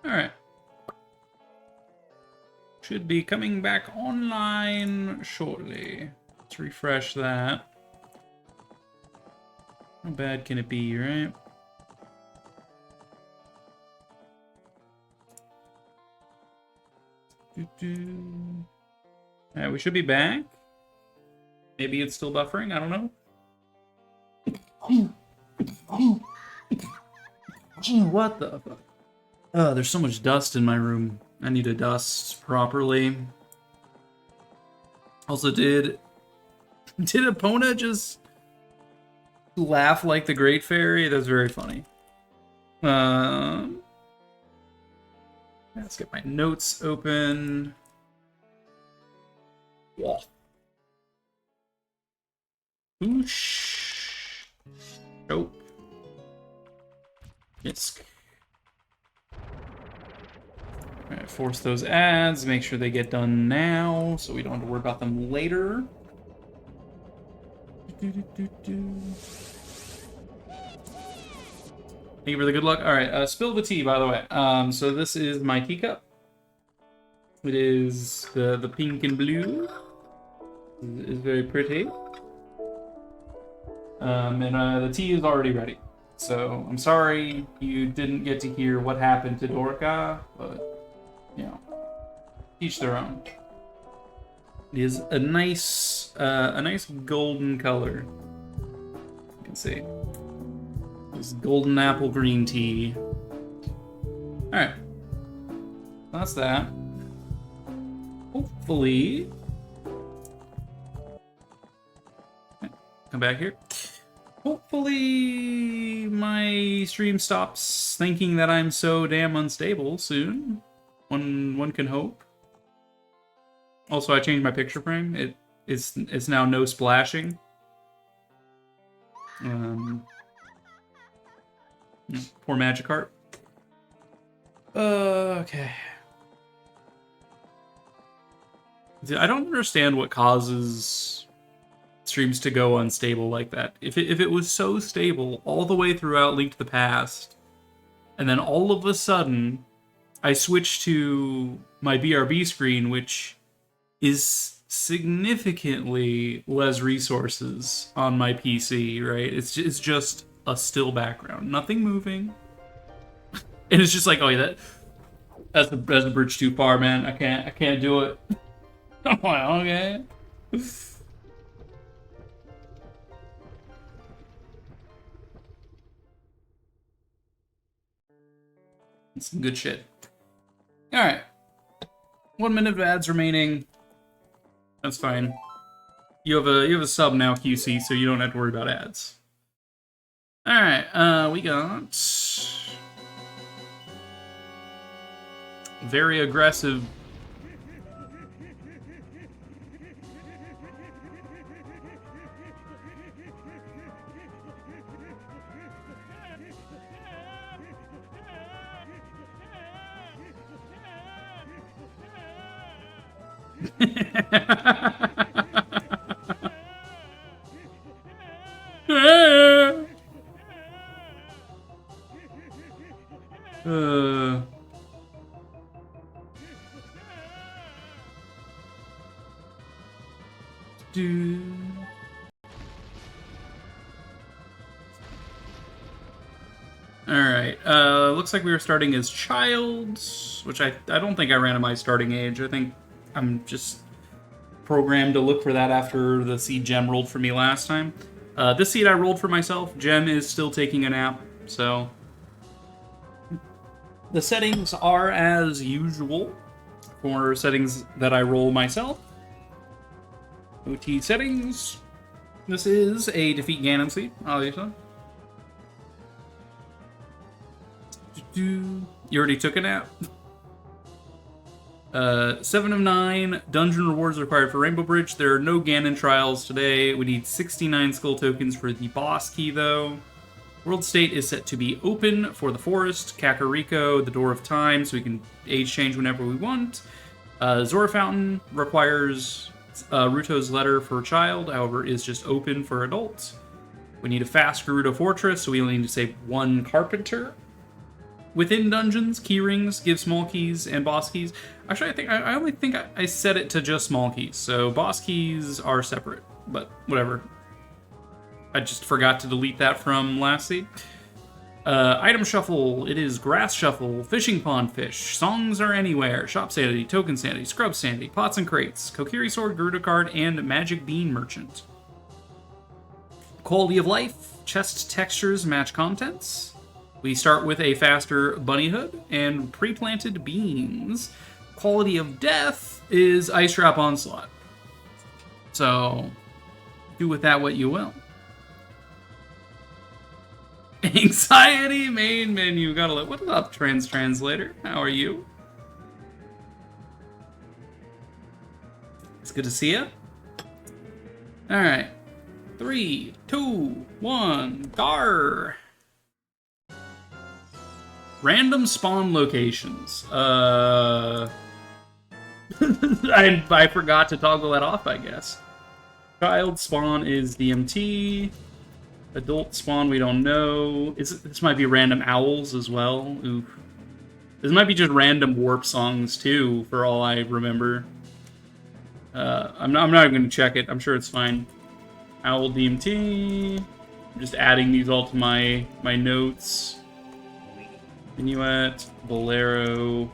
Alright. Should be coming back online shortly. Let's refresh that. How bad can it be, right? Alright, we should be back. Maybe it's still buffering, I don't know. What the fuck? Oh, there's so much dust in my room. I need to dust properly. Also, did Epona just laugh like the Great Fairy? That's very funny. Let's get my notes open. Yeah. Oosh. Nope. Yes. Alright, force those ads, make sure they get done now, so we don't have to worry about them later. Thank you for the good luck. Alright, spill the tea, by the way. So this is my teacup. It is the pink and blue. It's very pretty. And the tea is already ready. So, I'm sorry you didn't get to hear what happened to Dorka, but, you know, each their own. It is a nice golden color. You can see. This golden apple green tea. Alright. That's that. Hopefully... Come back here. Hopefully my stream stops thinking that I'm so damn unstable soon. One can hope. Also, I changed my picture frame. It's now no splashing. Poor Magikarp. Okay. I don't understand what causes streams to go unstable like that. If it was so stable all the way throughout Link to the Past, and then all of a sudden I switched to my BRB screen, which is significantly less resources on my PC, right? It's just a still background, nothing moving, and it's just like, oh yeah, that's the bridge too far, man. I can't do it. I'm like, okay. Some good shit. Alright. 1 minute of ads remaining. That's fine. You have a sub now, QC, so you don't have to worry about ads. Alright, we got very aggressive. Alright, looks like we were starting as child, which I don't think I randomized starting age. I think I'm just programmed to look for that after the seed gem rolled for me last time. This seed I rolled for myself. Gem is still taking a nap, so... The settings are as usual for settings that I roll myself. OT settings. This is a defeat Ganon seed, obviously. You already took a nap. 7 of 9 dungeon rewards required for Rainbow Bridge. There are no Ganon trials today. We need 69 skull tokens for the boss key, though. World state is set to be open for the forest, Kakariko, the Door of Time, so we can age change whenever we want. Zora Fountain requires Ruto's letter for child, however, is just open for adults. We need a fast Gerudo Fortress, so we only need to save 1 Carpenter. Within dungeons, key rings give small keys and boss keys. Actually, I only think I set it to just small keys, so boss keys are separate. But whatever. I just forgot to delete that from last seed. Item shuffle. It is grass shuffle, fishing pond fish, songs are anywhere, shop sanity, token sanity, scrub sanity, pots and crates, Kokiri sword, Garuda card, and magic bean merchant. Quality of life. Chest textures match contents. We start with a faster bunny hood and pre-planted beans. Quality of death is Ice Trap Onslaught. So, do with that what you will. Anxiety main menu. Gotta let. What's up, translator? How are you? It's good to see you. All right, 3, 2, 1, gar. Random spawn locations. I forgot to toggle that off, I guess. Child spawn is DMT. Adult spawn, we don't know. This might be random owls as well. Ooh. This might be just random warp songs too, for all I remember. I'm not even going to check it. I'm sure it's fine. Owl DMT. I'm just adding these all to my notes. Minuet, Bolero,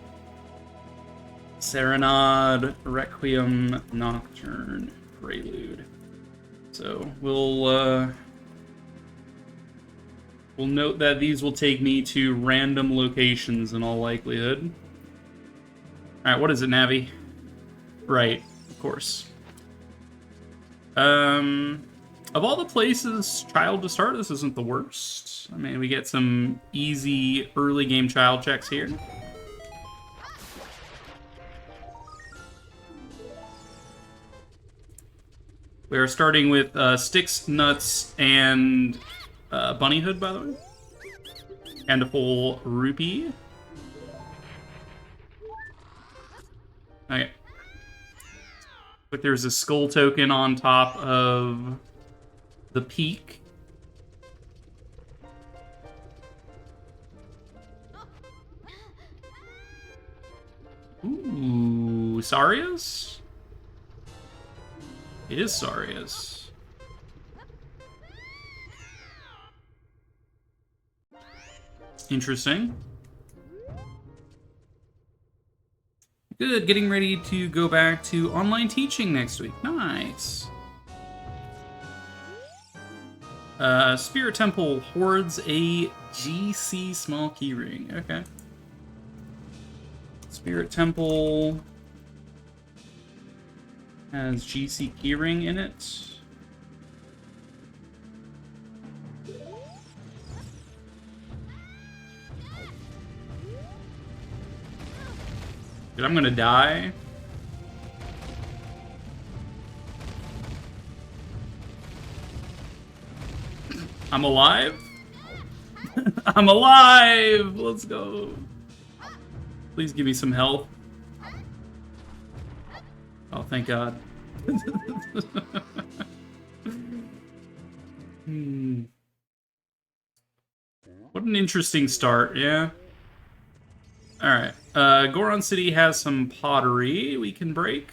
Serenade, Requiem, Nocturne, Prelude. So we'll note that these will take me to random locations in all likelihood. All right, what is it, Navi? Right, of course. Of all the places child to start, this isn't the worst. I mean, we get some easy early game child checks here. We are starting with sticks, nuts, and bunny hood, by the way. And a full rupee. Okay. But there's a skull token on top of the peak. Ooh, Sarius? It is Sarius. Interesting. Good, getting ready to go back to online teaching next week. Nice. Spirit Temple hoards a GC small keyring. Okay. Spirit Temple has GC keyring in it. Dude, I'm gonna die. I'm alive? I'm alive! Let's go. Please give me some health. Oh, thank God. What an interesting start, yeah? Alright. Goron City has some pottery we can break.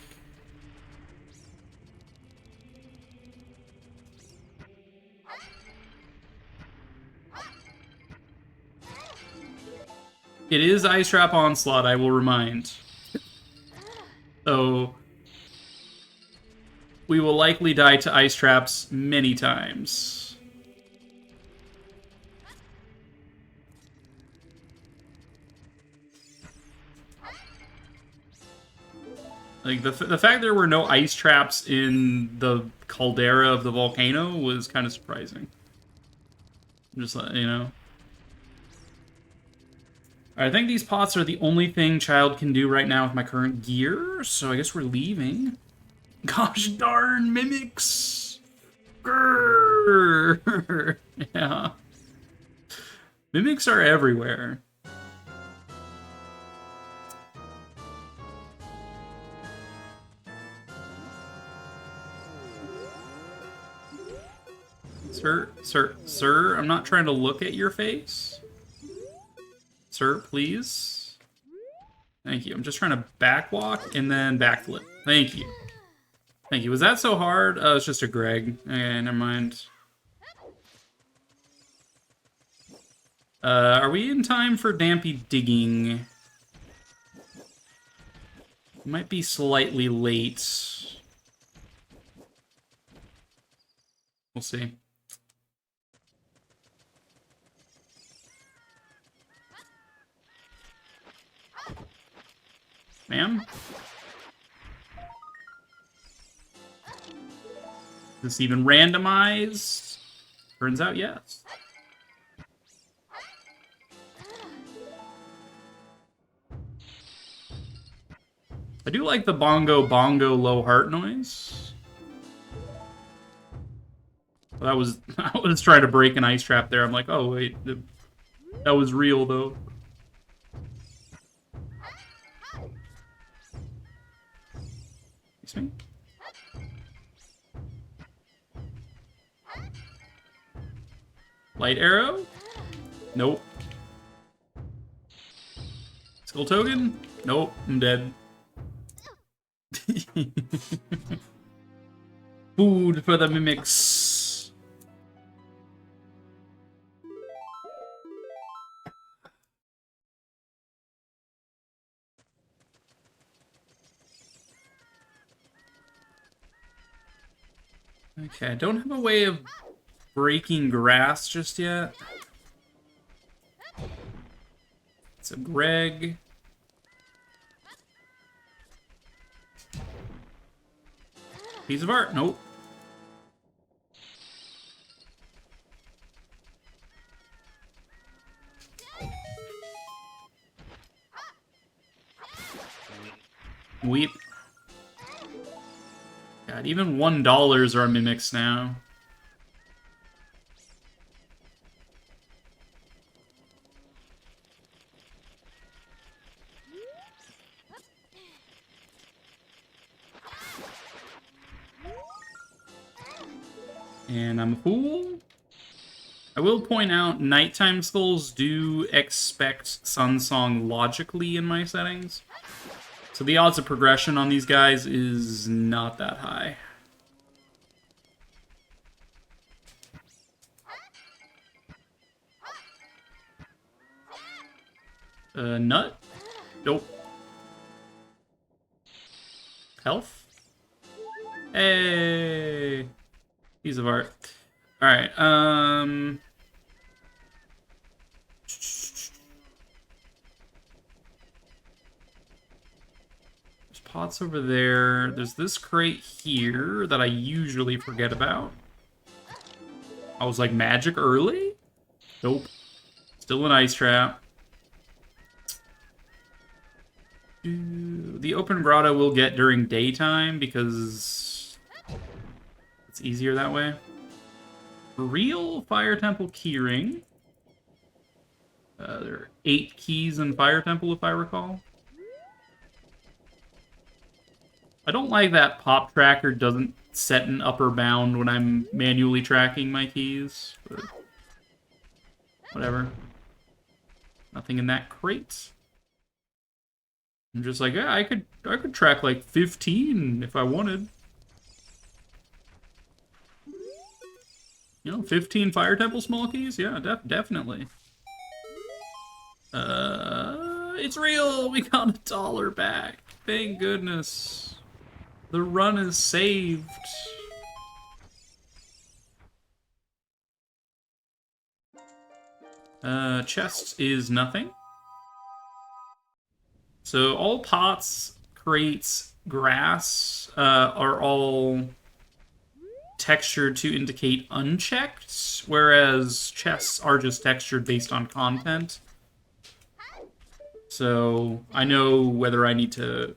It is Ice Trap Onslaught, I will remind. So, we will likely die to Ice Traps many times. Like, the fact there were no ice traps in the caldera of the volcano was kind of surprising. Just, you know. I think these pots are the only thing child can do right now with my current gear, so I guess we're leaving. Gosh darn, mimics! Grrr. Yeah. Mimics are everywhere. Sir, I'm not trying to look at your face. Sir, please. Thank you. I'm just trying to backwalk and then backflip. Thank you. Thank you. Was that so hard? Oh, it's just a Greg. Okay, never mind. Are we in time for Dampy digging? Might be slightly late. We'll see. Ma'am? Is this even randomized? Turns out yes. I do like the bongo low heart noise. But I was trying to break an ice trap there. I'm like, oh wait, that was real though. Excuse me. Light arrow? Nope. Skull token? Nope, I'm dead. Food for the mimics. Okay, I don't have a way of breaking grass just yet. It's a Greg. Piece of art. Nope. Weep. God, even $1 are mimics now. And I'm a fool. I will point out, nighttime skulls do expect Sunsong logically in my settings. So the odds of progression on these guys is not that high. Nut? Nope. Health? Hey! Piece of art. Alright, There's pots over there. There's this crate here that I usually forget about. I was like, magic early? Nope. Still an ice trap. The open grotto we'll get during daytime because it's easier that way. Real Fire Temple keyring. There are 8 keys in Fire Temple, if I recall. I don't like that pop tracker doesn't set an upper bound when I'm manually tracking my keys, but whatever. Nothing in that crate. I'm just like, yeah, I could track like 15 if I wanted. You know, 15 Fire Temple small keys? Yeah, definitely. It's real! We got $1 back. Thank goodness. The run is saved. Chest is nothing. So all pots, crates, grass are all textured to indicate unchecked, whereas chests are just textured based on content. So I know whether I need to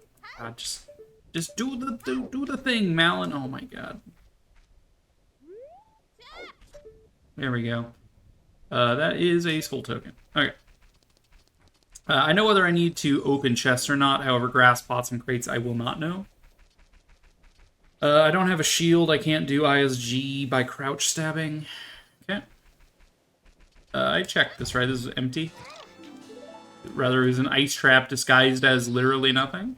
just do the thing, Malin. Oh my god. There we go. That is a soul token. Okay. I know whether I need to open chests or not. However, grass, pots, and crates I will not know. I don't have a shield. I can't do ISG by crouch stabbing. Okay. I checked this, right? This is empty. Rather, it was an ice trap disguised as literally nothing.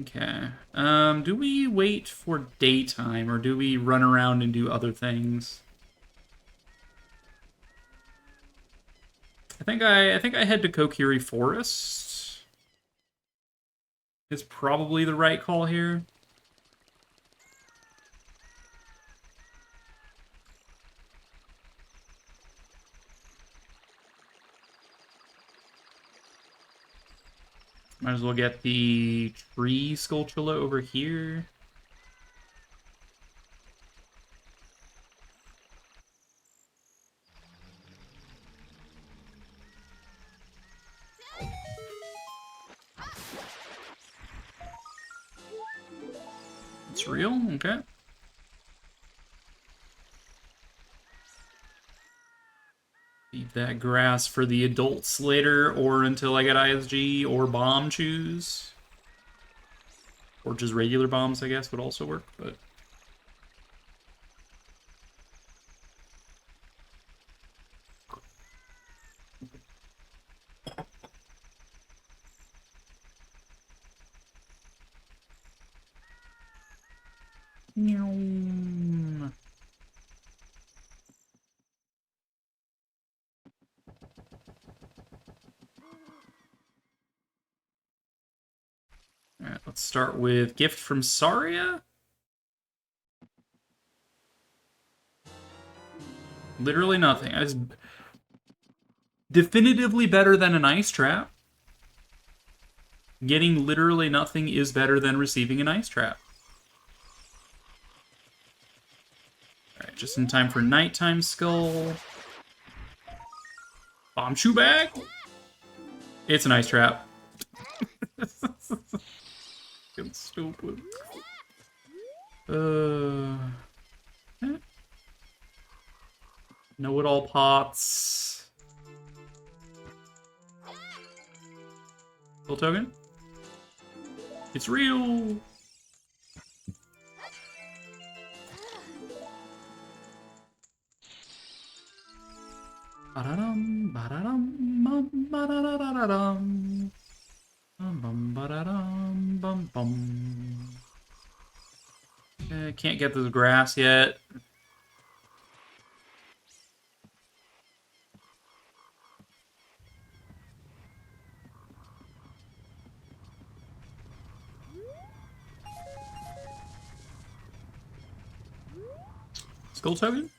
Okay. Do we wait for daytime, or do we run around and do other things? I think I head to Kokiri Forest. Is probably the right call here. Might as well get the tree Skulltula over here. It's real? Okay. Leave that grass for the adults later, or until I get ISG, or bomb choose. Or just regular bombs, I guess, would also work, but... Alright, let's start with Gift from Saria. Literally nothing. It's definitively better than an ice trap. Getting literally nothing is better than receiving an ice trap. Alright, just in time for nighttime skull. Bomb shoe bag? It's an ice trap. Fucking stupid. Know-it-all pots. Full token? It's real! Ba-da-dum, ba-da-dum, bum, ba-da-da-da-da-dum. Bum, bum, ba-da-dum, bum, bum. Can't get this grass yet. Skull token?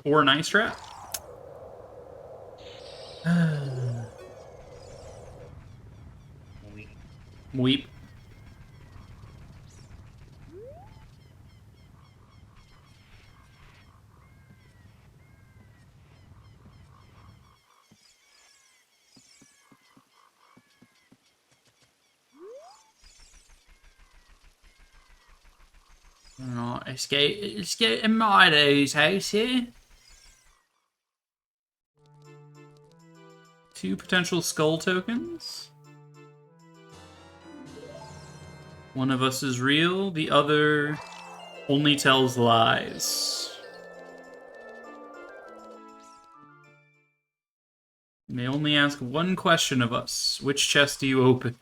Or an ice trap? Weep. Right, let's get in Milo's house here. 2 potential skull tokens. One of us is real, the other only tells lies. You may only ask one question of us. Which chest do you open?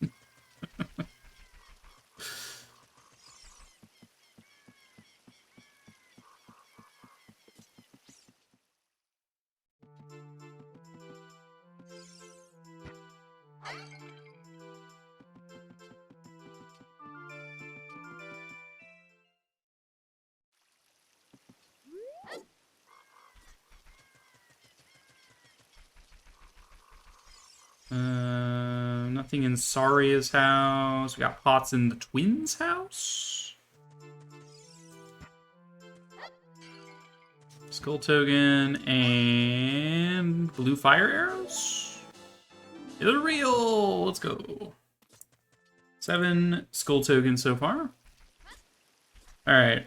Nothing in Saria's house. We got pots in the twins' house. Skull token and blue fire arrows. They're real. Let's go. 7 skull tokens so far. All right.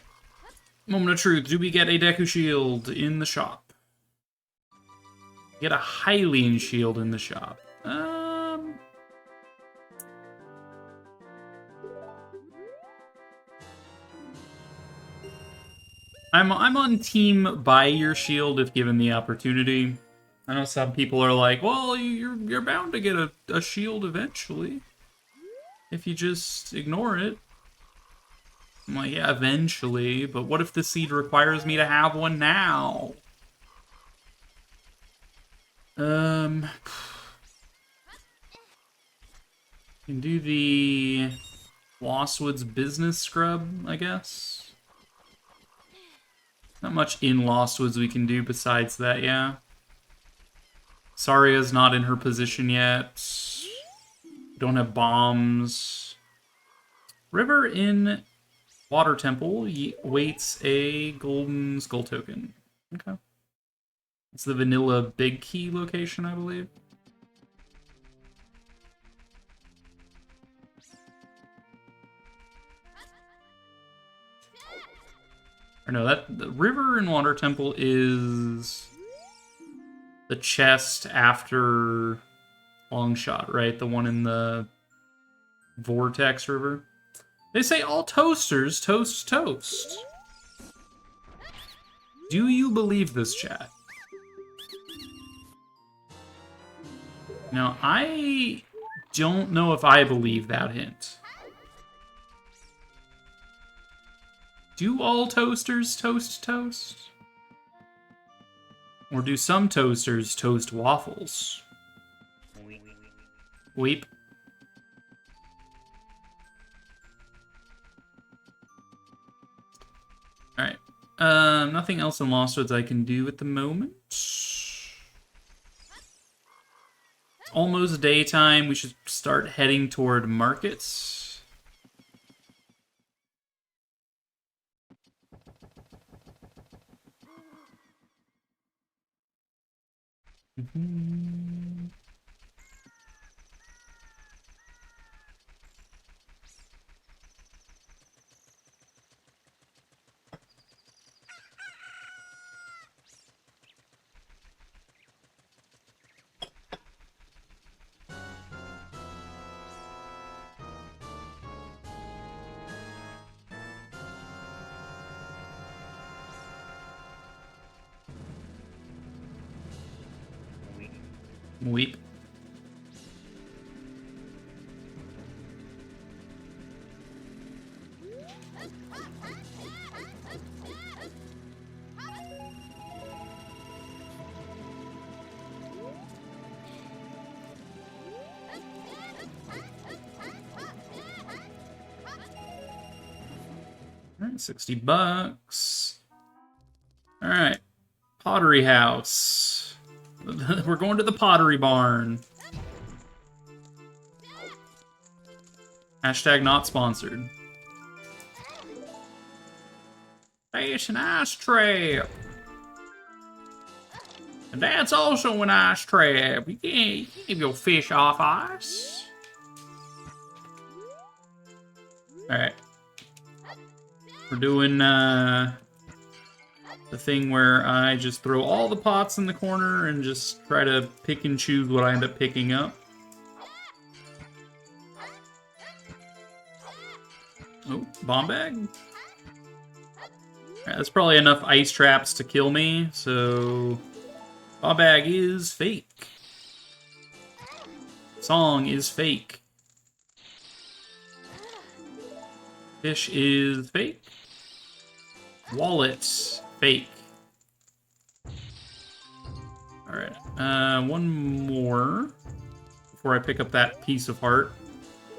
Moment of truth. Do we get a Deku shield in the shop? Get a Hylian shield in the shop. I'm on team buy your shield if given the opportunity. I know some people are like, well, you're bound to get a shield eventually if you just ignore it. I'm like, yeah, eventually, but what if the seed requires me to have one now? Can do the Lost Woods business scrub, I guess. Not much in Lost Woods we can do besides that, yeah. Saria's not in her position yet. Don't have bombs. River in Water Temple waits a golden skull token. Okay. It's the vanilla big key location, I believe. Or no, the River in Water Temple is the chest after Longshot, right? The one in the Vortex River. They say all toasters toast toast. Do you believe this, chat? Now, I don't know if I believe that hint. Do all toasters toast toast? Or do some toasters toast waffles? Weep. Alright. Nothing else in Lost Woods I can do at the moment. It's almost daytime. We should start heading toward markets. Weep. Alright, $60. Alright. Pottery House. We're going to the Pottery Barn. Hashtag not sponsored. Hey, it's an ice trap. And that's also an ice trap. You can't keep your fish off ice. Alright. We're doing the thing where I just throw all the pots in the corner and just try to pick and choose what I end up picking up. Oh, bomb bag? Alright, that's probably enough ice traps to kill me, so... Bomb bag is fake. Song is fake. Fish is fake. Wallet, fake. Alright, one more before I pick up that piece of heart.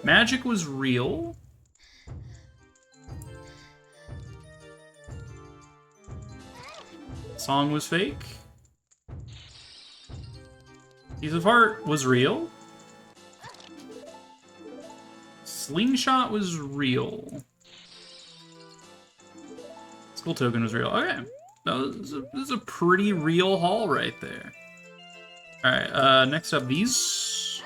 Magic was real. Song was fake. Piece of heart was real. Slingshot was real. Skull token was real. Okay. This is a pretty real haul right there. Alright, next up, these.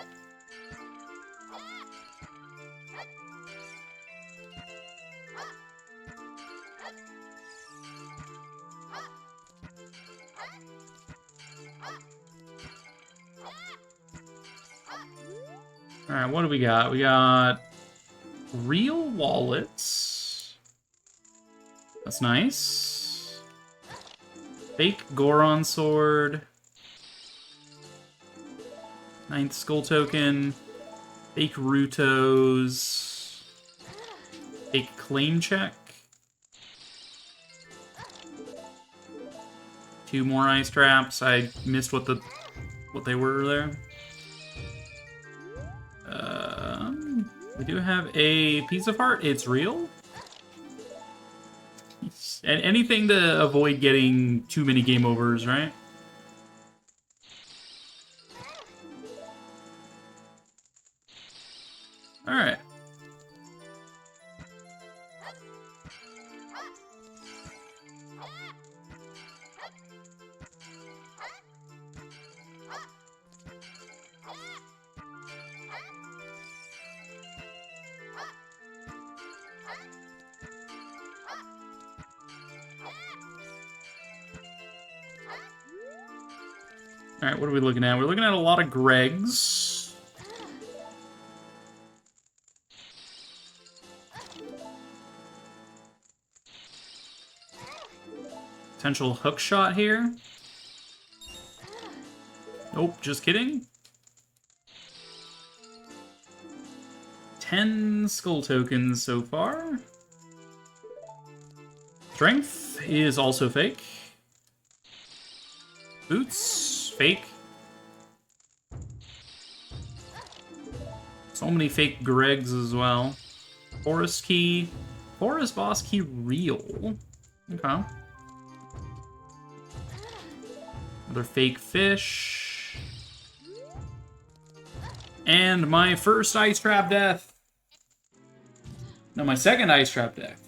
Alright, what do we got? We got real wallets. That's nice. Fake Goron sword. 9th skull token. Fake Rutos. Fake claim check. 2 more ice traps. I missed what they were there. We do have a piece of heart. It's real. And anything to avoid getting too many game overs, right? Alright. Alright, what are we looking at? We're looking at a lot of Gregs. Potential hook shot here. Nope, just kidding. 10 skull tokens so far. Strength is also fake. Boots, fake. So many fake Gregs as well. Forest key. Forest boss key real. Okay. Another fake fish. And my first ice trap death. No, my second ice trap death.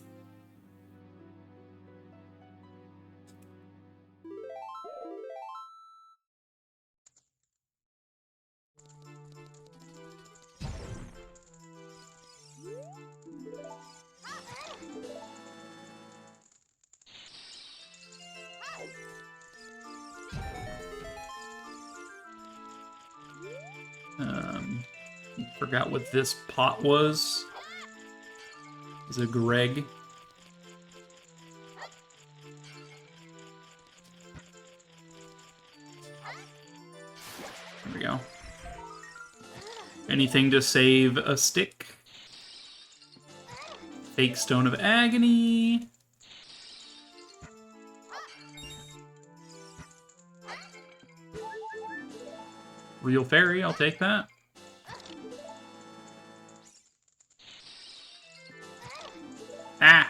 Forgot what this pot was. It's a Greg. There we go. Anything to save a stick. Fake Stone of Agony. Real Fairy, I'll take that. Ah!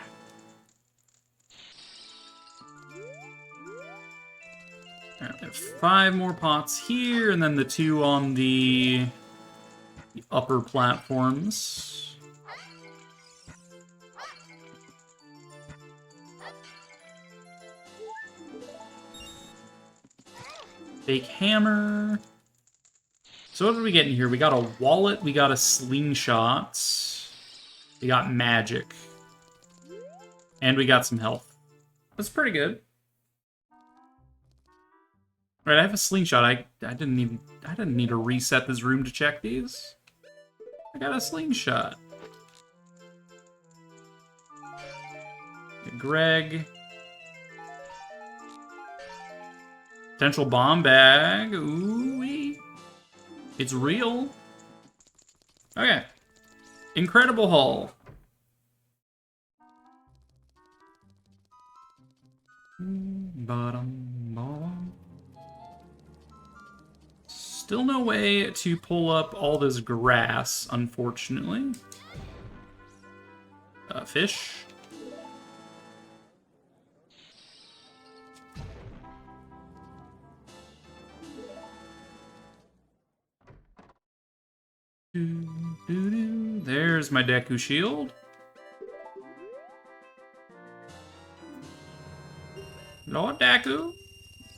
Alright, we have 5 more pots here, and then the 2 on the upper platforms. Fake hammer. So what did we get in here? We got a wallet, we got a slingshot, we got magic. And we got some health. That's pretty good. Right, I have a slingshot. I didn't need to reset this room to check these. I got a slingshot. Greg. Potential bomb bag. Ooh-wee. It's real. Okay. Incredible haul. Still no way to pull up all this grass, unfortunately. Fish. There's my Deku shield. Lord Deku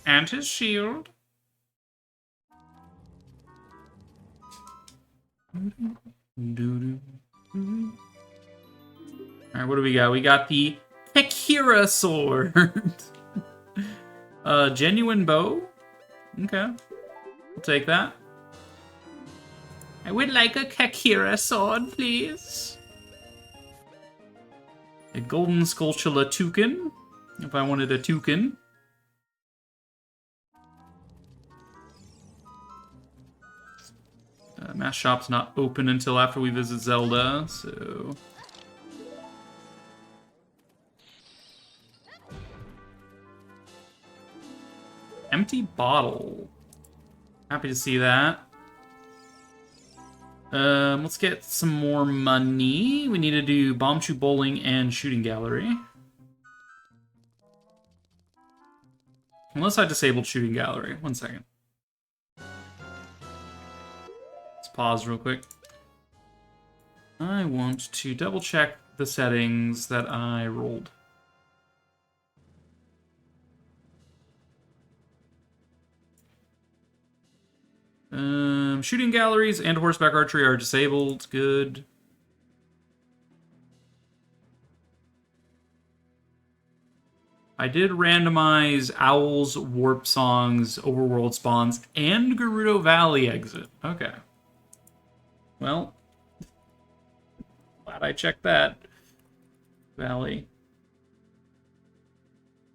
and his shield. Alright, what do we got? We got the Kekira sword. Genuine bow. Okay. I'll take that. I would like a Kekira sword, please. A golden Skulltula toucan. If I wanted a toucan. Mass shop's not open until after we visit Zelda, so... Empty bottle. Happy to see that. Let's get some more money. We need to do Bombchu Bowling and Shooting Gallery. Unless I disabled Shooting Gallery. 1 second. Let's pause real quick. I want to double check the settings that I rolled. Shooting galleries and horseback archery are disabled. Good. I did randomize Owls, Warp Songs, Overworld Spawns, and Gerudo Valley exit. Okay. Well, glad I checked that. Valley.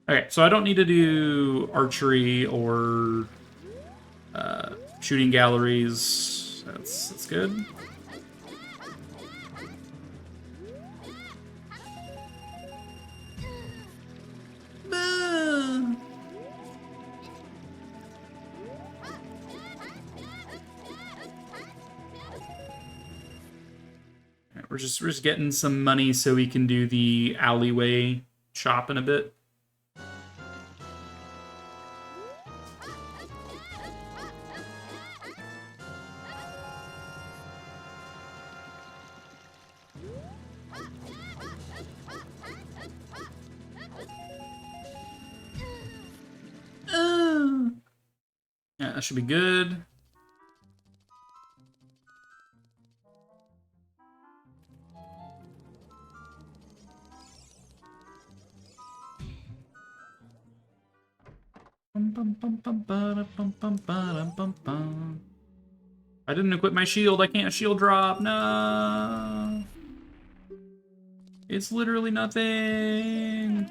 Okay, so I don't need to do archery or shooting galleries. That's good. We're just getting some money so we can do the alleyway shop in a bit. Yeah, that should be good. I didn't equip my shield. I can't shield drop. No. It's literally nothing.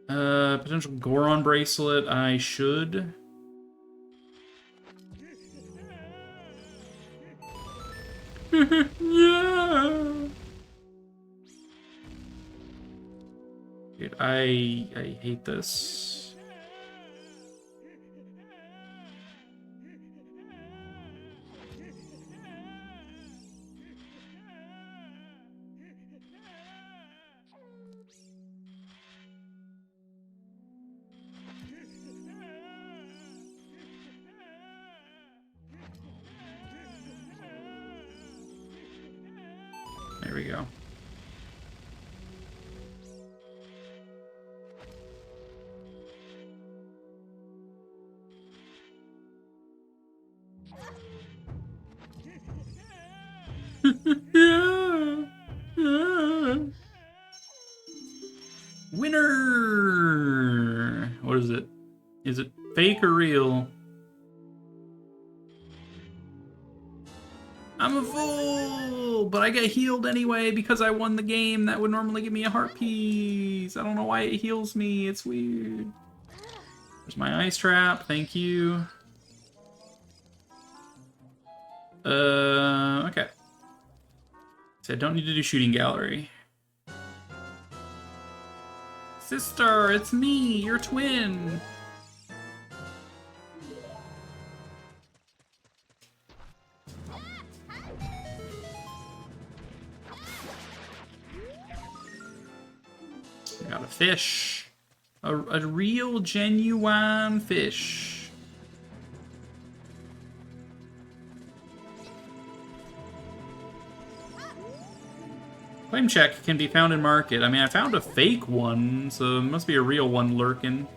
Potential Goron bracelet. I should. Yeah. Dude, I hate this. There we go. Yeah. Yeah. Winner! What is it? Is it fake or real? I'm a fool! But I get healed anyway because I won the game. That would normally give me a heart piece. I don't know why it heals me. It's weird. There's my ice trap. Thank you. Okay. So I don't need to do shooting gallery. Sister, it's me, your twin. I got a fish. A real, genuine fish. Claim check can be found in market. I mean, I found a fake one, so it must be a real one lurking.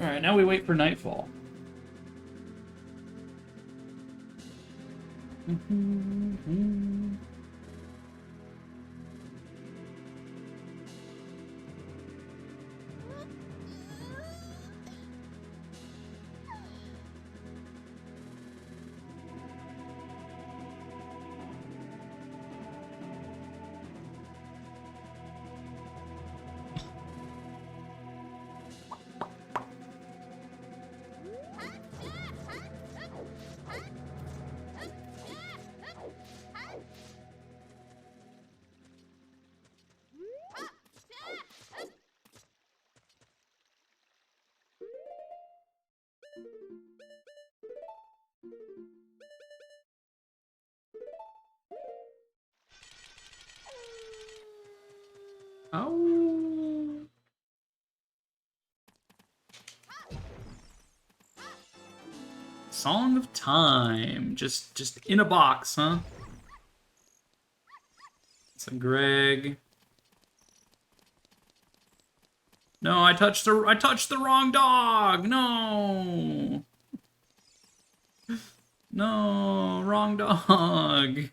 Alright, now we wait for nightfall. Song of Time. Just in a box, huh? It's a Greg. No, I touched the wrong dog. No. No, wrong dog.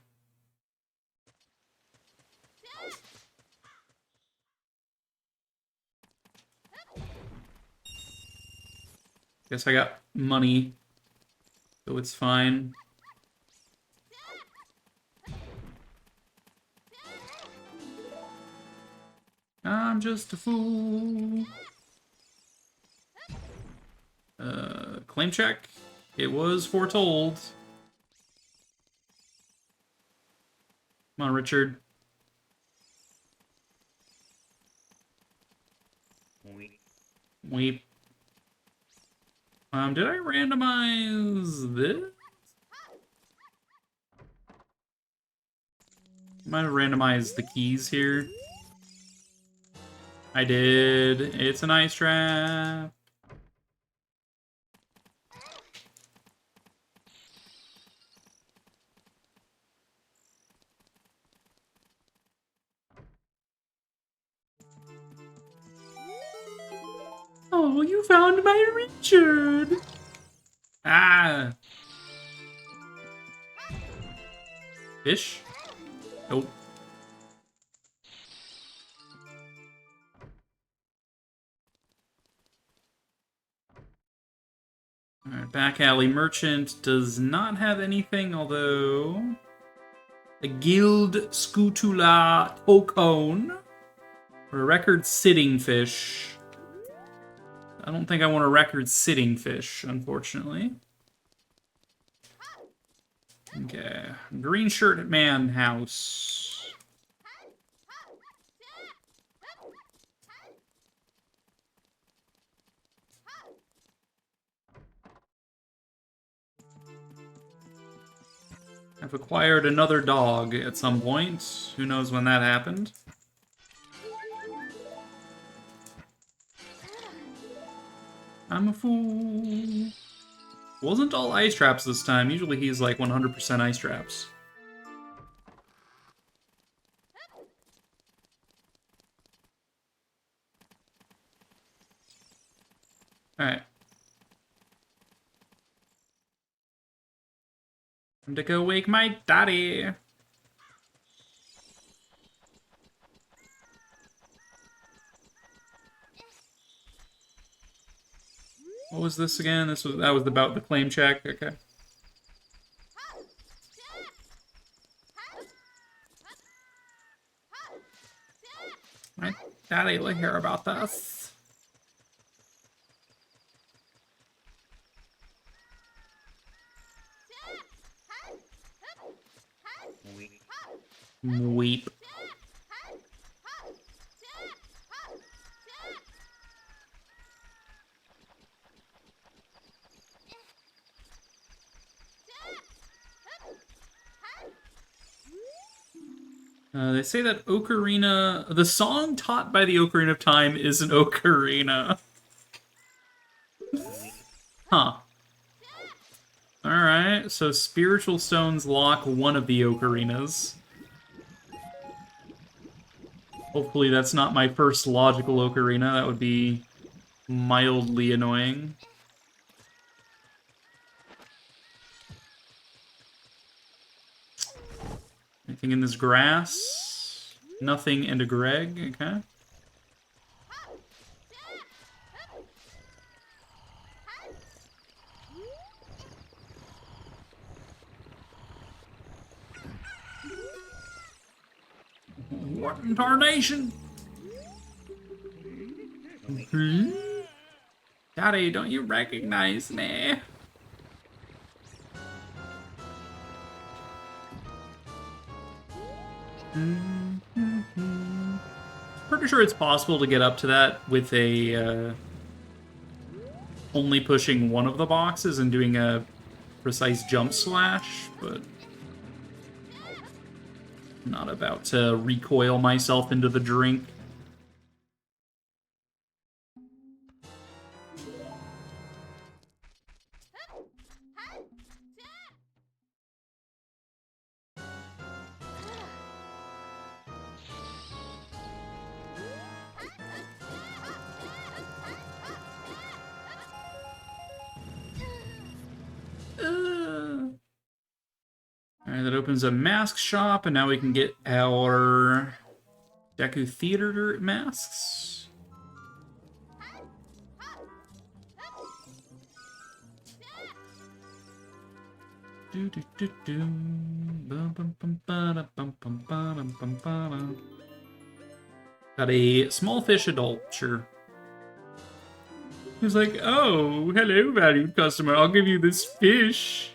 Guess I got money, so it's fine. I'm just a fool. Claim check. It was foretold. Come on, Richard. Weep. Did I randomize this? Might have randomized the keys here. I did. It's an ice trap. Oh, you found my Richard! Ah! Fish? Nope. Alright, Back Alley Merchant does not have anything, although... A Guild Scutula Tokone. Or a record sitting fish. I don't think I want a record sitting fish, unfortunately. Okay. Green Shirt Man House. I've acquired another dog at some point. Who knows when that happened? I'm a fool. Wasn't all ice traps this time. Usually he's like 100% ice traps. Alright. Time to go wake my daddy. What was this again? That was about the claim check. Okay. My daddy will hear about this. Weep. They say that Ocarina... The song taught by the Ocarina of Time is an ocarina. Huh. Alright, so spiritual stones lock one of the ocarinas. Hopefully that's not my first logical ocarina. That would be mildly annoying. Anything in this grass? Nothing and a Greg, okay. What in tarnation? Daddy, don't you recognize me? Pretty sure it's possible to get up to that with a only pushing one of the boxes and doing a precise jump slash, but I'm not about to recoil myself into the drink. opens a mask shop, and now we can get our ZOoTR masks. Got a small fish adult, sure. He's like, oh, hello, valued customer. I'll give you this fish.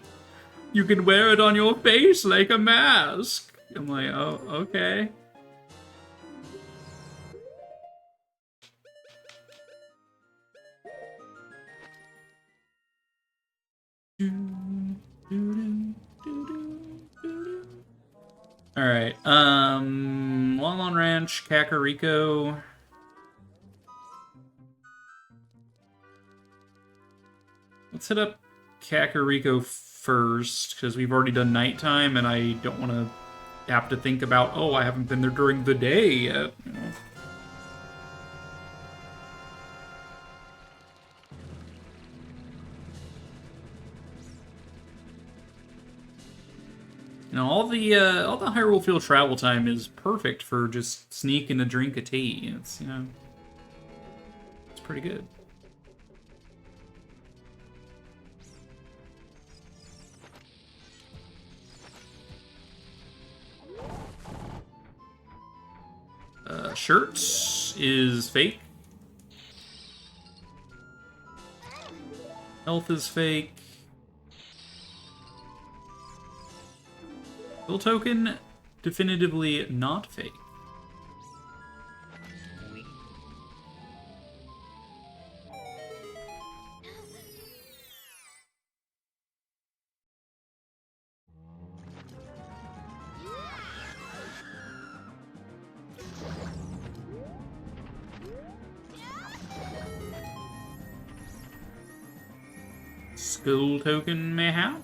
You can wear it on your face like a mask. I'm like, oh, okay. Alright, Lon Ranch, Kakariko. Let's hit up Kakariko first, because we've already done nighttime, and I don't want to have to think about, oh, I haven't been there during the day yet. You know? All the Hyrule Field travel time is perfect for just sneaking a drink of tea. It's, you know, it's pretty good. Shirts is fake. Health is fake. Skill token, definitively not fake. Skill token, mayhap?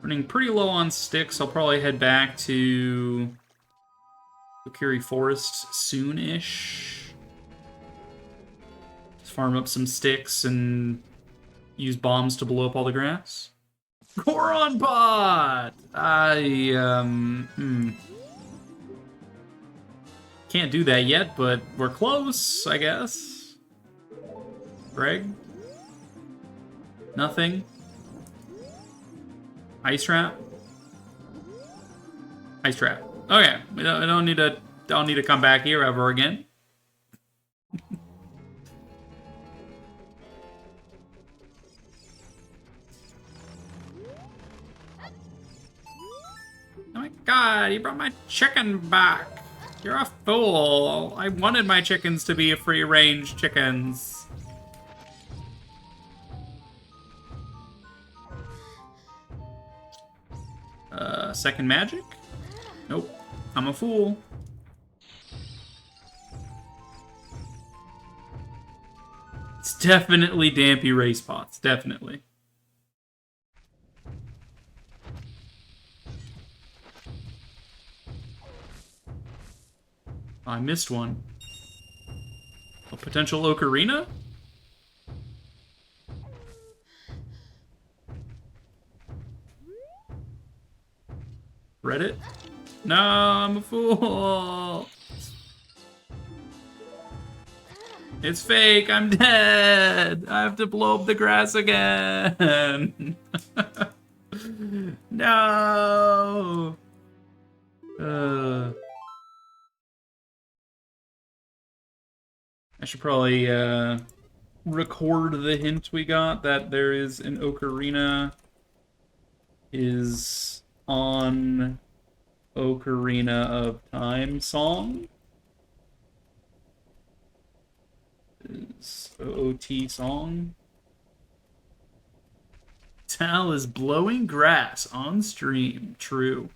Running pretty low on sticks. I'll probably head back to Kokiri Forest soon-ish. Just farm up some sticks and use bombs to blow up all the grass. Goron Pot! Can't do that yet, but we're close, I guess. Greg? Nothing? Ice trap? Ice trap. Okay, I don't need to come back here ever again. Oh my god, you brought my chicken back. You're a fool. I wanted my chickens to be free-range chickens. Second magic? Nope. I'm a fool. It's definitely Dampy race pots. Definitely. I missed one. A potential ocarina? Reddit? No, I'm a fool. It's fake. I'm dead. I have to blow up the grass again. No. I should probably record the hint we got that there is an ocarina is on Ocarina of Time song. Is OOT song. Tal is blowing grass on stream. True.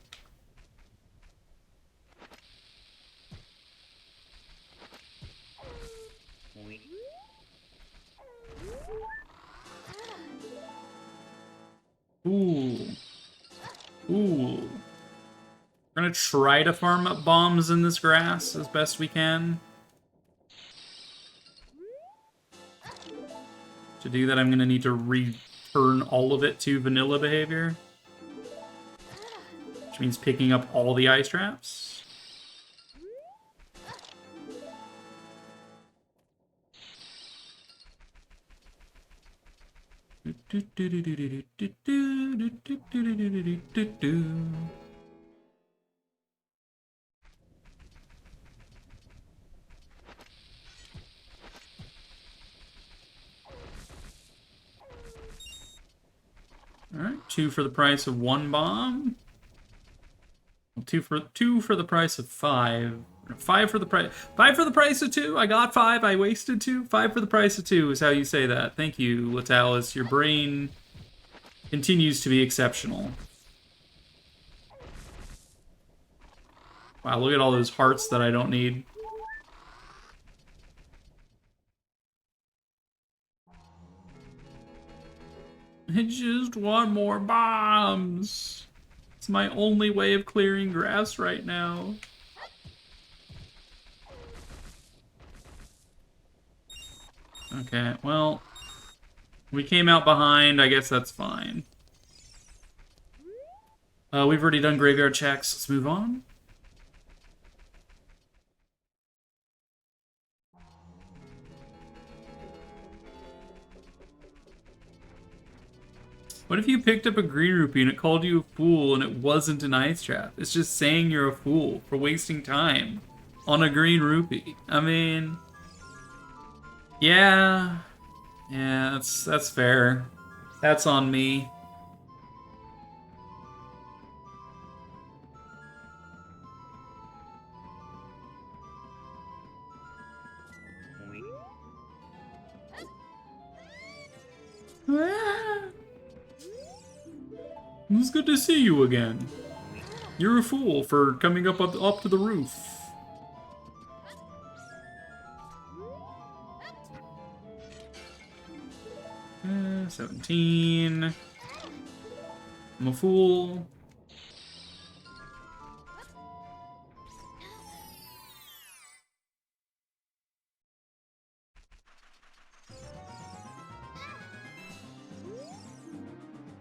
Ooh. Ooh. We're gonna try to farm up bombs in this grass as best we can. To do that, I'm gonna need to turn all of it to vanilla behavior. Which means picking up all the ice traps. Alright, 2 for the price of 1 bomb. Well, two for the price of 5. 5 for the price of 2. I got 5. I wasted 2. 5 for the price of 2 is how you say that. Thank you, Latalis. Your brain continues to be exceptional. Wow, look at all those hearts that I don't need. I just want more bombs. It's my only way of clearing grass right now. Okay, well, we came out behind. I guess that's fine. We've already done graveyard checks. Let's move on. What if you picked up a green rupee and it called you a fool and it wasn't an ice trap? It's just saying you're a fool for wasting time on a green rupee. I mean, yeah, that's fair. That's on me. It's good to see you again. You're a fool for coming up to the roof. Uh, 17. I'm a fool.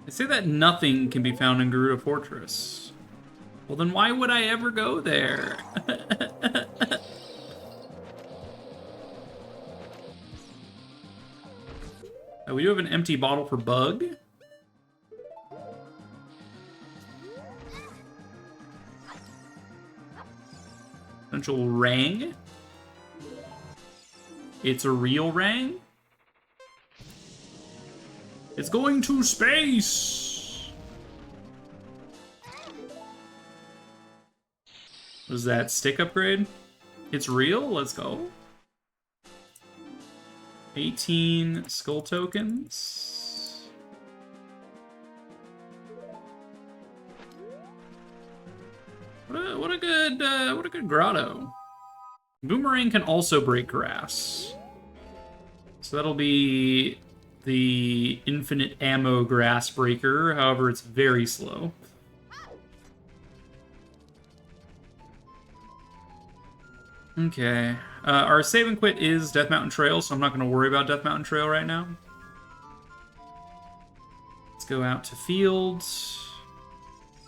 They say that nothing can be found in Garuda Fortress. Well, then why would I ever go there? We do have an empty bottle for Bug. Potential Rang. It's a real Rang. It's going to space! Was that stick upgrade? It's real? Let's go. 18 skull tokens. What a good grotto. Boomerang can also break grass. So that'll be the infinite ammo grass breaker. However, it's very slow. Okay. Our save and quit is Death Mountain Trail, so I'm not going to worry about Death Mountain Trail right now. Let's go out to fields.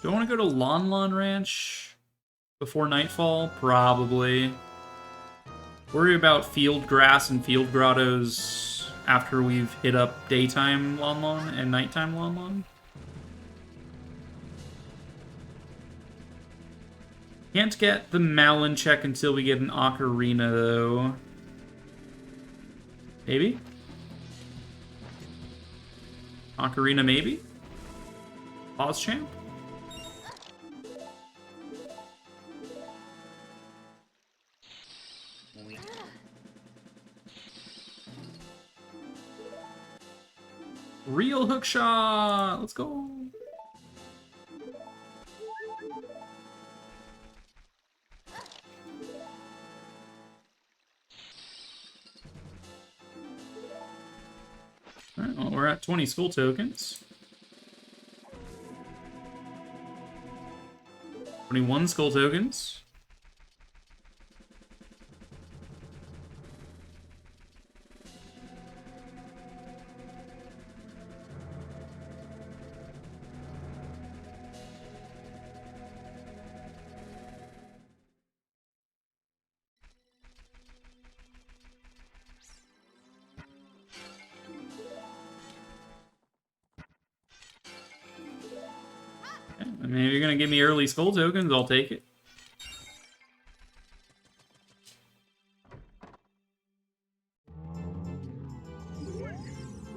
Do I want to go to Lon Lon Ranch before nightfall? Probably. Worry about field grass and field grottos after we've hit up daytime Lon Lon and nighttime Lon Lon. Can't get the Malin check until we get an Ocarina, though. Maybe? Ocarina, maybe? Pause champ? Real hook shot! Let's go! Alright, well, we're at 20 skull tokens. 21 skull tokens. mean, if you're gonna give me early skull tokens, I'll take it.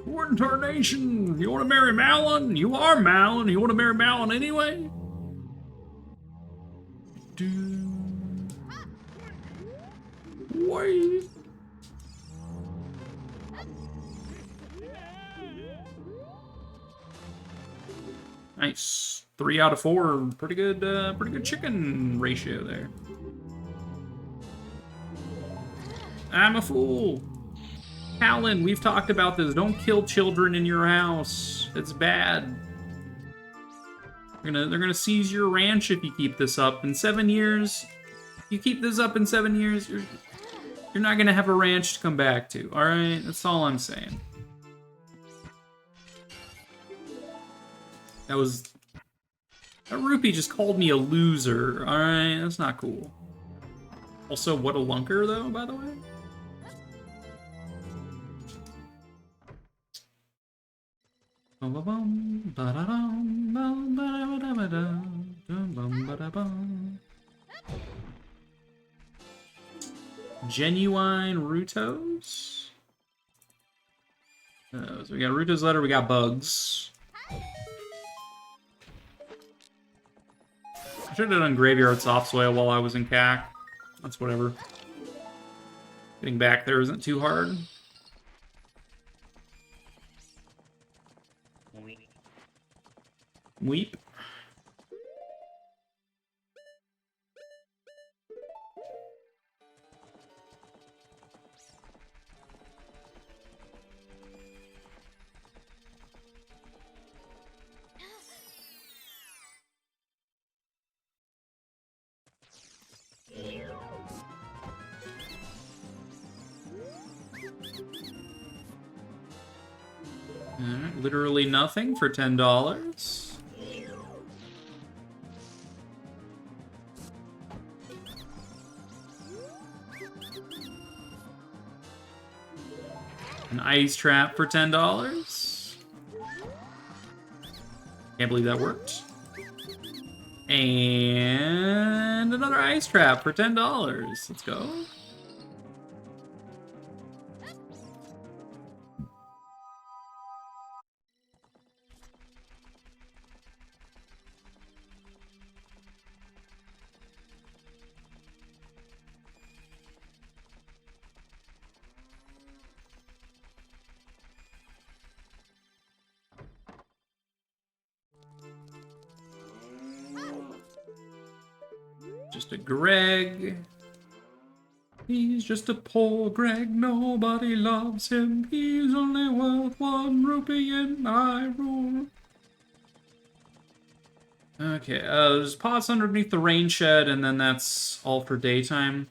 What incarnation? You want to marry Malin? You are Malin. You want to marry Malin anyway? Wait. Nice. 3 out of 4. Pretty good chicken ratio there. I'm a fool. Alan, we've talked about this. Don't kill children in your house. It's bad. They're gonna seize your ranch if you keep this up. In 7 years, you keep this up in 7 years, you're not gonna have a ranch to come back to. All right, that's all I'm saying. That rupee just called me a loser. All right, that's not cool. Also, what a lunker though, by the way. Genuine Rutos. So we got Ruto's letter, we got bugs. I should have done Graveyard Soft Soil while I was in CAC. That's whatever. Getting back there isn't too hard. Weep. Literally nothing for $10. An ice trap for $10. Can't believe that worked. And another ice trap for $10. Let's go. Just a Greg. He's just a poor Greg. Nobody loves him. He's only worth 1 rupee in Hyrule. Okay, there's pots underneath the rain shed, and then that's all for daytime.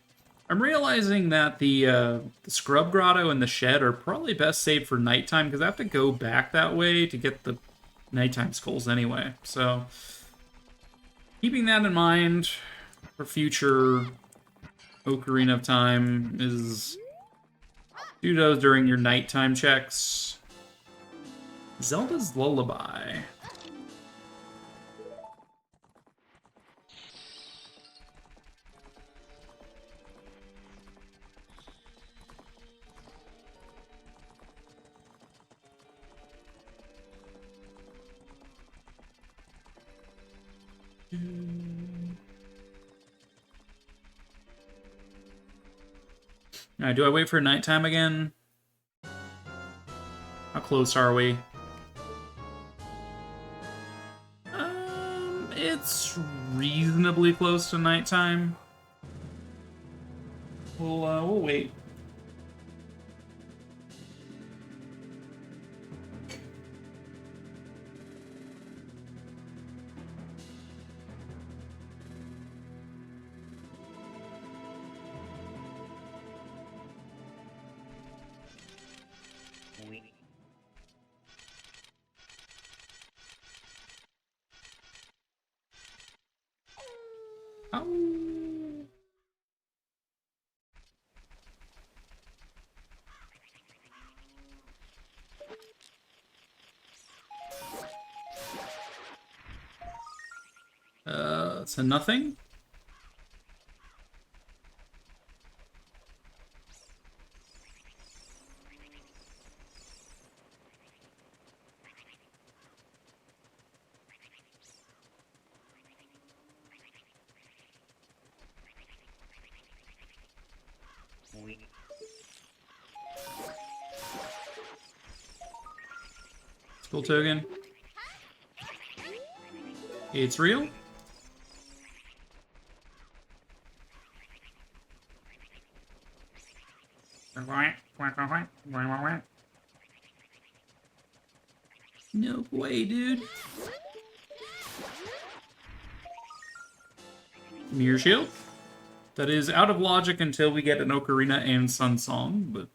I'm realizing that the scrub grotto and the shed are probably best saved for nighttime, because I have to go back that way to get the nighttime skulls anyway. So, keeping that in mind for future Ocarina of Time is do those during your nighttime checks. Zelda's Lullaby. Alright, do I wait for nighttime again? How close are we? It's reasonably close to nighttime. We'll wait. That's a nothing. Skull token. It's real. No way, dude. Mirror Shield. That is out of logic until we get an Ocarina and Sun Song, but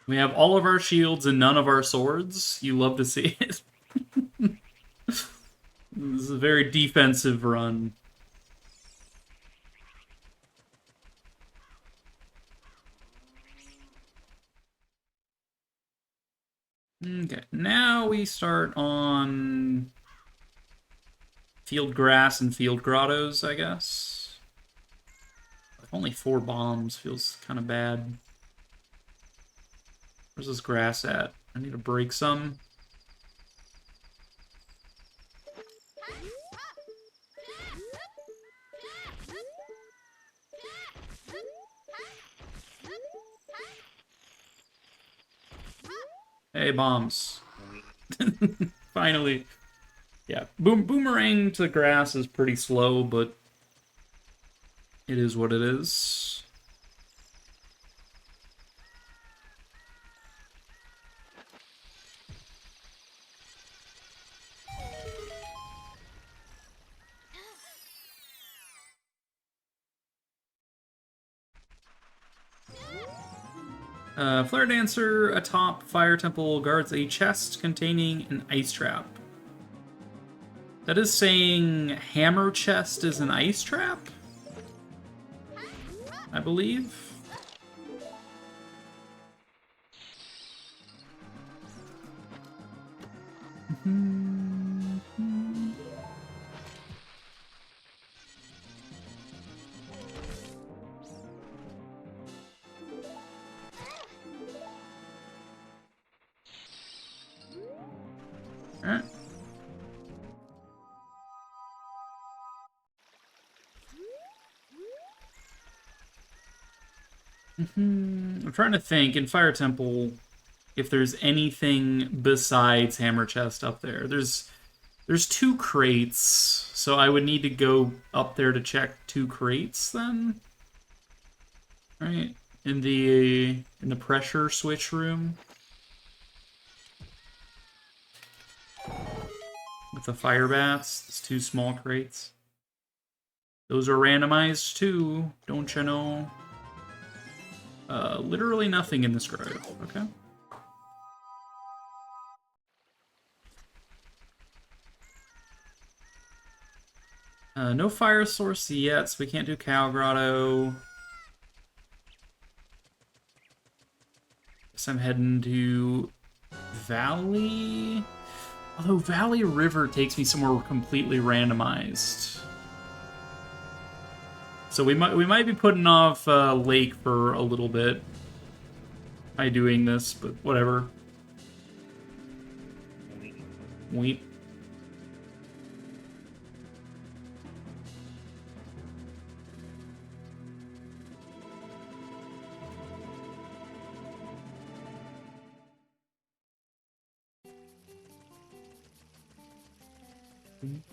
we have all of our shields and none of our swords. You love to see it. This is a very defensive run. Okay, now we start on field grass and field grottos, I guess. Only 4 bombs feels kind of bad. Where's this grass at? I need to break some. Hey, bombs. Finally. Yeah, boomerang to grass is pretty slow, but it is what it is. Flare Dancer atop Fire Temple guards a chest containing an ice trap. That is saying Hammer Chest is an ice trap? I believe. Alright. I'm trying to think in Fire Temple if there's anything besides Hammer Chest up there. There's 2 crates, so I would need to go up there to check 2 crates then. Right? In the pressure switch room. With the fire bats, there's 2 small crates. Those are randomized too, don't you know? Literally nothing in this grove, okay? No fire source yet, so we can't do Cow Grotto. Guess I'm heading to Valley. Although Valley River takes me somewhere completely randomized. So we might be putting off Lake for a little bit by doing this, but whatever. Weep.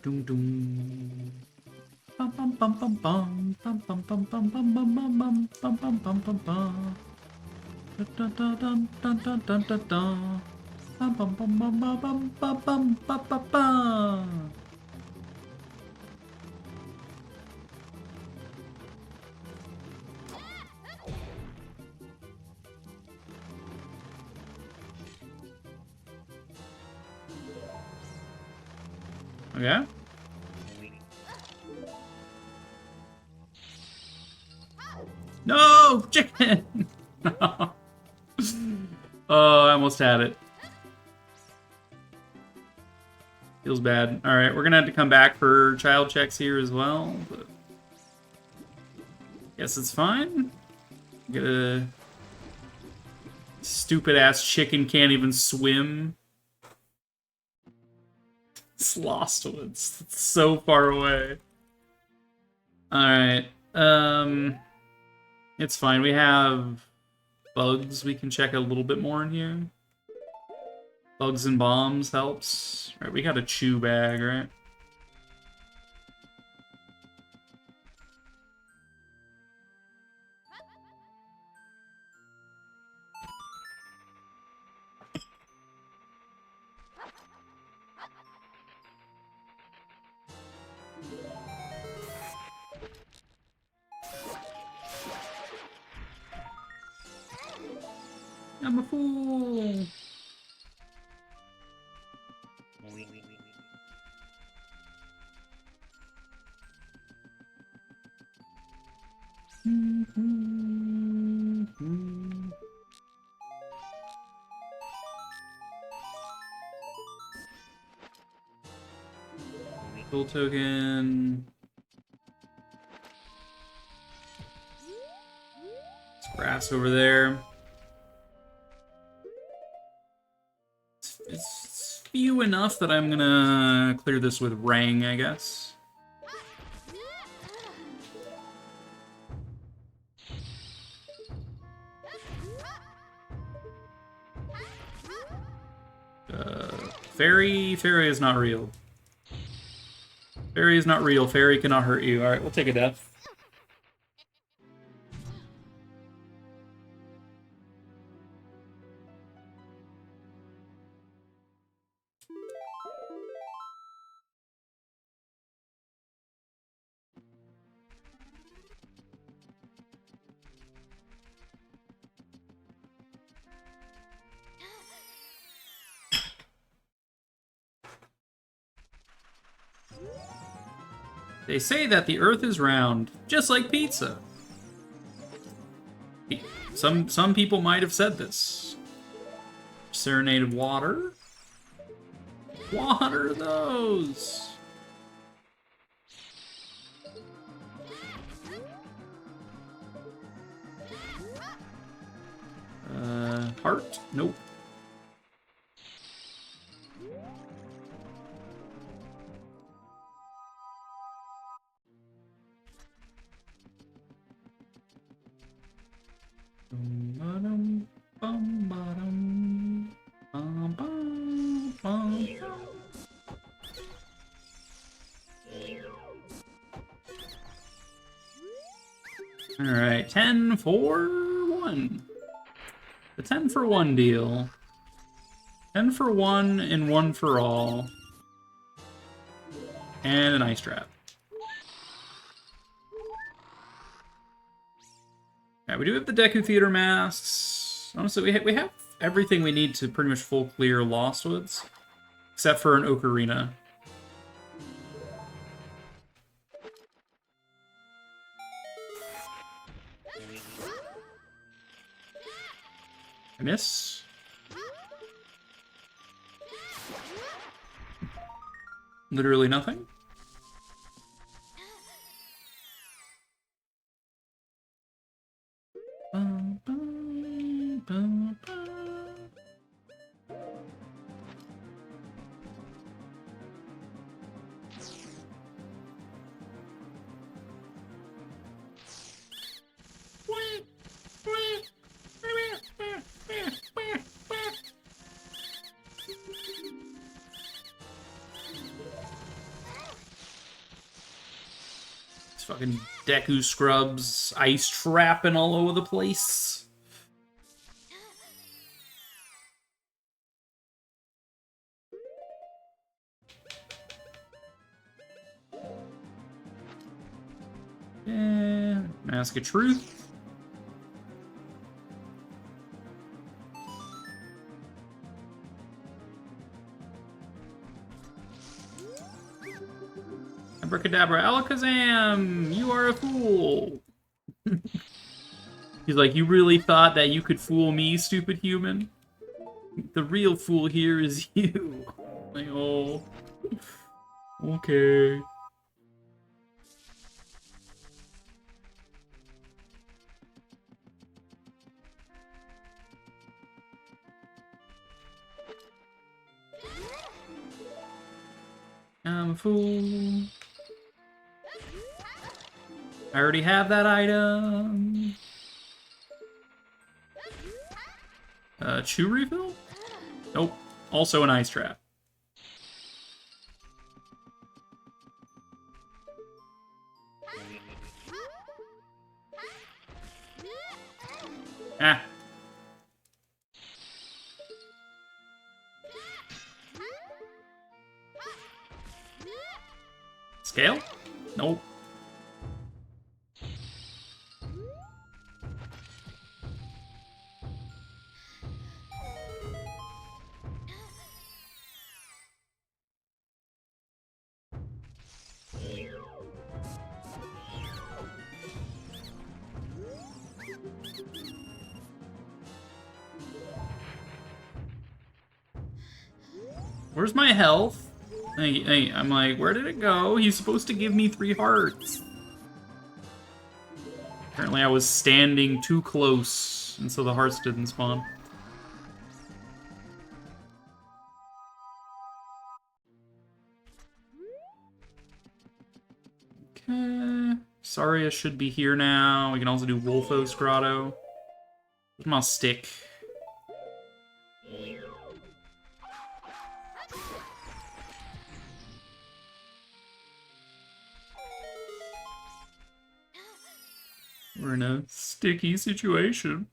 Dum dum. Bum bum bum bum bum bum bum bum bum bum bum bum bum bum bum bum bum. Dun dun dun dun dun dun dun dun. Bum bum bum bum bum bum bum bum bum bum. Okay. No, chicken! No. Oh, I almost had it. Feels bad. Alright, we're gonna have to come back for child checks here as well, but... Guess it's fine. Get a... Stupid-ass chicken can't even swim. It's Lost Woods. It's so far away. Alright. It's fine. We have bugs we can check a little bit more in here. Bugs and bombs helps. Alright, we got a chew bag, right? I'm a fool! Full token. There's grass over there. It's few enough that I'm gonna clear this with Rang, I guess. Fairy is not real. Fairy is not real. Fairy cannot hurt you. Alright, we'll take a death. They say that the Earth is round, just like pizza. Some people might have said this. Serenade of water? What are those? Heart? Nope. Alright, 10 for 1. The 10 for 1 deal. 10 for 1 and 1 for all. And an ice trap. Yeah, we do have the Deku Theater masks. Honestly, we have everything we need to pretty much full clear Lost Woods. Except for an Ocarina. I miss. Literally nothing. Fucking Deku Scrubs ice trapping all over the place. Yeah, Mask of Truth. Abracadabra, Alakazam, you are a fool. He's like, you really thought that you could fool me, stupid human? The real fool here is you. Like, oh. Okay. I'm a fool. I already have that item. Chew refill? Nope. Also an ice trap. Ah. Scale? Nope. Where's my health? Hey, I'm like, where did it go? He's supposed to give me 3 hearts. Apparently I was standing too close, and so the hearts didn't spawn. Okay. Saria should be here now. We can also do Wolfos Grotto. Where's my stick? We're in a sticky situation.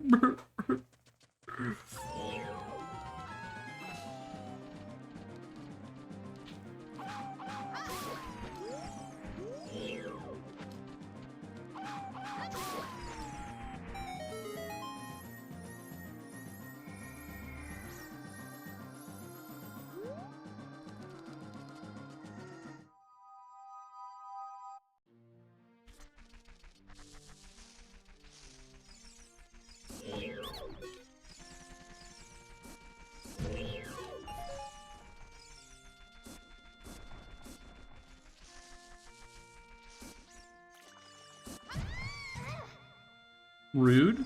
Rude.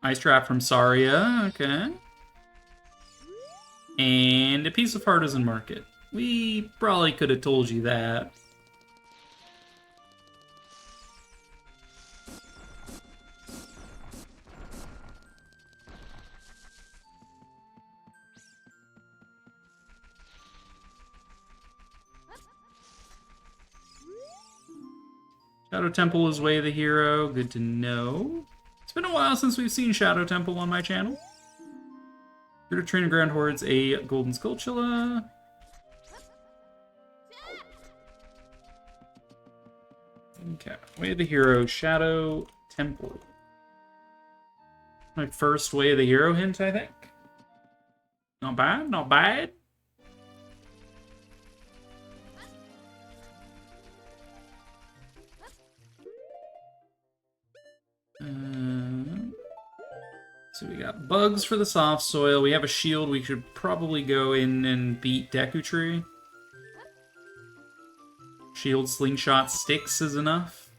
Ice trap from Saria, okay. And a piece of Artisan Market. We probably could have told you that. Shadow Temple is Way of the Hero. Good to know. It's been a while since we've seen Shadow Temple on my channel. Here to Training Ground Hordes a Golden Skulltula. Okay, Way of the Hero, Shadow Temple. My first Way of the Hero hint, I think. Not bad, not bad. So we got bugs for the soft soil. We have a shield. We should probably go in and beat Deku Tree. Shield, slingshot, sticks is enough.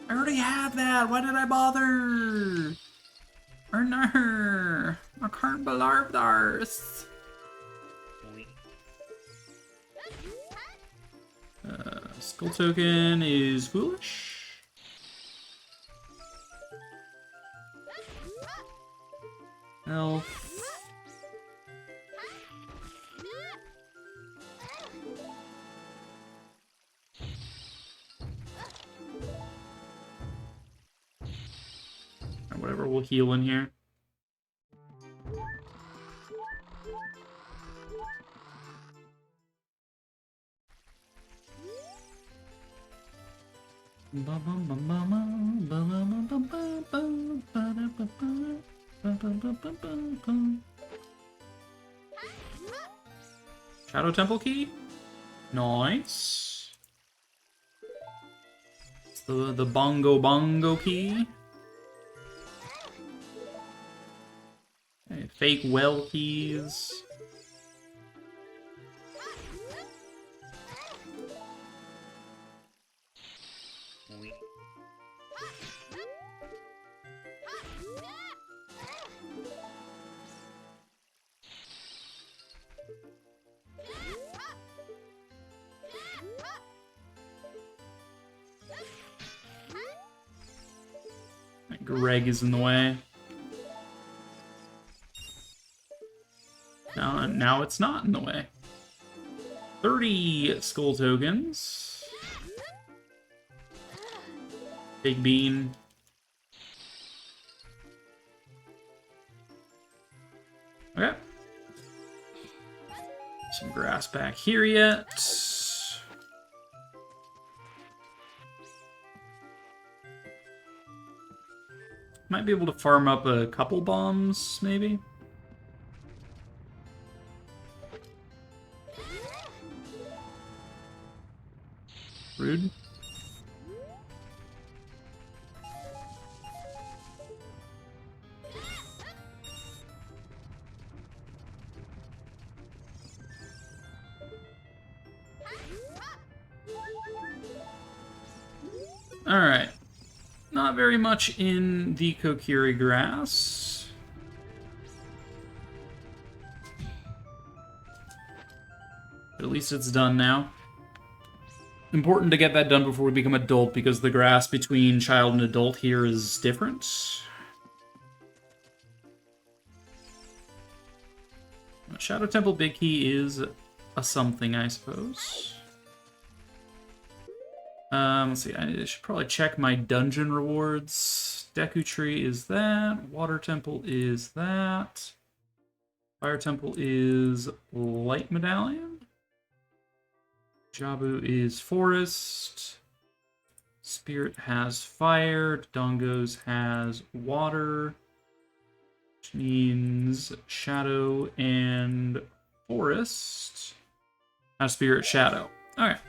I already have that. Why did I bother? Or no, I can't believe this. Skull token is foolish. Health. Whatever, we'll heal in here. Shadow Temple key? Nice. It's the bongo key. Okay, fake well keys. Greg is in the way. Now it's not in the way. 30 skull tokens. Big bean. Okay. Some grass back here yet. Might be able to farm up a couple bombs, maybe. Rude. Alright. Not very much in the Kokiri grass. But at least it's done now. Important to get that done before we become adult, because the grass between child and adult here is different. Shadow Temple Big Key is a something, I suppose. Let's see, I should probably check my dungeon rewards. Deku Tree is that. Water Temple is that. Fire Temple is Light Medallion. Jabu is Forest. Spirit has Fire. Dongos has Water. Which means Shadow and Forest have Spirit Shadow. Alright.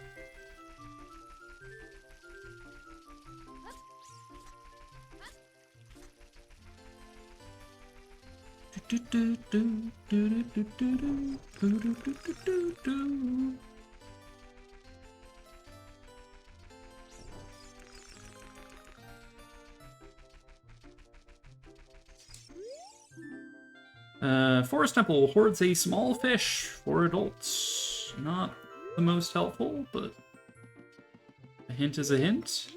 Forest Temple hoards a small fish for adults. Not the most helpful, but a hint is a hint.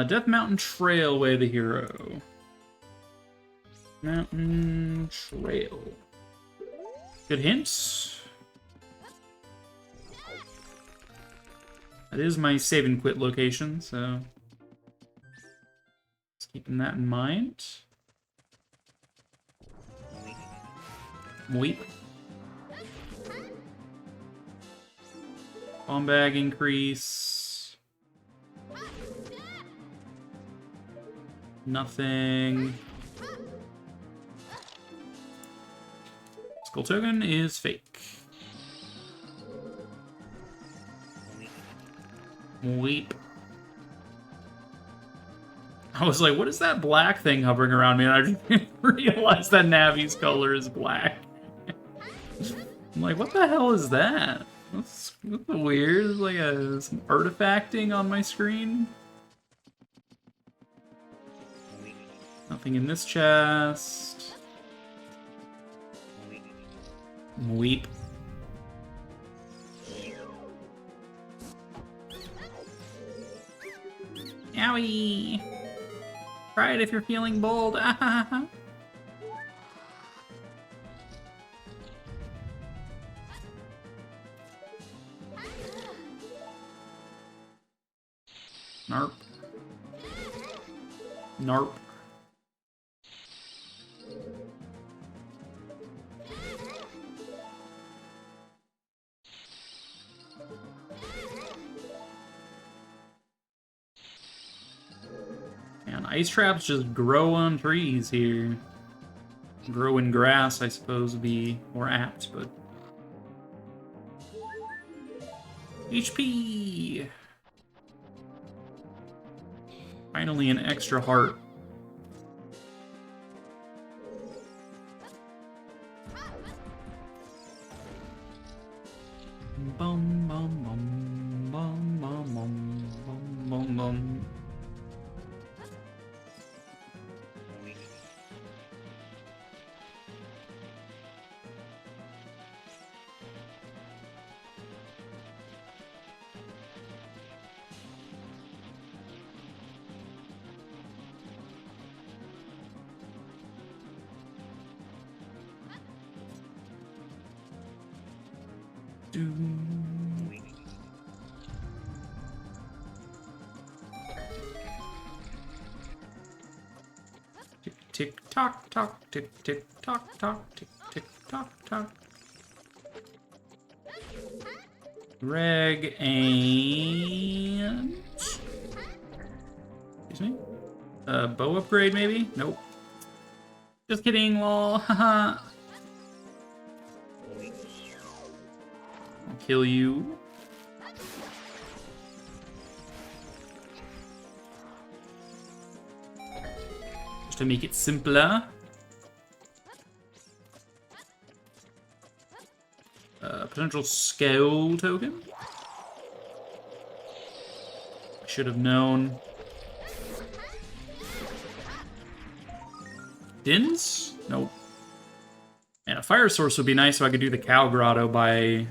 Death Mountain Trailway, the hero. Mountain Trail. Good hints. That is my save and quit location, so just keeping that in mind. Weep. Bomb bag increase. Nothing. Skull token is fake. Weep. I was like, what is that black thing hovering around me? And I didn't realize that Navi's color is black. I'm like, what the hell is that? That's weird. It's like some artifacting on my screen. Nothing in this chest. Weep. Owie! Try it if you're feeling bold. Narp. Narp. And ice traps just grow on trees here. Grow in grass, I suppose, would be more apt, but... HP! Finally an extra heart. Bum bum bum bum bum bum bum bum. Tick tick tock tock tick tick tock tock tick tick tock tock. Reg and excuse me. Bow upgrade maybe? Nope. Just kidding, lol. Haha. I'll kill you. Just to make it simpler. Potential scale token. I should have known. Dins? Nope. And a fire source would be nice so I could do the Cow Grotto by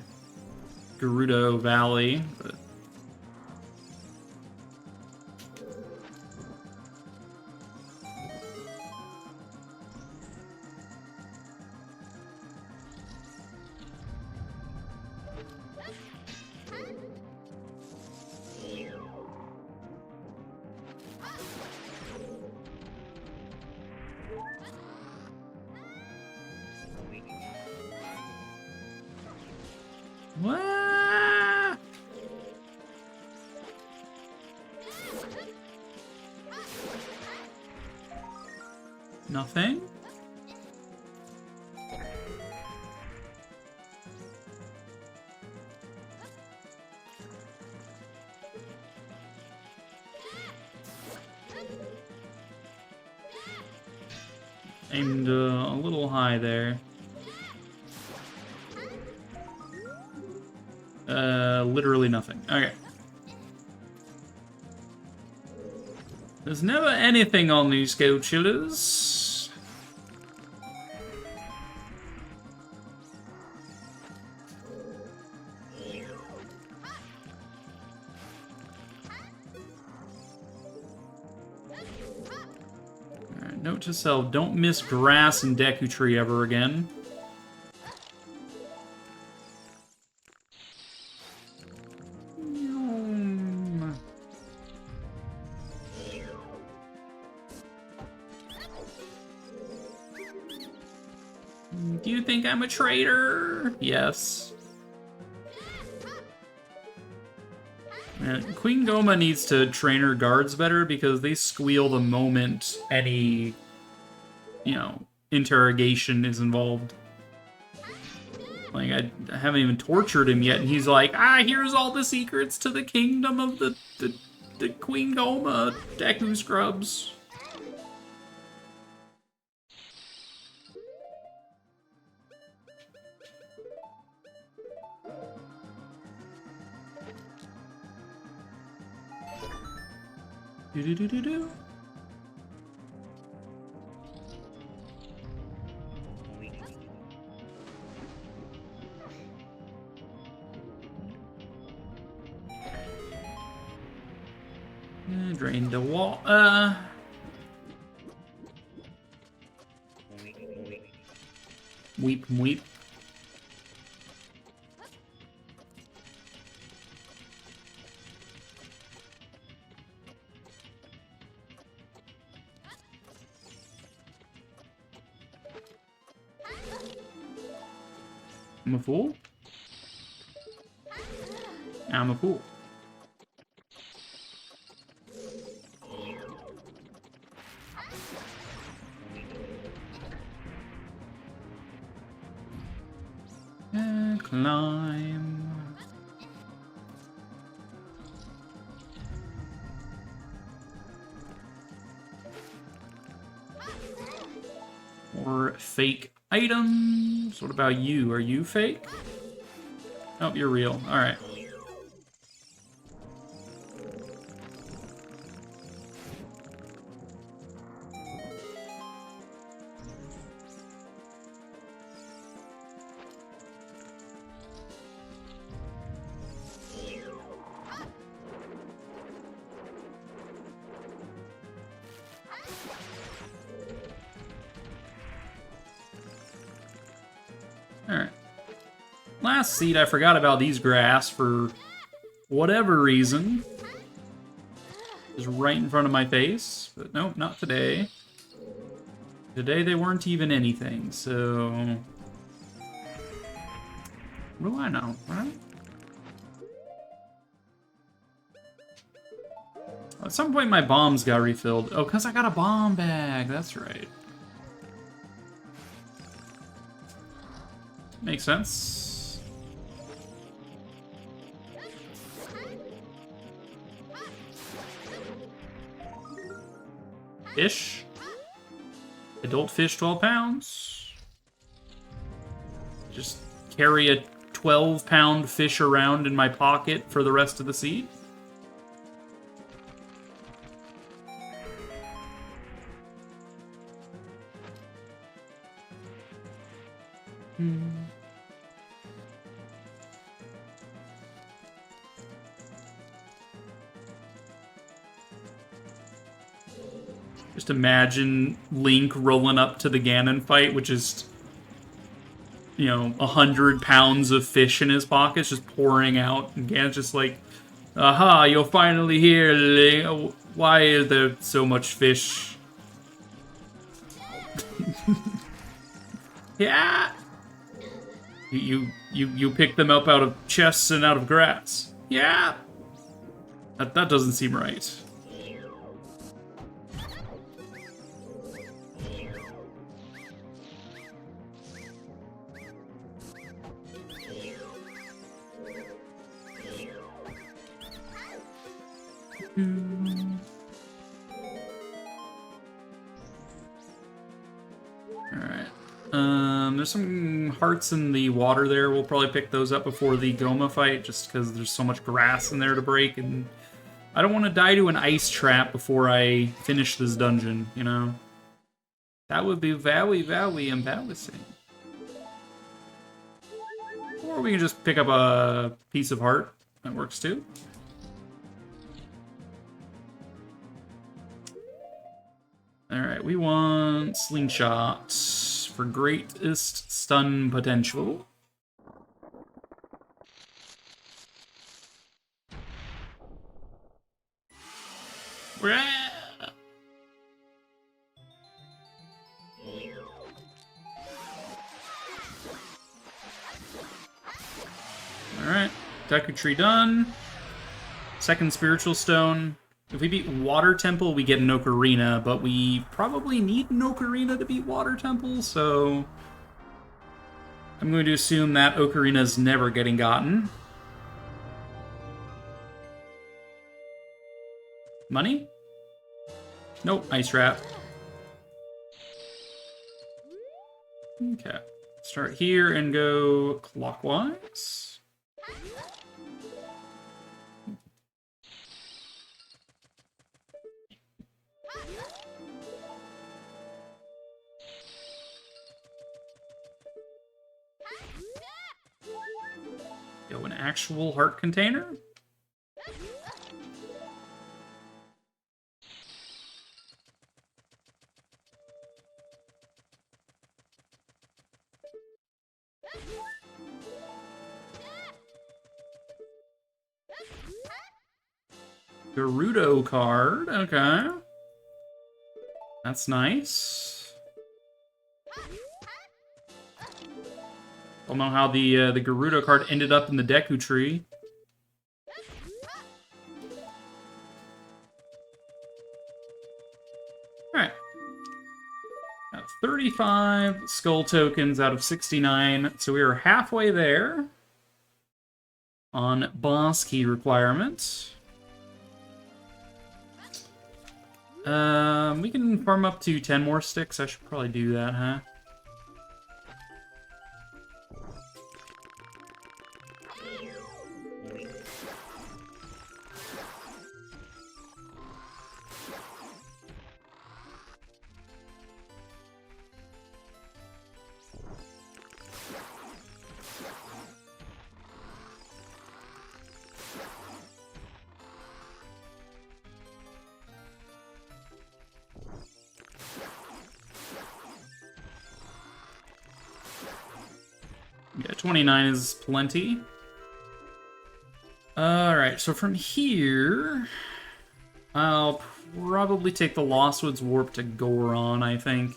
Gerudo Valley, but... What? Nothing? Aimed a little high there. Literally nothing. Okay. There's never anything on these go chillers. Alright, note to self, don't miss grass and Deku Tree ever again. Do you think I'm a traitor? Yes. And Queen Goma needs to train her guards better because they squeal the moment any, you know, interrogation is involved. Like, I haven't even tortured him yet, and he's like, here's all the secrets to the kingdom of the Queen Goma Deku Scrubs. Do-do-do-do-do. Drain the water. Weep, weep. I'm a fool. I'm a fool. And climb. Or fake items. What about you? Are you fake? Oh, you're real. All right. Alright. Last seed, I forgot about these grass for whatever reason. Just right in front of my face. But nope, not today. Today they weren't even anything, so... What do I know, right? At some point my bombs got refilled. Oh, because I got a bomb bag, that's right. Makes sense. Fish. Adult fish, 12 pounds. Just carry a 12-pound fish around in my pocket for the rest of the seed. Just imagine Link rolling up to the Ganon fight with just, you know, 100 pounds of fish in his pockets, just pouring out, and Ganon's just like, "Aha, you're finally here, Link. Why is there so much fish?" Yeah. You pick them up out of chests and out of grass. Yeah. That doesn't seem right. Alright. There's some hearts in the water there. We'll probably pick those up before the Goma fight, just because there's so much grass in there to break, and I don't want to die to an ice trap before I finish this dungeon, you know? That would be very, very embarrassing. Or we can just pick up a piece of heart. That works too. Alright, we want Slingshot for greatest stun potential. Alright, Deku Tree done. Second Spiritual Stone. If we beat Water Temple, we get an Ocarina, but we probably need an Ocarina to beat Water Temple, so I'm going to assume that Ocarina's never getting gotten. Money? Nope, Ice Trap. Okay, start here and go clockwise. Go an actual heart container. Gerudo card, okay. That's nice. Don't know how the Garuda card ended up in the Deku tree. Alright. Got 35 skull tokens out of 69, so we are halfway there on boss key requirements. We can farm up to 10 more sticks. I should probably do that, huh? Yeah, 29 is plenty. Alright, so from here, I'll probably take the Lost Woods Warp to Goron, I think.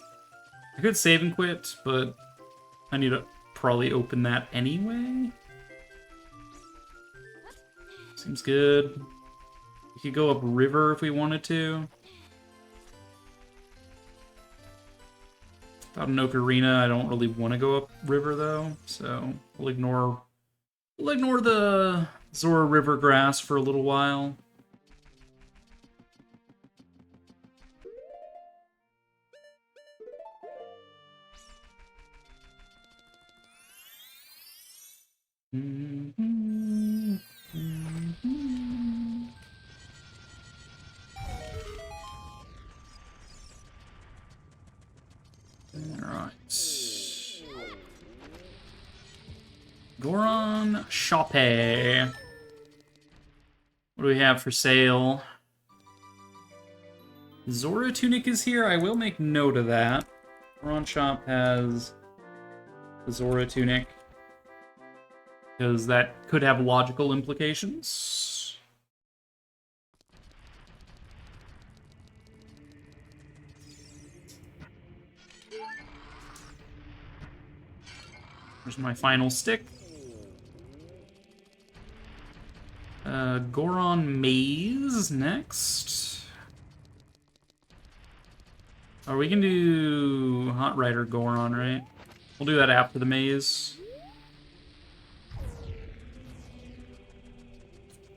I could save and quit, but I need to probably open that anyway. Seems good. We could go up river if we wanted to. Without an Ocarina, I don't really want to go up river though, so we'll ignore the Zora River grass for a little while. Alright. Goron Shoppe. What do we have for sale? Zora Tunic is here. I will make note of that. Goron Shop has the Zora Tunic, because that could have logical implications. Here's my final stick. Goron Maze next. Oh, we can do Hot Rider Goron, right? We'll do that after the maze.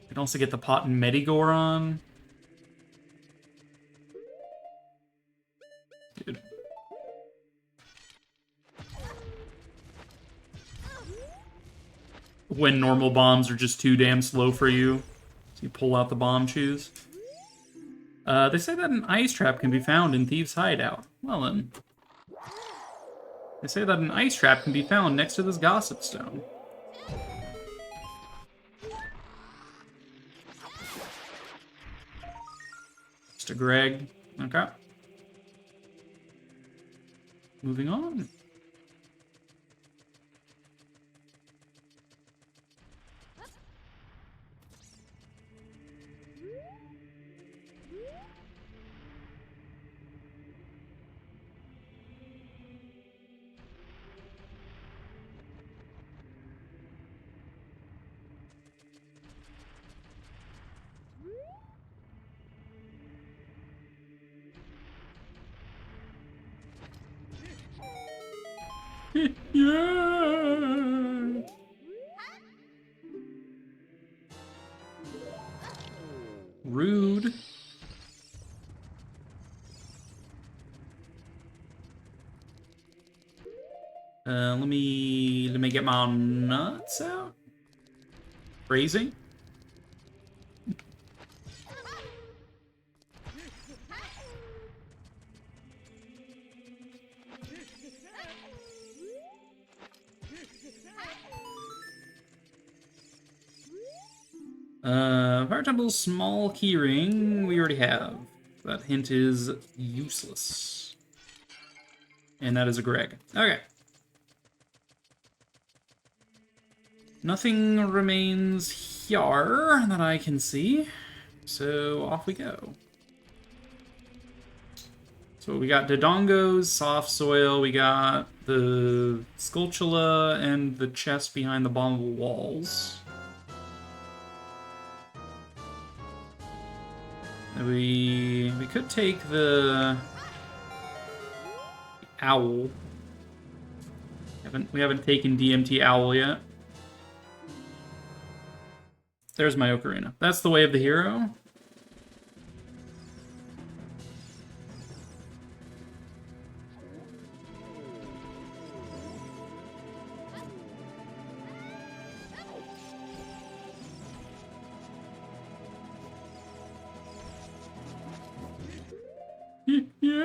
We can also get the Pot and Medi Goron. Dude. When normal bombs are just too damn slow for you, so you pull out the bomb shoes. They say that an ice trap can be found in Thieves' Hideout. Well then. They say that an ice trap can be found next to this Gossip Stone. Mr. Greg. Okay. Moving on. Yeah. Rude. Let me get my nuts out. Phrasing. Fire Temple's small keyring we already have. That hint is useless. And that is a Greg. Okay. Nothing remains here that I can see. So off we go. So we got Dodongos, soft soil, we got the Skulltula, and the chest behind the Abominable Walls. We could take the Owl. We haven't taken DMT Owl yet. There's my Ocarina. That's the way of the hero. Yeah.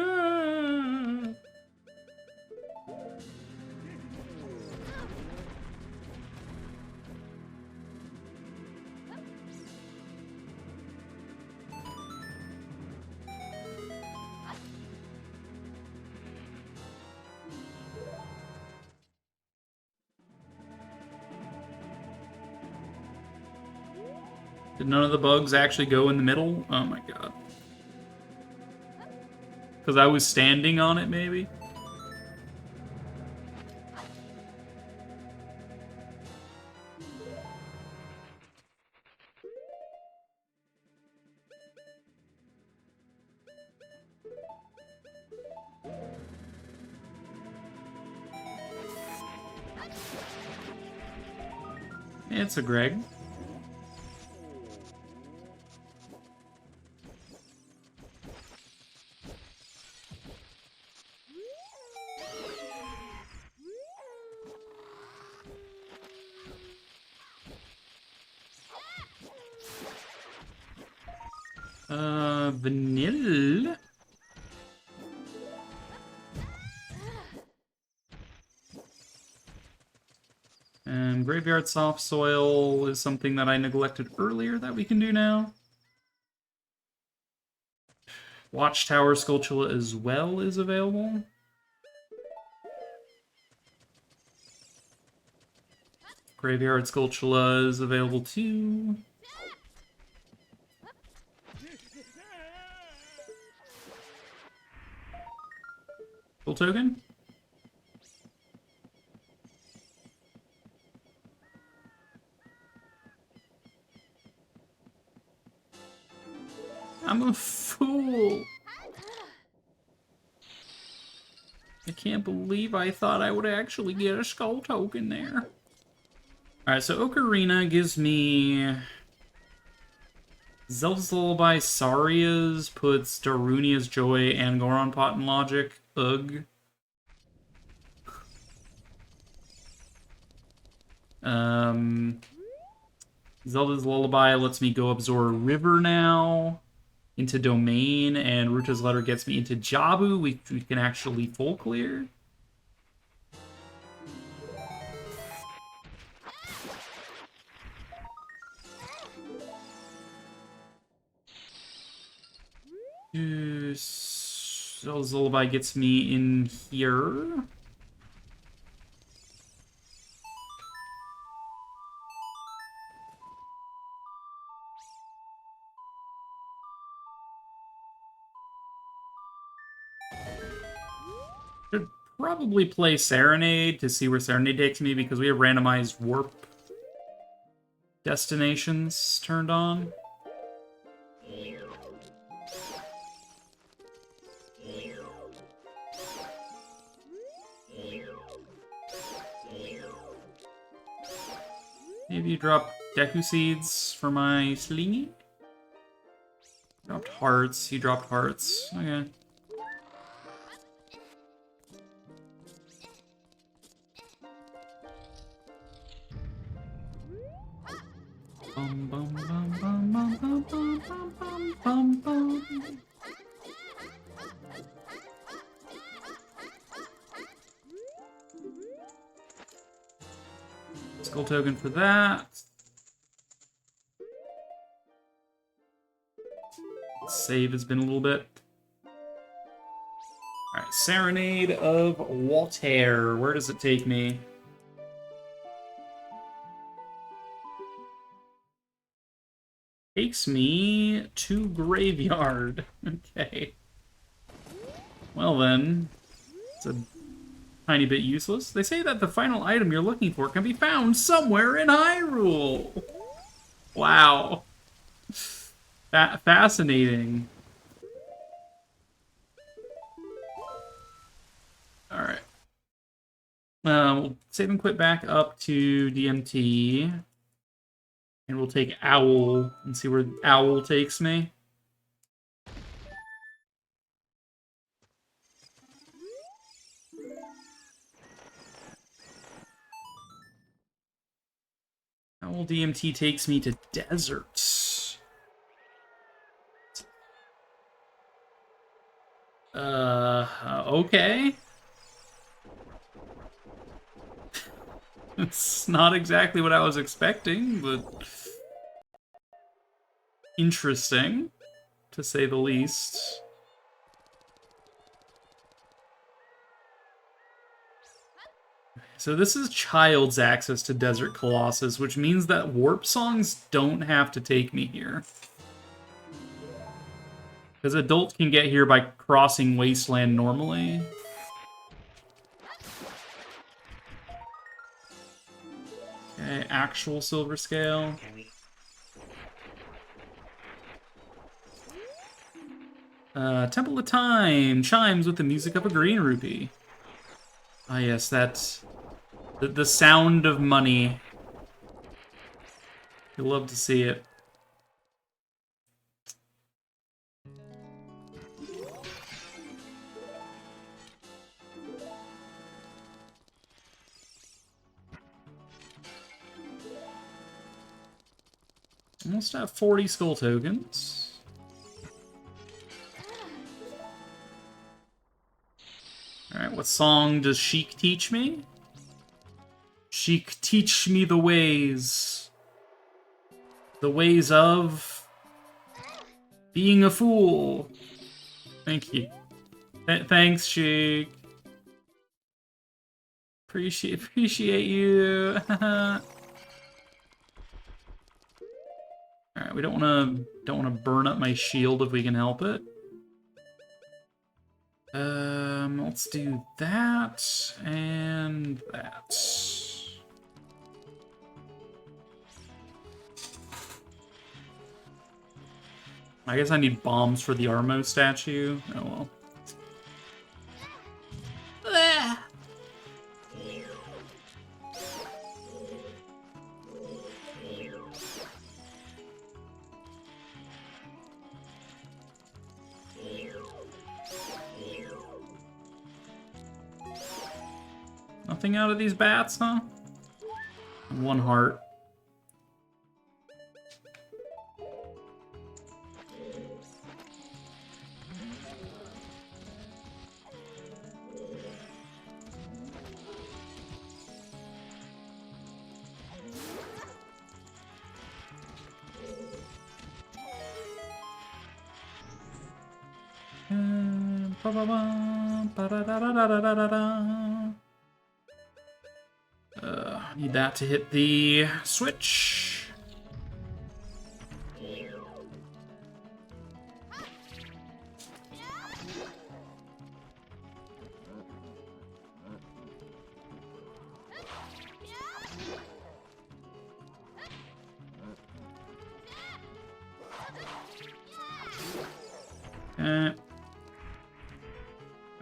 Did none of the bugs actually go in the middle? Oh my god. Because I was standing on it, maybe? It's a Greg. Vanilla? Graveyard Soft Soil is something that I neglected earlier that we can do now. Watchtower Skulltula as well is available. Graveyard Skulltula is available too. Full token? I'm a fool. I can't believe I thought I would actually get a skull token there. Alright, so Ocarina gives me Zelda's Lullaby, Saria's, puts Darunia's Joy and Goron Pot in Logic. Ugh. Zelda's Lullaby lets me go absorb River now into Domain, and Ruta's Letter gets me into Jabu. We can actually full clear. Zelda's Lullaby gets me in here. Should probably play Serenade to see where Serenade takes me because we have randomized warp destinations turned on. Maybe you drop Deku Seeds for my Slingy? Dropped hearts. You dropped hearts. Okay. Bum, bum, bum, bum, bum, bum, bum, bum, bum, bum. Skull token for that. Save has been a little bit. Alright, Serenade of Water. Where does it take me? Takes me to Graveyard. Okay. Well then, it's a tiny bit useless. They say that the final item you're looking for can be found somewhere in Hyrule. Wow. Fascinating. Alright. We'll save and quit back up to DMT. And we'll take Owl and see where Owl takes me. Owl DMT takes me to Desert. Okay. It's not exactly what I was expecting, but interesting, to say the least. So this is Child's access to Desert Colossus, which means that warp songs don't have to take me here. Because adult can get here by crossing Wasteland normally. Okay, actual silver scale. Temple of Time chimes with the music of a green rupee. Ah, yes, that's the sound of money. You'll love to see it. Almost have 40 skull tokens. Alright, what song does Sheik teach me? Sheik, teach me the ways. The ways of being a fool. Thank you. Thanks, Sheik. Appreciate you. Alright, we don't wanna burn up my shield if we can help it. Let's do that and that. I guess I need bombs for the Armo statue. Oh well. Nothing out of these bats, huh? One heart. Need that to hit the switch. Okay.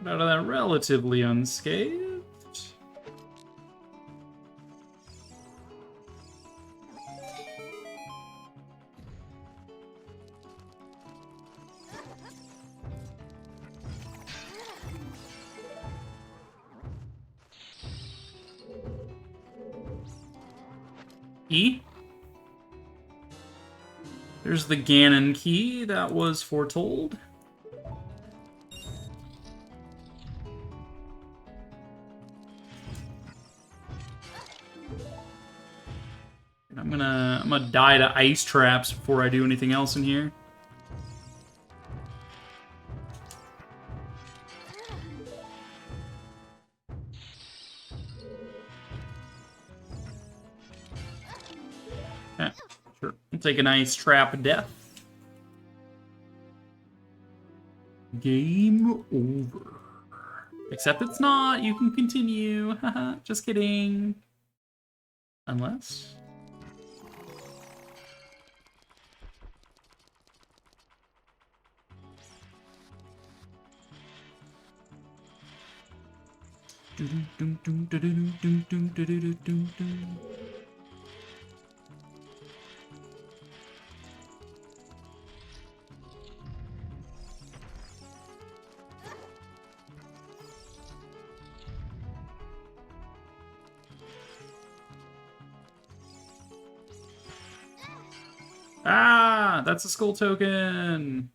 Got out of that relatively unscathed. E? There's the Ganon key that was foretold. I'm gonna die to ice traps before I do anything else in here. Okay, sure. I'll take a nice trap of death. Game over. Except it's not. You can continue. Haha, just kidding. Unless... Ah, that's a skull token.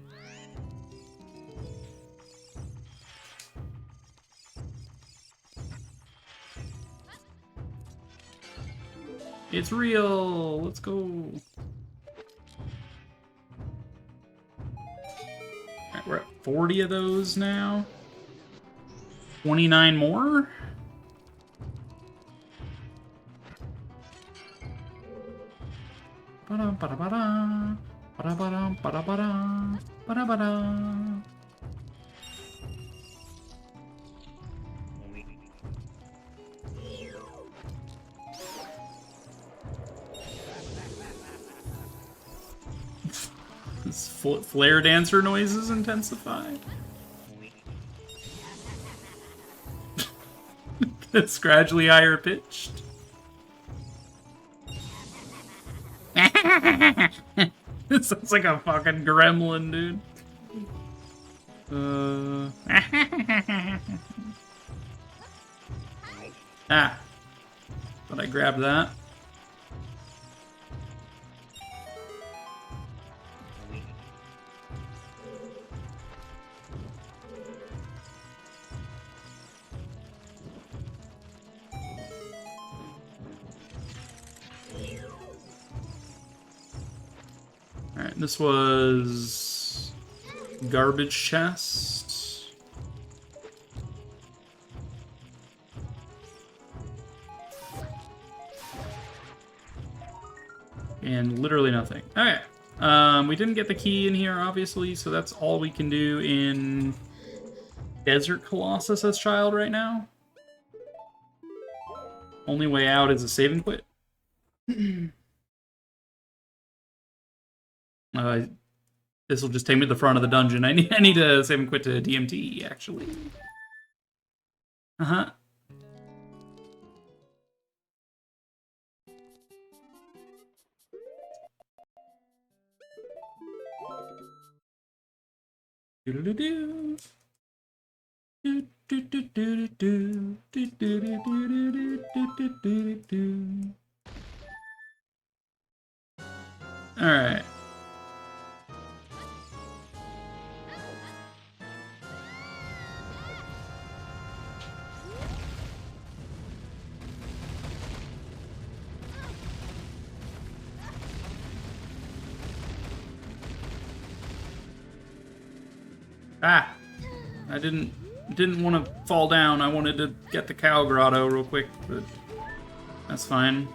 It's real. Let's go. Alright, we're at 40 of those now. 29 more? Ba-da-ba-da-ba-da. Ba-da-ba-da-ba-da-ba-da. Ba-da-ba-da. This flare dancer noises intensified. It's gradually higher pitched. It sounds like a fucking gremlin, dude. Ah. But I grabbed that. Alright, this was garbage chest. And literally nothing. Alright. We didn't get the key in here, obviously, so that's all we can do in Desert Colossus as child right now. Only way out is a save and quit. This will just take me to the front of the dungeon. I need to save and quit to DMT, actually. Uh-huh. Do-do-do-do. Alright. Ah! I didn't want to fall down. I wanted to get the cow grotto real quick, but that's fine.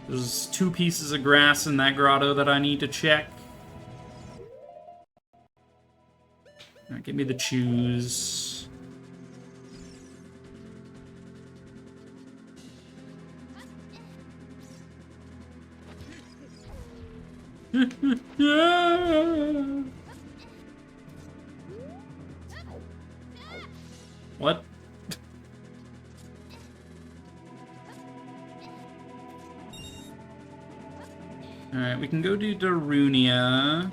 There's 2 pieces of grass in that grotto that I need to check. Alright, give me the choose. What? Alright, we can go do Darunia.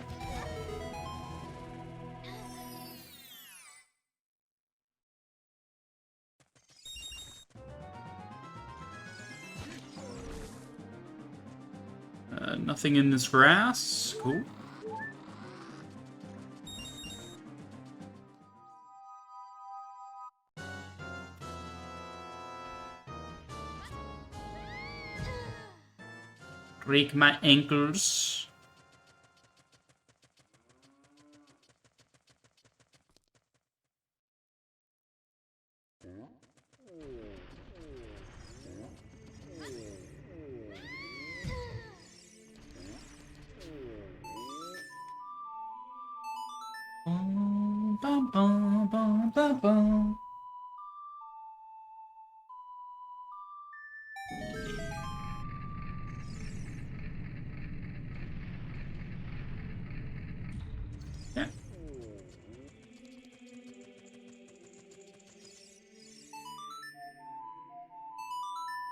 Nothing in this grass. Cool. Break my ankles. bum. Yeah.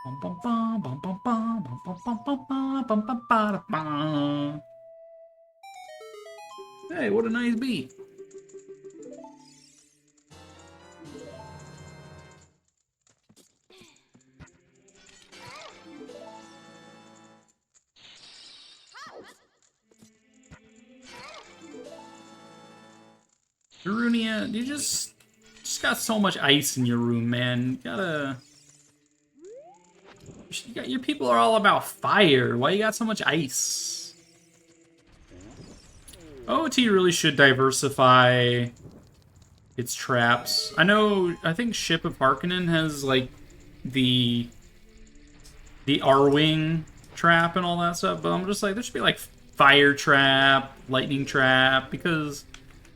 Bum, bum, bum, bum, bum, bum, bum, bum, bum, bum, bum, bum, bum, ba, bum. Hey, what a nice beat. Darunia, you just got so much ice in your room, man. Your people are all about fire. Why you got so much ice? OT really should diversify its traps. I think Ship of Harkonnen has like the R-Wing trap and all that stuff, but I'm just like, there should be like fire trap, lightning trap, because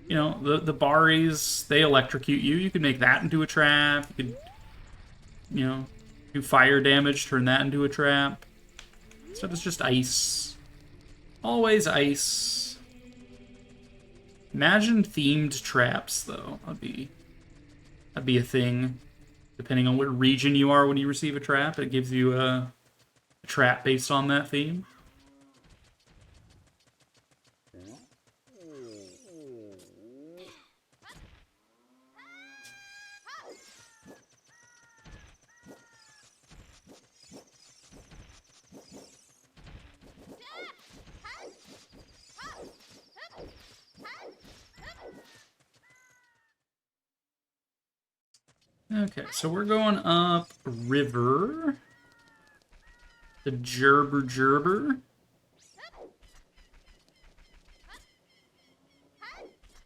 you know, the Baris, they electrocute you. You could make that into a trap. You could, you know, do fire damage, turn that into a trap. So it's just ice. Always ice. Imagine themed traps, though. That'd be a thing. Depending on what region you are when you receive a trap, it gives you a trap based on that theme. Okay, so we're going up river. The Gerber.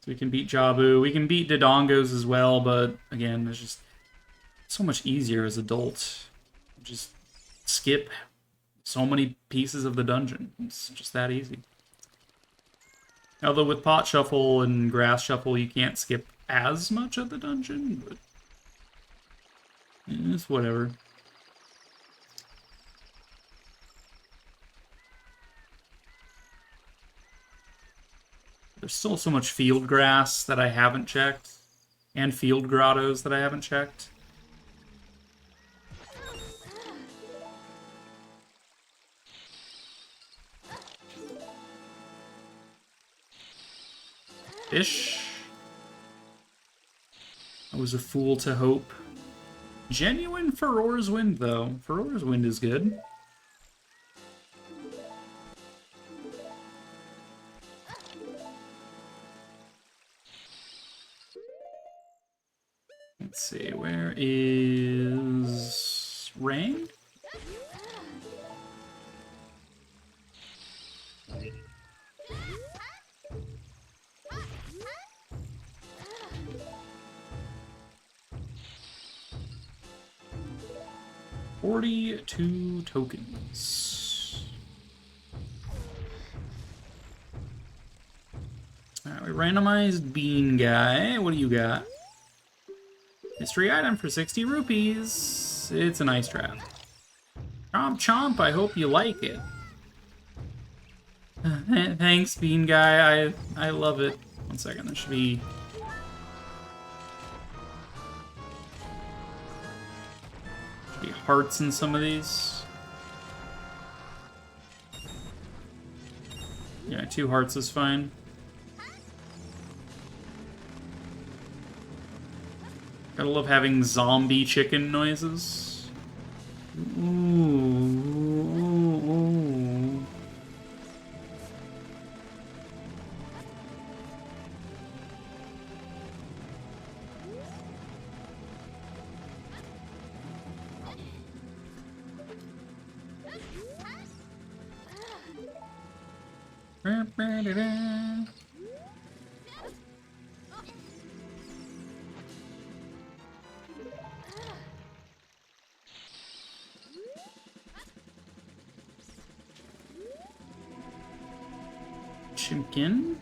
So we can beat Jabu. We can beat Dodongos as well, but again, it's just so much easier as adults. Just skip so many pieces of the dungeon. It's just that easy. Although with Pot Shuffle and Grass Shuffle, you can't skip as much of the dungeon, but it's whatever. There's still so much field grass that I haven't checked, and field grottos that I haven't checked. Fish. I was a fool to hope. Genuine Furor's Wind, though. Furor's Wind is good. Let's see, where is Rain? $42 tokens. Alright, we randomized Bean Guy. What do you got? Mystery item for 60 rupees. It's an ice trap. Chomp chomp, I hope you like it. Thanks, Bean Guy. I love it. One second, there should be hearts in some of these. Yeah, 2 hearts is fine. Gotta love having zombie chicken noises. Ooh. Chimkin.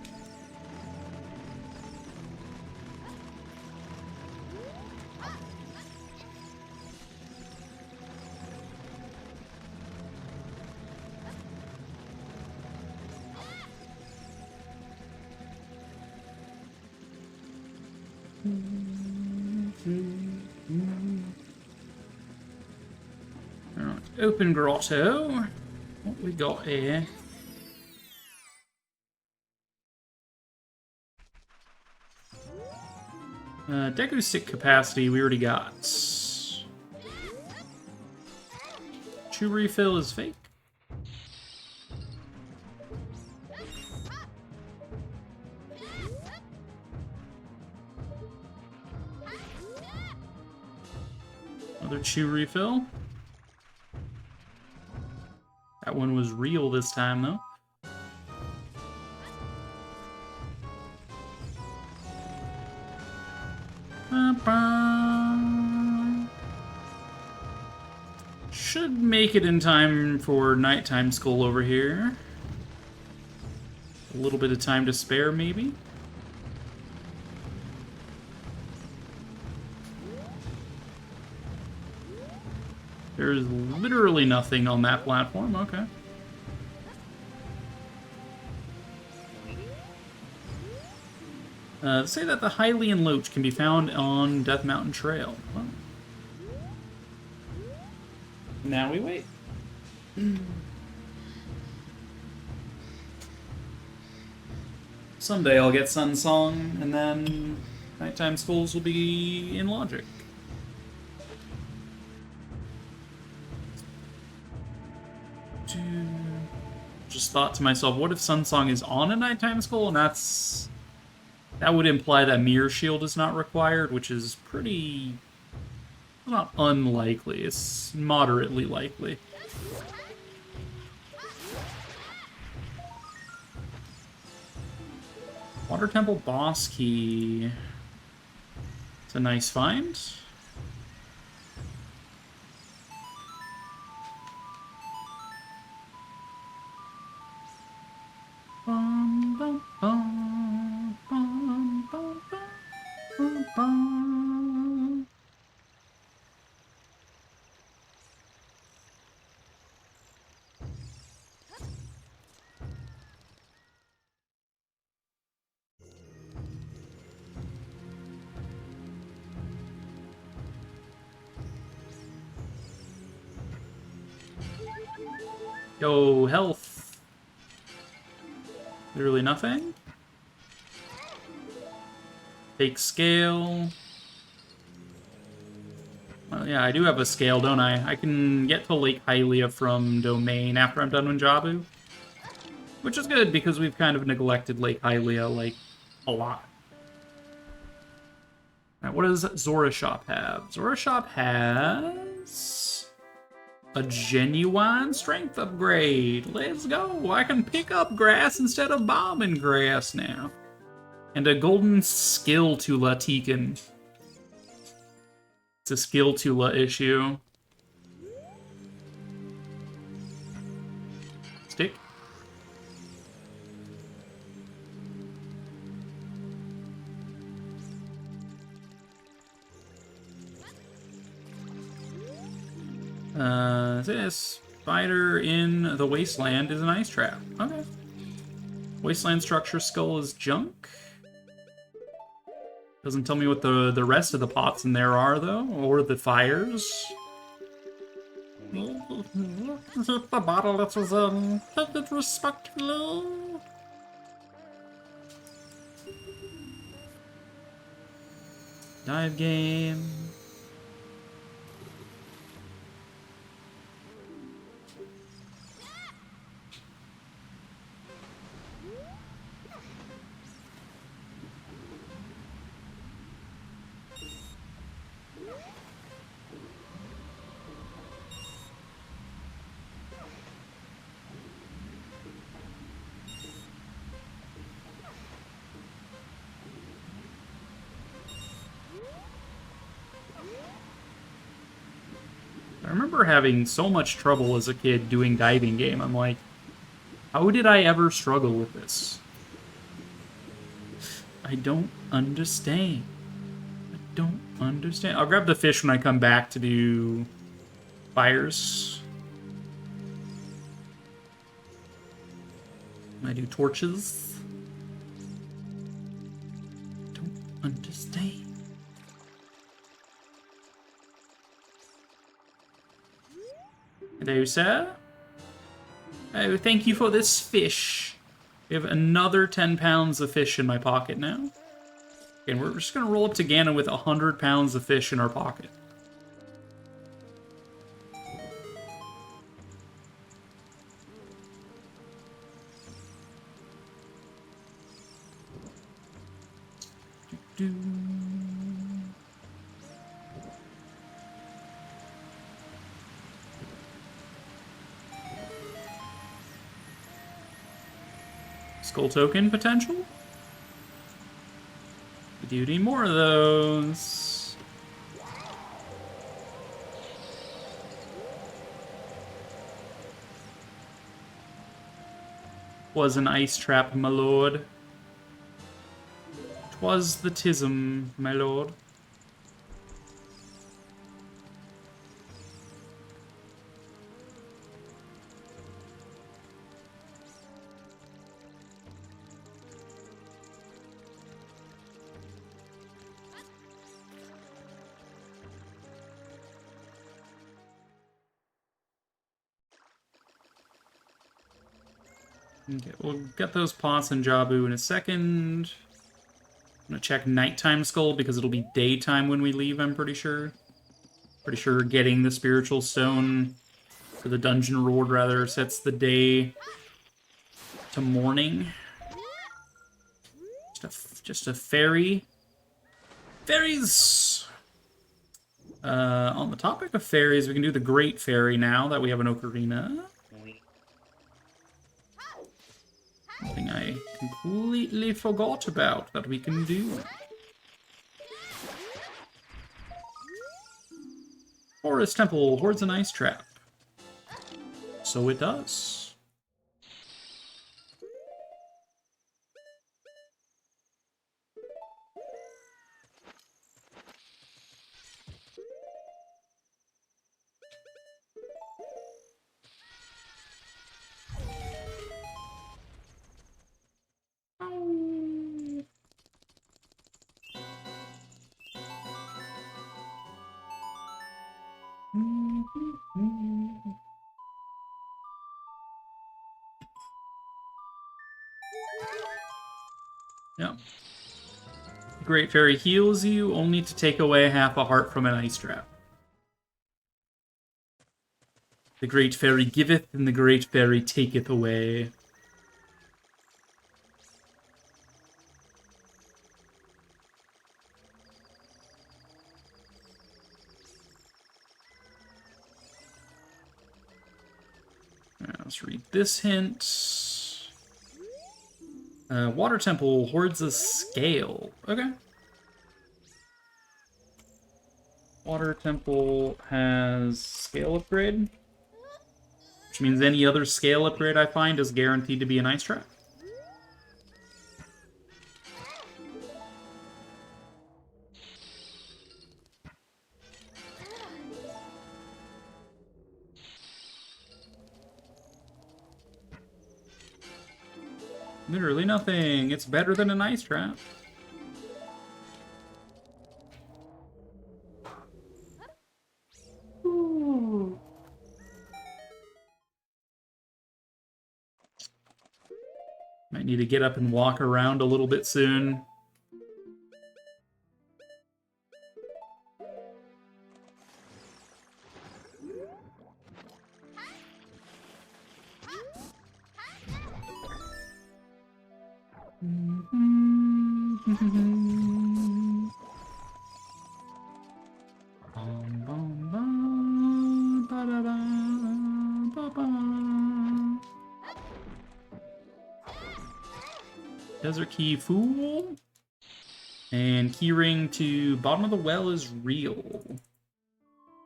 Alright, open grotto. What we got here? Deku stick capacity we already got. Chew refill is fake. Another chew refill. That one was real this time, though. Should make it in time for nighttime school over here. A little bit of time to spare, maybe. There's literally nothing on that platform. Okay. Say that the Hylian Loach can be found on Death Mountain Trail. Well, now we wait. Someday I'll get Sun Song, and then nighttime schools will be in Logic. Just thought to myself, what if Sun Song is on a nighttime school, and that would imply that Mirror Shield is not required, which is pretty... not unlikely, it's moderately likely. Water Temple Boss Key. It's a nice find. Bum, bum, bum, bum, bum, bum, bum. Yo, health. Literally nothing. Fake scale. Well, yeah, I do have a scale, don't I? I can get to Lake Hylia from Domain after I'm done with Jabu. Which is good, because we've kind of neglected Lake Hylia, like, a lot. Alright, what does Zora Shop have? Zora Shop has... a genuine strength upgrade. Let's go. I can pick up grass instead of bombing grass now. And a golden skill Tula Tekin. It's a skill Tula issue. Stick. This spider in the wasteland is an ice trap. Okay. Wasteland structure skull is junk. Doesn't tell me what the rest of the pots in there are, though, or the fires. The bottle that was in. Take it respectfully. Dive game. I remember having so much trouble as a kid doing diving game. I'm like, how did I ever struggle with this? I don't understand. I don't understand. I'll grab the fish when I come back to do fires. When I do torches. Don't understand. Hello, sir. Oh, thank you for this fish. We have another 10 pounds of fish in my pocket now. And we're just gonna roll up to Ganon with 100 pounds of fish in our pocket. Skull token potential? We do need more of those. Was an ice trap, my lord. 'Twas the tism, my lord. Okay, we'll get those pots and Jabu in a second. I'm gonna check nighttime skull because it'll be daytime when we leave, I'm pretty sure. Pretty sure getting the spiritual stone, for the dungeon reward rather, sets the day to morning. Just a fairy. Fairies! On the topic of fairies, we can do the Great Fairy now that we have an ocarina. Something I completely forgot about that we can do. Forest Temple hoards an ice trap. So it does. Yeah. The Great Fairy heals you, only to take away half a heart from an ice trap. The Great Fairy giveth, and the Great Fairy taketh away. Let's read this hint. Water Temple hoards a scale. Okay. Water Temple has scale upgrade, which means any other scale upgrade I find is guaranteed to be an ice trap. Literally nothing. It's better than an ice trap. Ooh. Might need to get up and walk around a little bit soon. Desert Key Fool. And keyring to bottom of the well is real.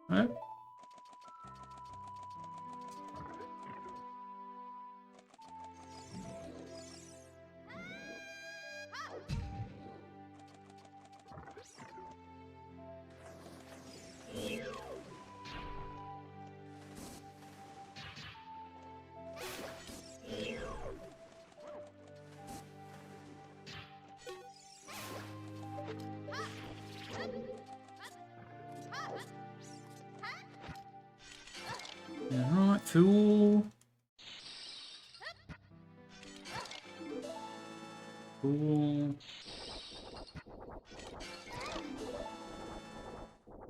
Alright. Fool. Fool.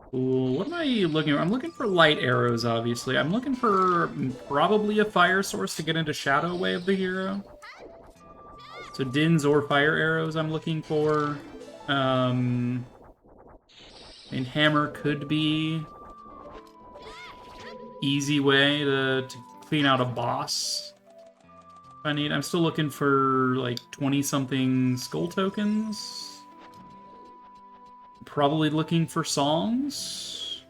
Cool. What am I looking for? I'm looking for light arrows, obviously. I'm looking for probably a fire source to get into Shadow Way of the hero. So Dins or fire arrows I'm looking for. And hammer could be easy way to clean out a boss. If I need. I'm still looking for like 20-something skull tokens. Probably looking for songs.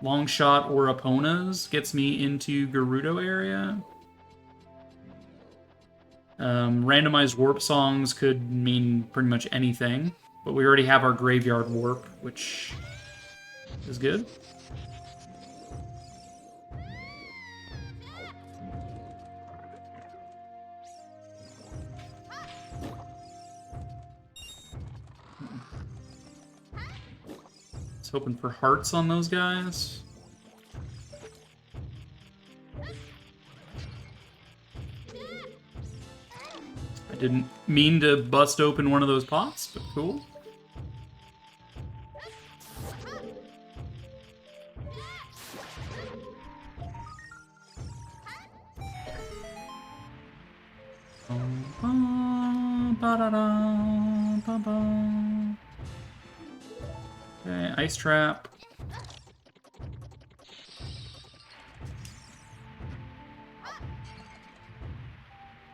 Long shot or Eponas gets me into Gerudo area. Randomized warp songs could mean pretty much anything, but we already have our graveyard warp, which is good. Just hoping for hearts on those guys. I didn't mean to bust open one of those pots, but cool. Okay, ice trap.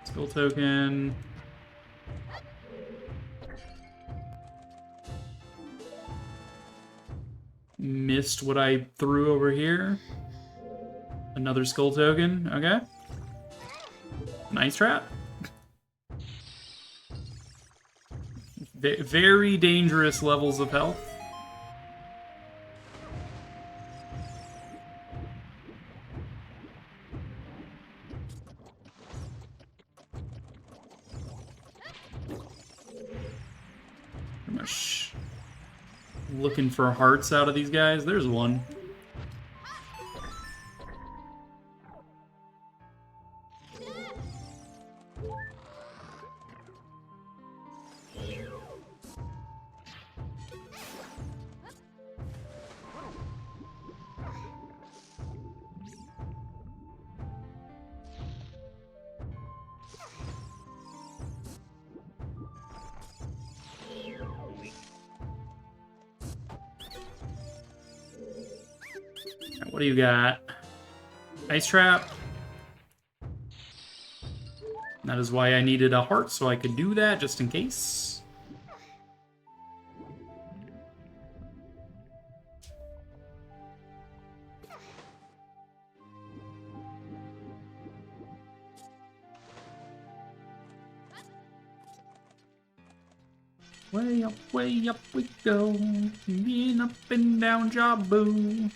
Skill token. Missed what I threw over here. Another skull token. Okay. Nice trap. Very dangerous levels of health. Pretty much looking for hearts out of these guys. There's one. What do you got? Ice trap. That is why I needed a heart, so I could do that, just in case. Way up we go. Being up and down, Jabu.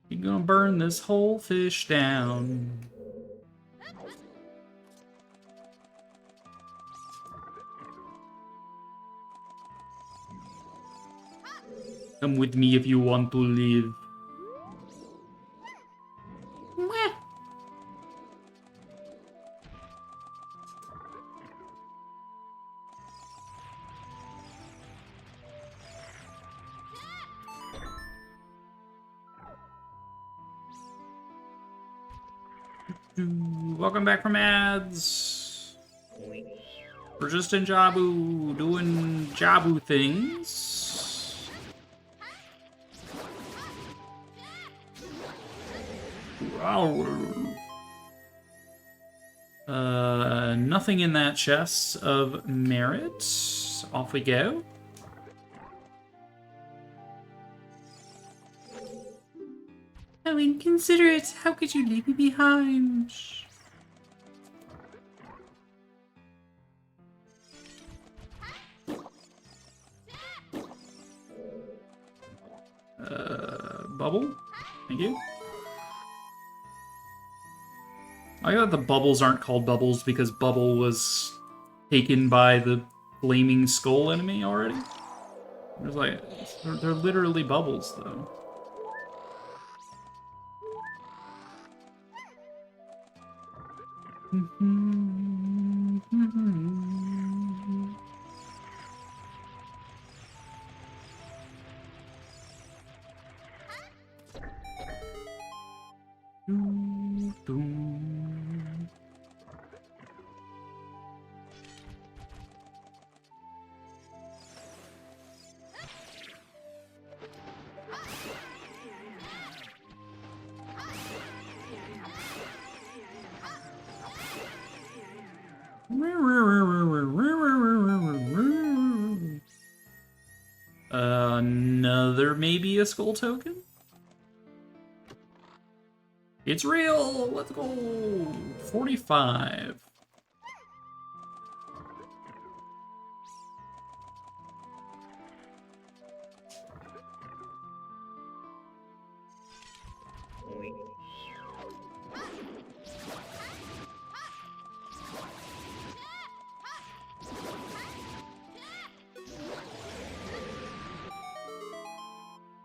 You're gonna burn this whole fish down. Come with me if you want to live. Welcome back from ads. We're just in Jabu, doing Jabu things. Nothing in that chest of merit. Off we go. How inconsiderate! How could you leave me behind? Bubble? Thank you. I thought the bubbles aren't called bubbles because Bubble was taken by the flaming skull enemy already. There's like, they're literally bubbles though. Another maybe a skull token? It's real! Let's go! 45.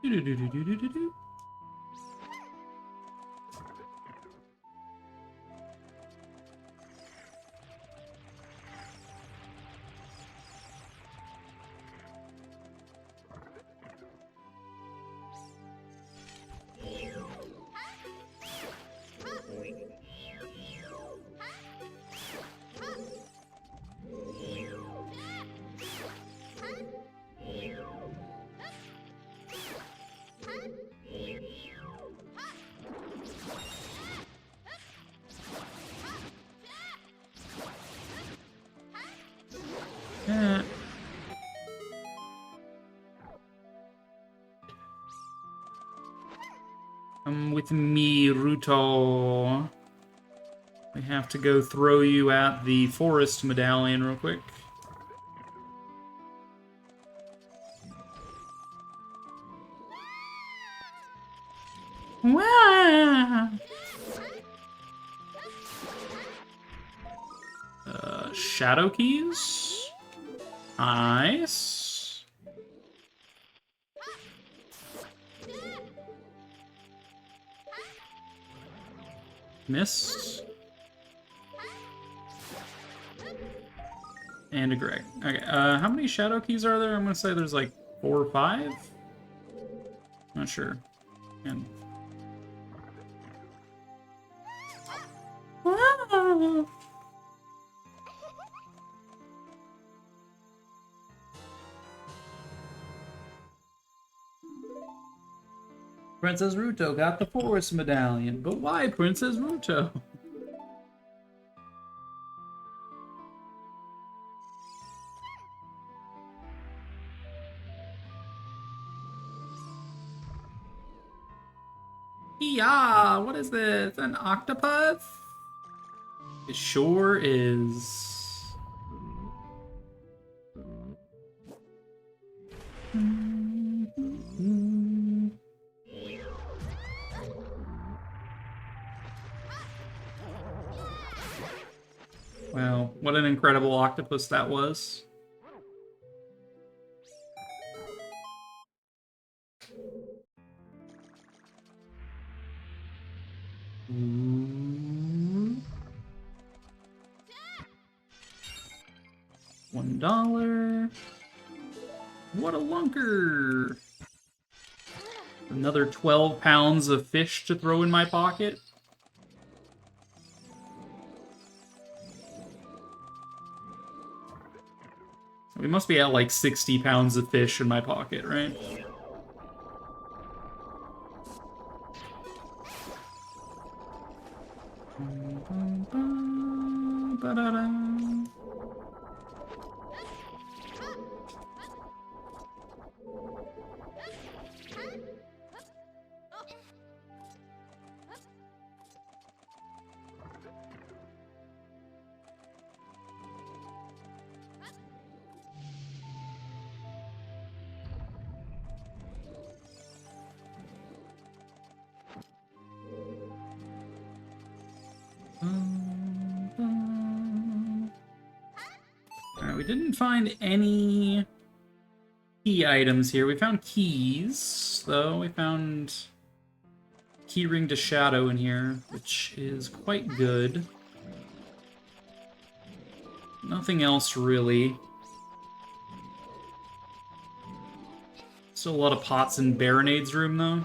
Do-do-do-do-do-do-do. Come with me, Ruto. We have to go throw you at the forest medallion real quick. Wow. Shadow keys. Nice. Missed. And a Greg. Okay, how many shadow keys are there? I'm gonna say there's like 4 or 5? Not sure. And... Princess Ruto got the forest medallion, but why Princess Ruto? Yeah, what is this? An octopus? It sure is. Wow, what an incredible octopus that was. $1. What a lunker! Another 12 pounds of fish to throw in my pocket. We must be at like 60 pounds of fish in my pocket, right? Alright, we didn't find any key items here. We found keys, though. We found key ring to shadow in here, which is quite good. Nothing else really. Still a lot of pots in Baronade's room, though.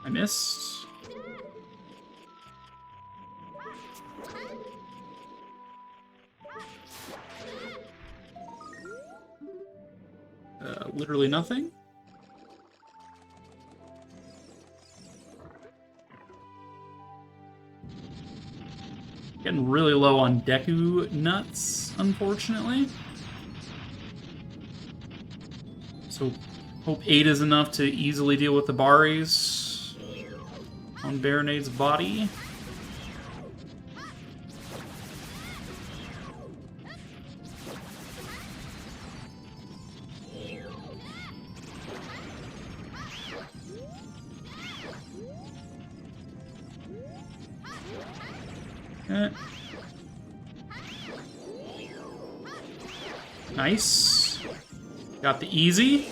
I missed. Literally nothing. Getting really low on Deku nuts, unfortunately. So, hope 8 is enough to easily deal with the Baris on Baronade's body. Nice. Got the easy.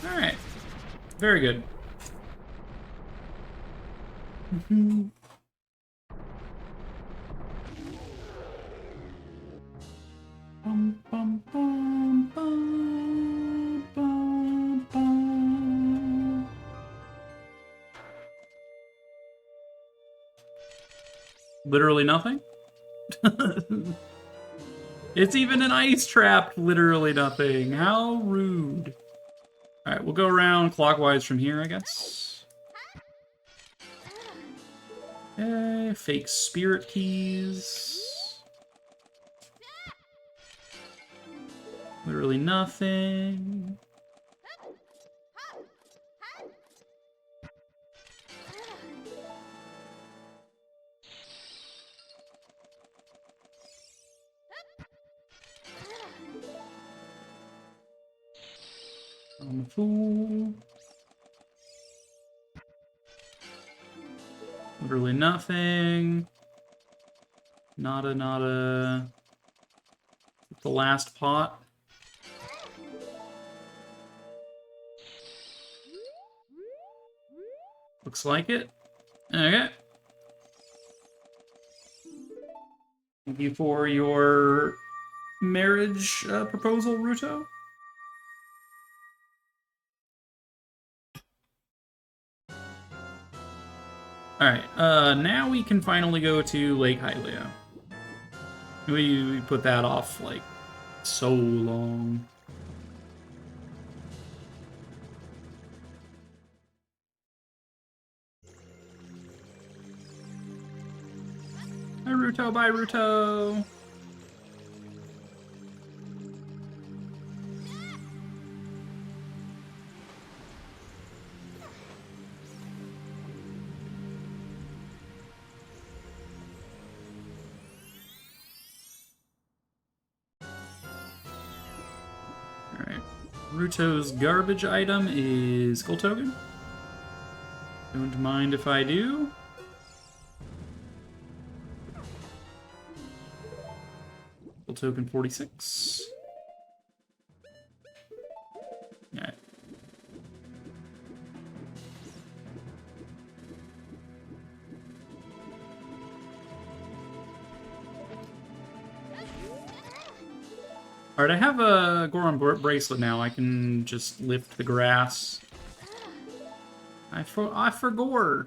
Alright. Very good. Bum, bum, bum, bum, bum, bum. Literally nothing? It's even an ice trap, literally nothing. How rude. Alright, we'll go around clockwise from here, I guess. Okay, fake spirit keys. Literally nothing. I'm a fool. Literally nothing. Nada. The last pot. Looks like it. Okay. Thank you for your marriage proposal, Ruto. Alright, now we can finally go to Lake Hylia. We put that off, like, so long. Bye, Ruto, bye, Ruto! Alright. Ruto's garbage item is Gold Token. Don't mind if I do. Gold Token 46. Alright. Alright, I have a Goron bracelet now. I can just lift the grass. I forgot.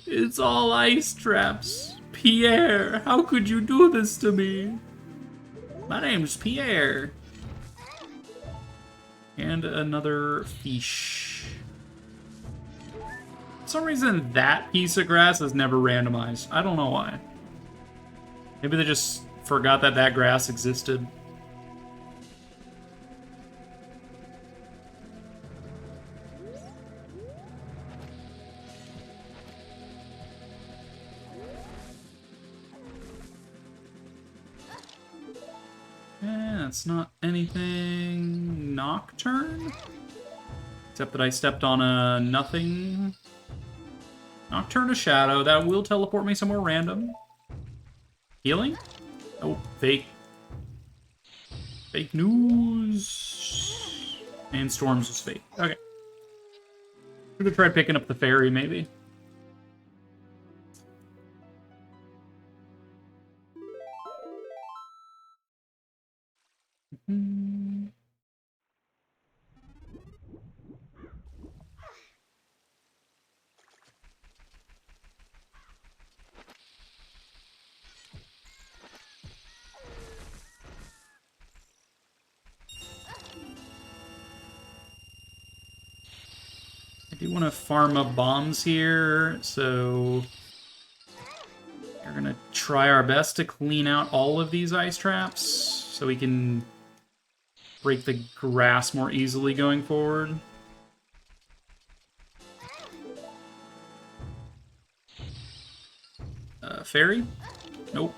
It's all ice traps. Pierre, how could you do this to me? My name's Pierre. And another fish. For some reason, that piece of grass is never randomized. I don't know why. Maybe they just forgot that that grass existed. That's not anything Nocturne? Except that I stepped on a nothing. Nocturne, a shadow. That will teleport me somewhere random. Healing? Oh, fake. Fake news. And Storms was fake. Okay. Should have tried picking up the fairy, maybe. I do want to farm up bombs here, so we're going to try our best to clean out all of these ice traps so we can break the grass more easily going forward. Fairy? Nope.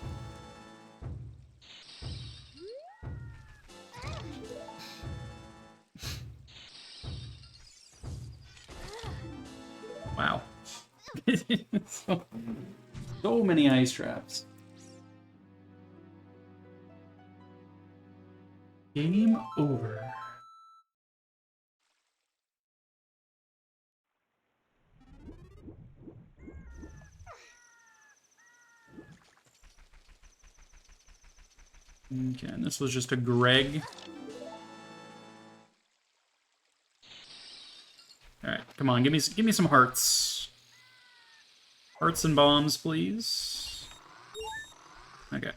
Wow. so many ice traps. Game over. Okay, and this was just a Greg. Alright, come on, give me some hearts. Hearts and bombs, please. Okay.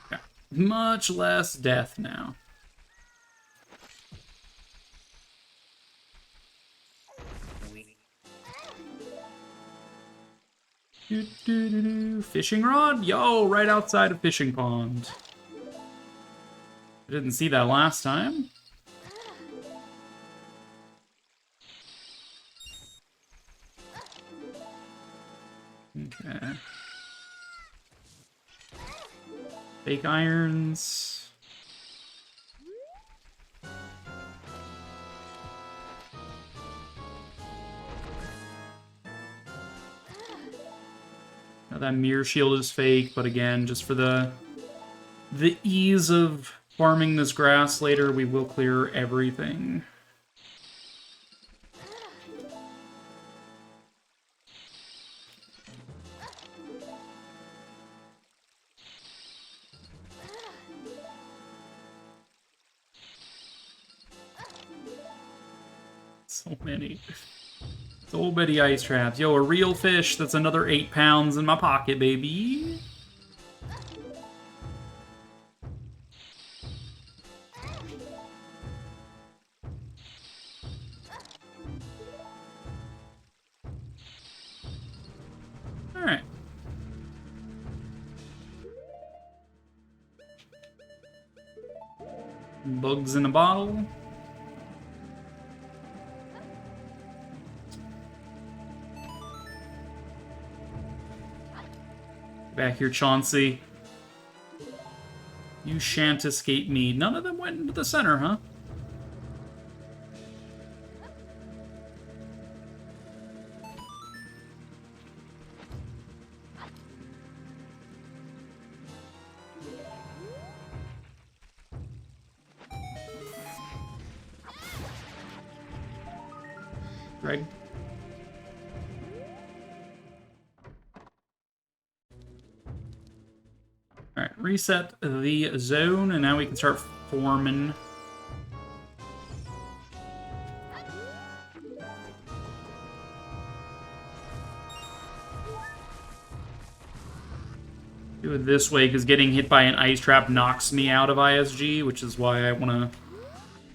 Okay. Much less death now. Fishing rod? Yo, right outside of fishing pond. I didn't see that last time. Okay. Fake irons. Now that mirror shield is fake, but again, just for the ease of farming this grass later, we will clear everything. So many. So many ice traps. Yo, a real fish. That's another 8 pounds in my pocket, baby. Alright. Bugs in a bottle. Back here, Chauncey. You shan't escape me. None of them went into the center, huh? Greg? Alright, reset the zone, and now we can start forming. Do it this way, because getting hit by an ice trap knocks me out of ISG, which is why I want to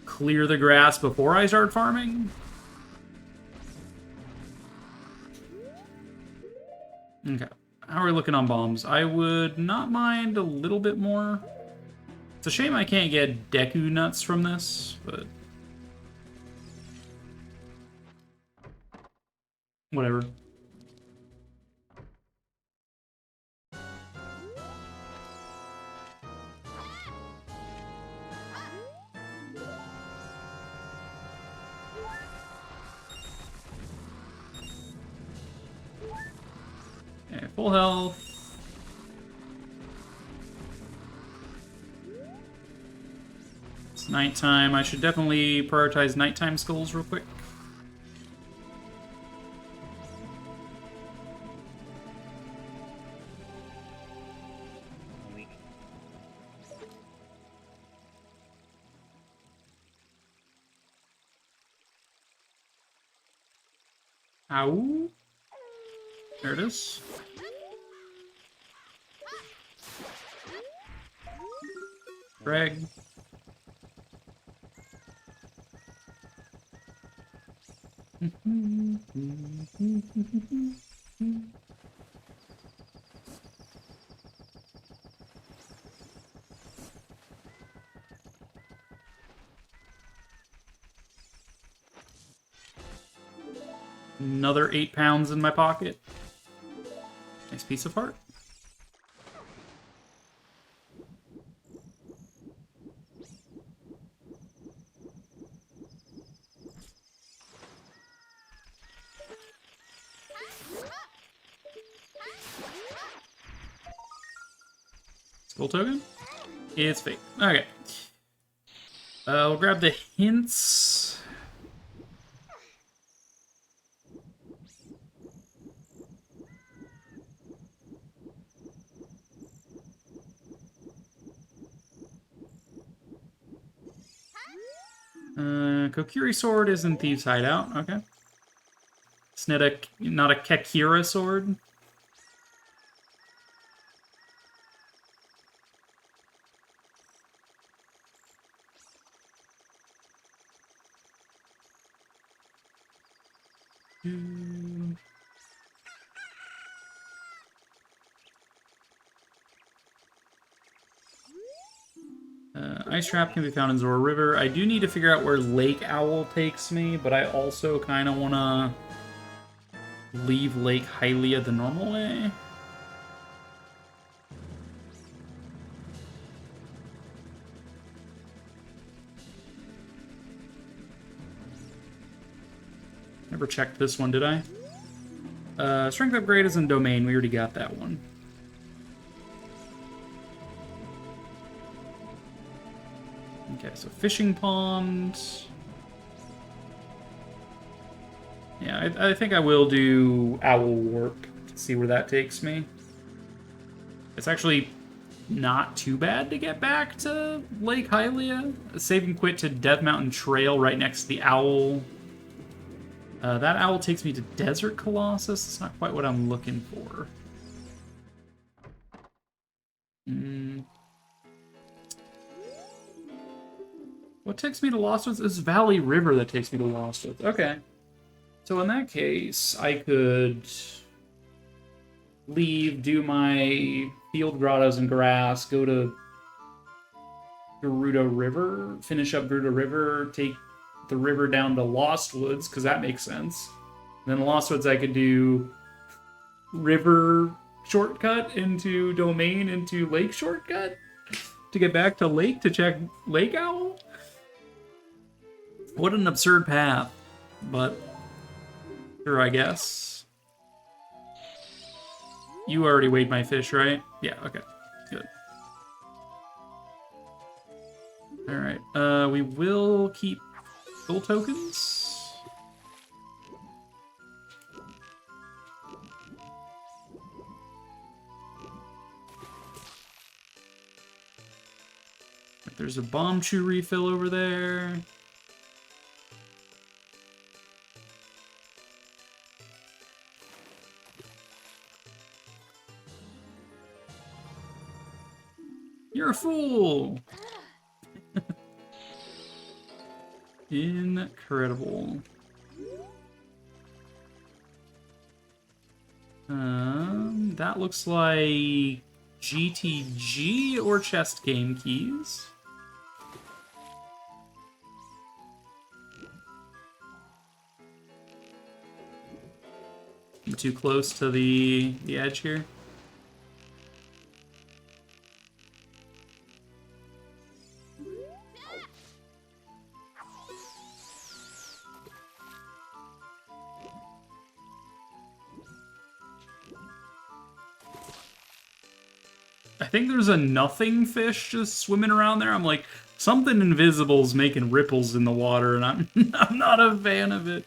clear the grass before I start farming. Okay. How are we looking on bombs? I would not mind a little bit more. It's a shame I can't get Deku nuts from this, but whatever. Full health. It's nighttime. I should definitely prioritize nighttime skulls real quick. Ow. There it is. Greg. Another 8 pounds in my pocket. Nice piece of heart. Skull token? It's fake. Okay. We'll grab the hints. Kokiri sword is in Thieves' Hideout. Okay. It's not a Kekira sword. Ice Trap can be found in Zora River. I do need to figure out where Lake Owl takes me, but I also kind of want to leave Lake Hylia the normal way. Never checked this one, did I? Strength upgrade is in Domain. We already got that one. Okay, so Fishing Pond. Yeah, I think I will do Owl Warp to see where that takes me. It's actually not too bad to get back to Lake Hylia. Save and quit to Death Mountain Trail right next to the owl. That owl takes me to Desert Colossus. It's not quite what I'm looking for. What takes me to Lost Woods? It's Valley River that takes me to Lost Woods. Okay. So in that case, I could leave, do my field grottos and grass, go to Gerudo River, finish up Gerudo River, take the river down to Lost Woods, because that makes sense. And then Lost Woods, I could do river shortcut into Domain into lake shortcut to get back to lake to check Lake Owl. What an absurd path, but sure, I guess. You already weighed my fish, right? Yeah, okay, good. Alright, we will keep soul tokens. There's a bomb chew refill over there. You're a fool! Incredible. That looks like GTG or chest game keys. I'm too close to the edge here. I think there's a nothing fish just swimming around there. I'm like, something invisible's making ripples in the water, and I'm I'm not a fan of it.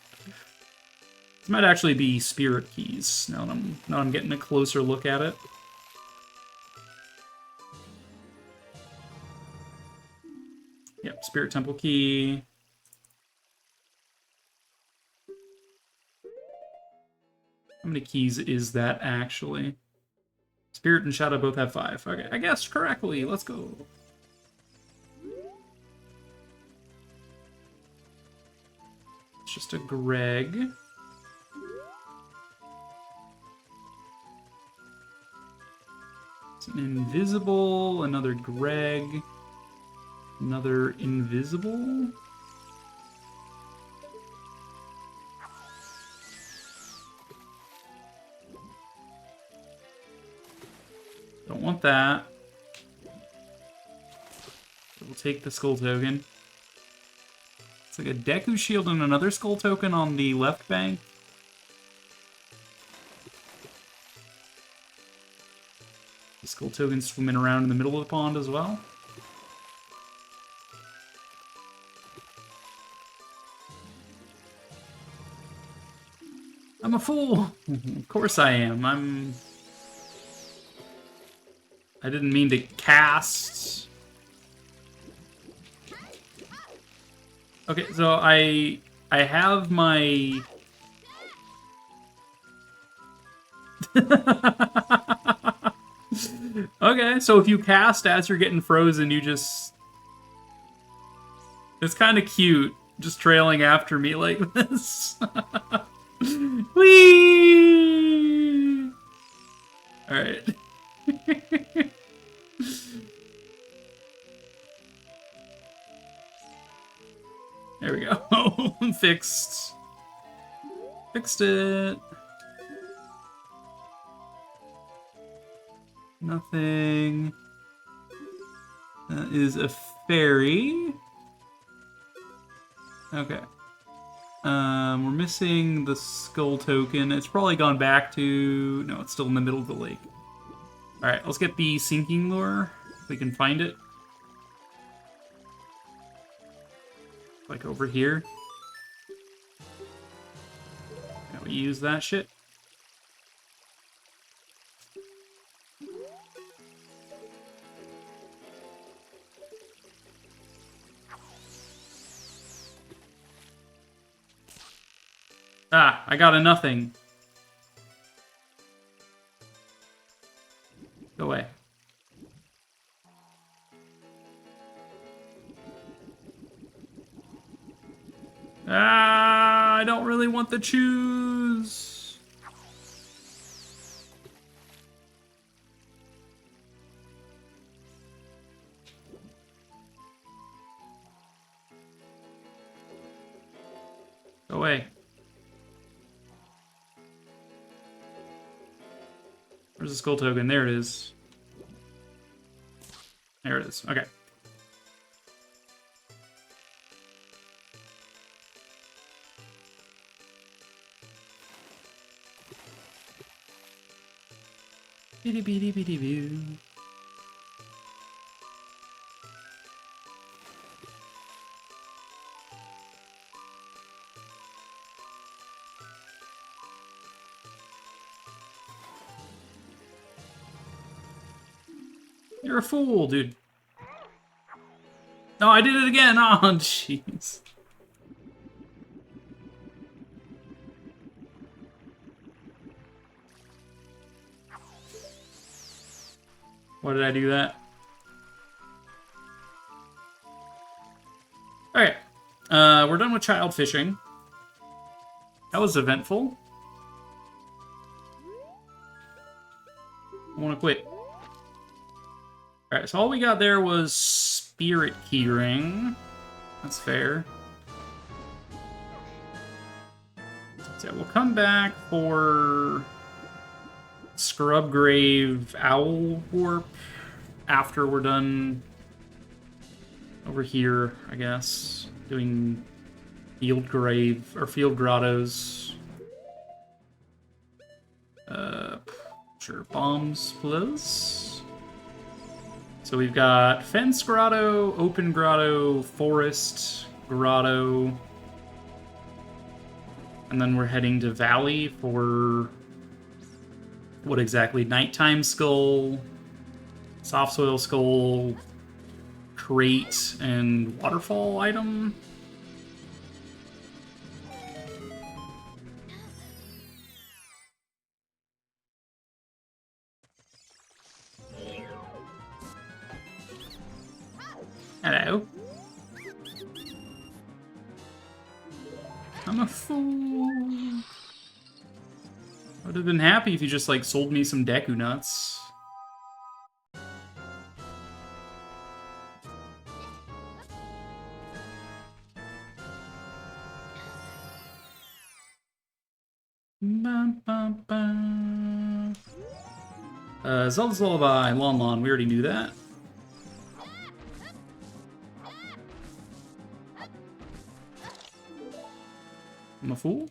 This might actually be spirit keys. Now I'm getting a closer look at it. Yep, spirit temple key. How many keys is that actually? Spirit and Shadow both have 5. Okay, I guessed correctly. Let's go. It's just a Greg. It's an invisible, another Greg, another invisible. Don't want that. We'll take the skull token. It's like a Deku shield and another skull token on the left bank. The skull token swimming around in the middle of the pond as well. I'm a fool! Of course I am. I didn't mean to cast. Okay, so I have my... Okay, so if you cast as you're getting frozen, you just... It's kind of cute, just trailing after me like this. Whee! Alright. There we go. Fixed. Fixed it. Nothing. That is a fairy. Okay. We're missing the skull token. It's probably gone back to... No, it's still in the middle of the lake. Alright, let's get the sinking lure, if we can find it. Like over here. Now we use that shit. Ah, I got a nothing. Go away. Ah, I don't really want the choose. Go away. Where's the skull token? There it is. There it is. Okay. Bitty bitty bitty boo. You're a fool, dude. No, I did it again. Oh, jeez. Why did I do that? Alright. We're done with child fishing. That was eventful. I want to quit. Alright, so all we got there was Spirit Keyring. That's fair. So we'll come back for Scrubgrave Owl Warp after we're done over here, I guess. Doing Field Grave, or Field Grottos. Sure, bombs plus. So we've got Fence Grotto, Open Grotto, Forest Grotto. And then we're heading to Valley for... what exactly? Nighttime Skull, Soft Soil Skull, Crate, and Waterfall item. Hello. I'm a fool. I would have been happy if you just, like, sold me some Deku Nuts. Zelda's Lullaby, Lon Lon, we already knew that. I'm a fool.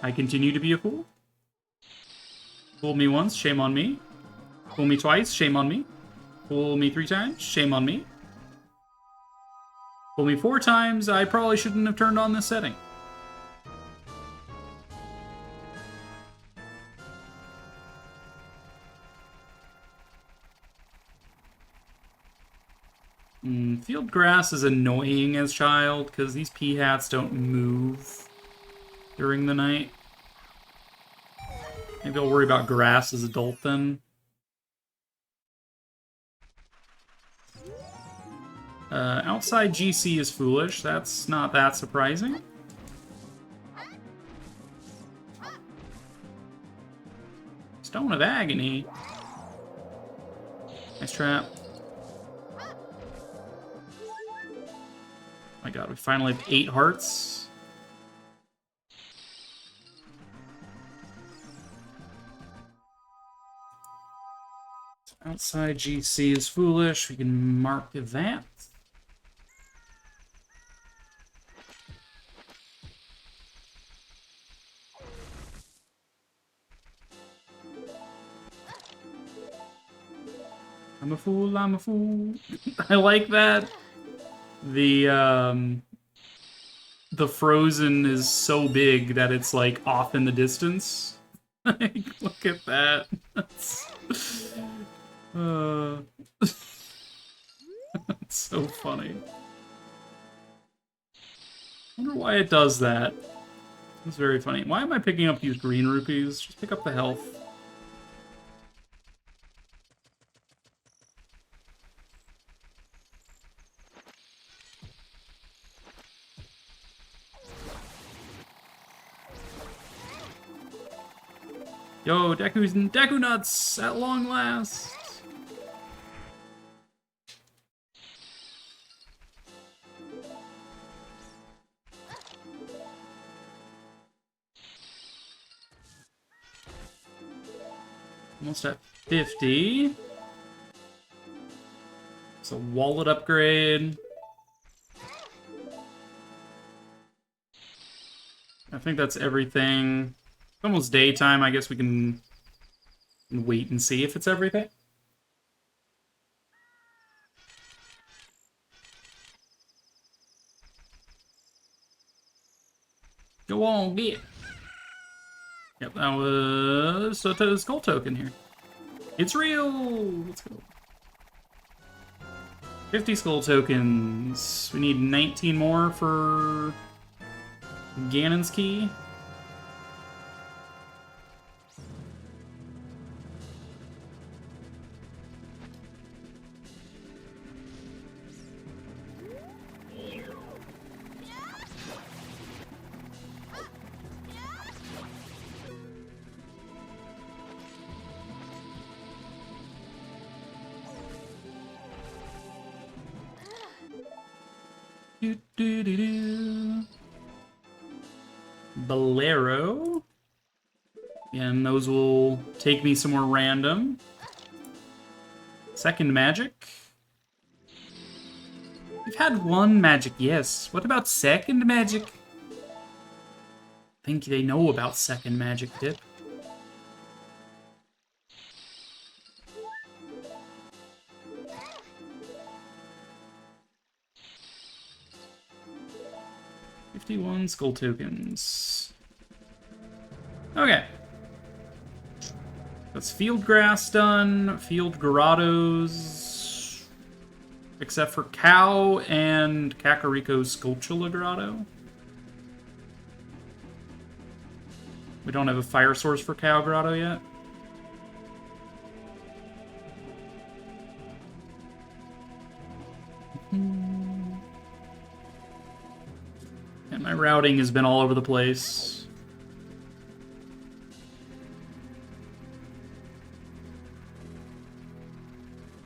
I continue to be a fool. Fool me once, shame on me. Fool me twice, shame on me. Fool me 3 times, shame on me. Fool me 4 times, I probably shouldn't have turned on this setting. Field grass is annoying as child, because these pea hats don't move during the night. Maybe I'll worry about grass as adult then. Outside GC is foolish. That's not that surprising. Stone of Agony. Nice trap. My god, we finally have 8 hearts. Outside GC is foolish. We can mark that. I'm a fool, I'm a fool. I like that. The frozen is so big that it's like off in the distance. Like, look at that. That's that's so funny. I wonder why it does that. It's very funny. Why am I picking up these green rupees? Just pick up the health. Yo, Deku Nuts at long last. Almost at 50. It's a wallet upgrade. I think that's everything. It's almost daytime. I guess we can wait and see if it's everything. Go on, get it. Yep, that was Soto's Skull Token here. It's real! Let's go. 50 Skull Tokens. We need 19 more for Ganon's Key. Bolero. And those will take me somewhere random. Second magic. We've had one magic, yes. What about second magic? I think they know about second magic, Dip. 51 skull tokens. Okay. That's field grass done, field grottos, except for Cow and Kakariko's Skulltula Grotto. We don't have a fire source for Cow Grotto yet. And my routing has been all over the place.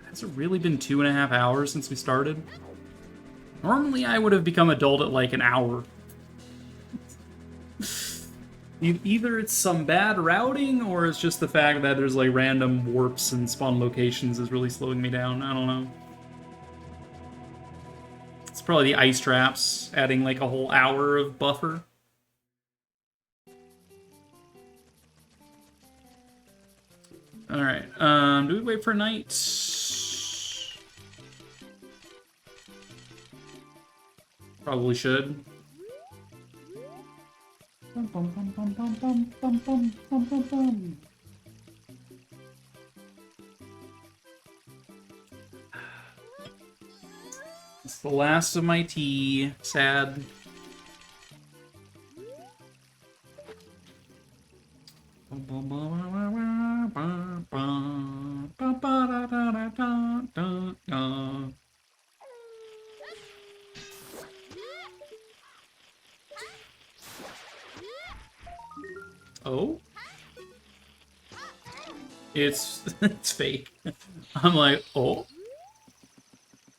Has it really been 2.5 hours since we started? Normally I would have become adult at like an hour. Either it's some bad routing, or it's just the fact that there's like random warps and spawn locations is really slowing me down. I don't know. It's probably the ice traps adding like a whole hour of buffer. Alright, do we wait for night? Probably should. Bum, bum, bum, bum, bum, bum, bum, bum, bum, bum, bum. It's the last of my tea. Sad. Oh? It's fake. I'm like, oh.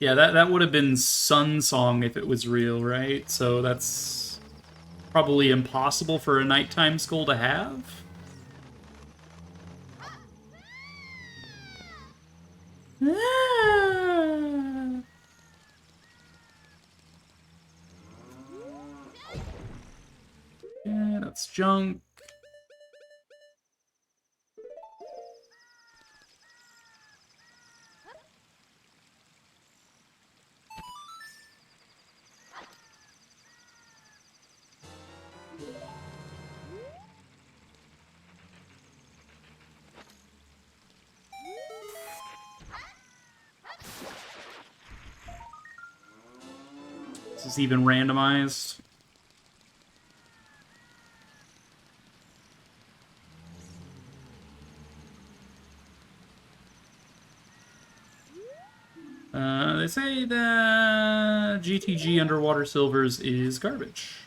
Yeah, that would have been Sun Song if it was real, right? So that's probably impossible for a nighttime skull to have. Ah. Yeah, that's junk. This is even randomized. They say that GTG Underwater Silvers is garbage.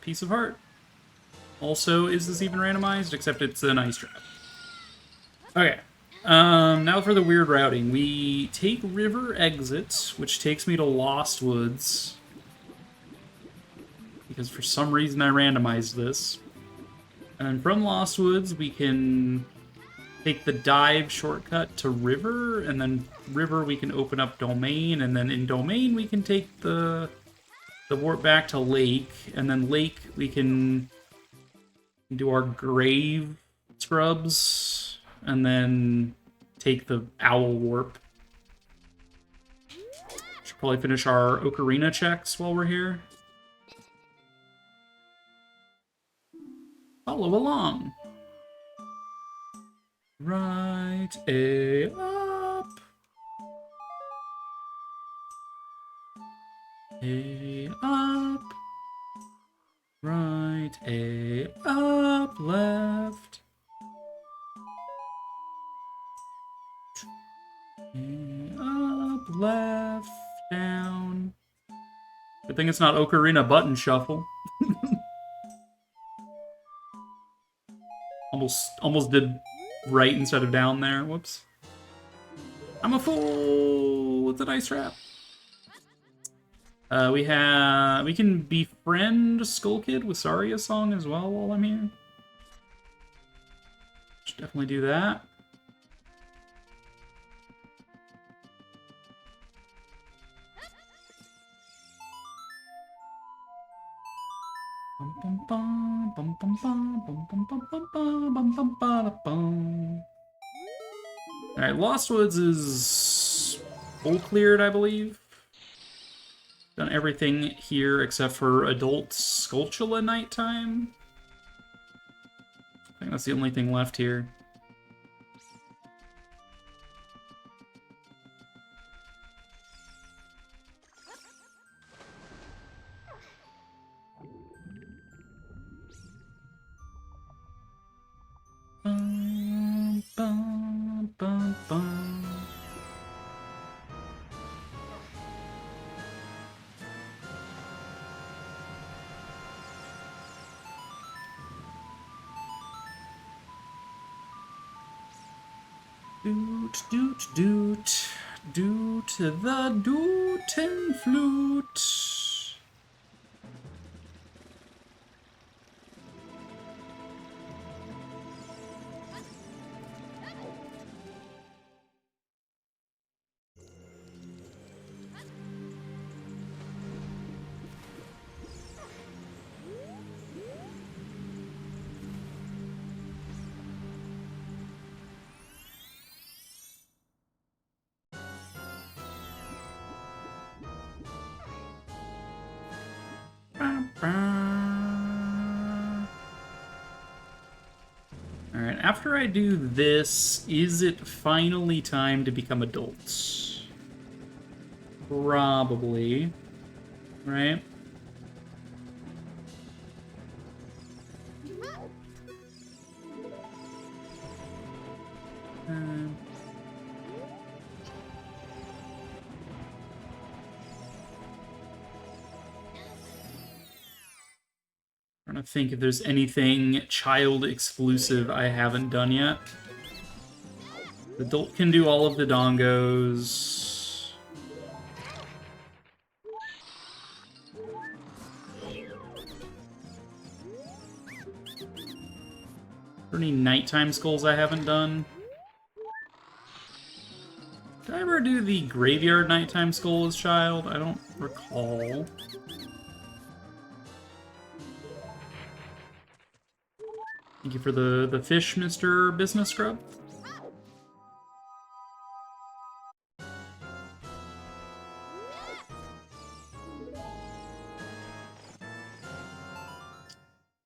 Piece of Heart. Also, is this even randomized? Except it's an ice trap. Okay. Now for the weird routing. We take River Exit, which takes me to Lost Woods. Because for some reason I randomized this. And from Lost Woods, we can take the dive shortcut to River, and then River we can open up Domain, and then in Domain we can take the warp back to Lake, and then Lake we can do our grave scrubs, and then take the owl warp. Should probably finish our ocarina checks while we're here. Follow along. Right A up. A up. Right A up. Left. A up. Left. Down. Good thing it's not Ocarina Button Shuffle. Almost did right instead of down there. Whoops. I'm a fool. It's a nice trap. We can befriend Skull Kid with Saria Song as well while I'm here. Should definitely do that. Bum, bum, bum, bum, bum, bum, bum, bum, bum, bum, bum, bum, bum, ba, da, bum. Alright, Lost Woods is full cleared, I believe. Done everything here except for Adult Skulltula Nighttime. I think that's the only thing left here. Bum, bum, bum, bum. Doot, doot, doot. Doot the doot and flute. Alright, after I do this, is it finally time to become adults? Probably. Right? Trying to think if there's anything child exclusive I haven't done yet. The adult can do all of the dongos. Are there any nighttime skulls I haven't done? Did I ever do the graveyard nighttime skull as child? I don't recall. Thank you for the fish, Mr. Business Scrub.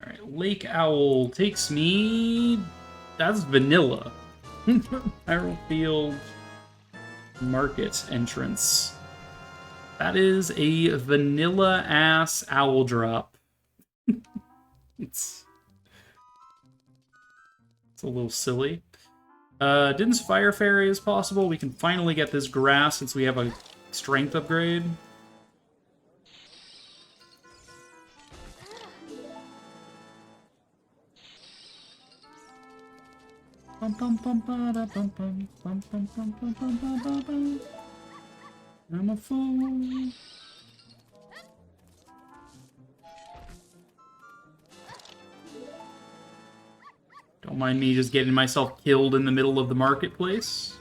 Alright, Lake Owl takes me... That's vanilla. Ironfield Market entrance. That is a vanilla-ass owl drop. It's a little silly. Din's Fire Fairy is possible. We can finally get this grass since we have a strength upgrade. I'm a fool. Don't mind me just getting myself killed in the middle of the marketplace.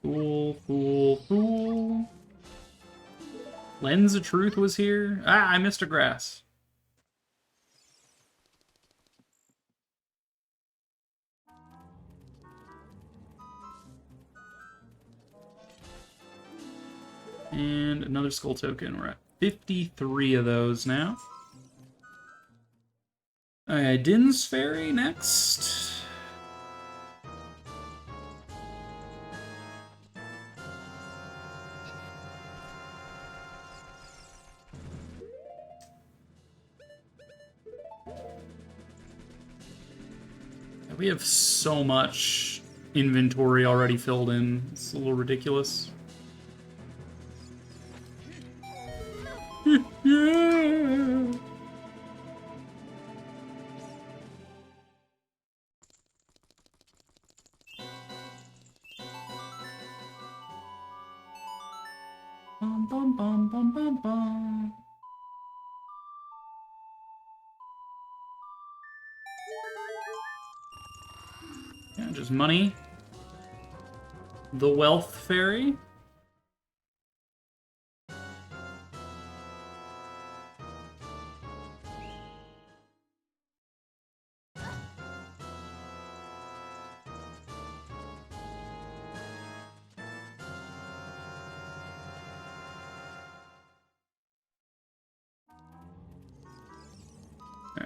Fool, fool, fool. Lens of Truth was here. Ah, I missed a grass. And another skull token. We're at 53 of those now. Alright, Din's Fairy next. We have so much inventory already filled in. It's a little ridiculous. Bum, bum, bum, bum, bum, bum. Yeah, just money. The Wealth Fairy.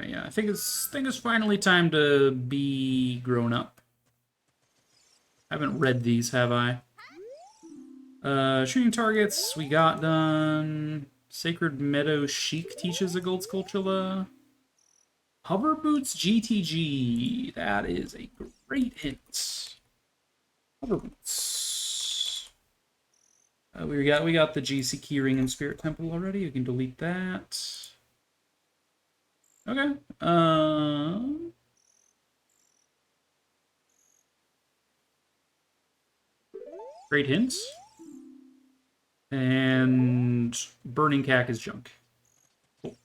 Yeah, I think it's finally time to be grown up. I haven't read these, have I? Shooting targets, we got done. Sacred Meadow Chic teaches a gold Skulltula. Hover Boots GTG. That is a great hint. Hover Boots. We got the GC Keyring and Spirit Temple already. We can delete that. Okay. Great hints. And Burning Cack is junk. Cool.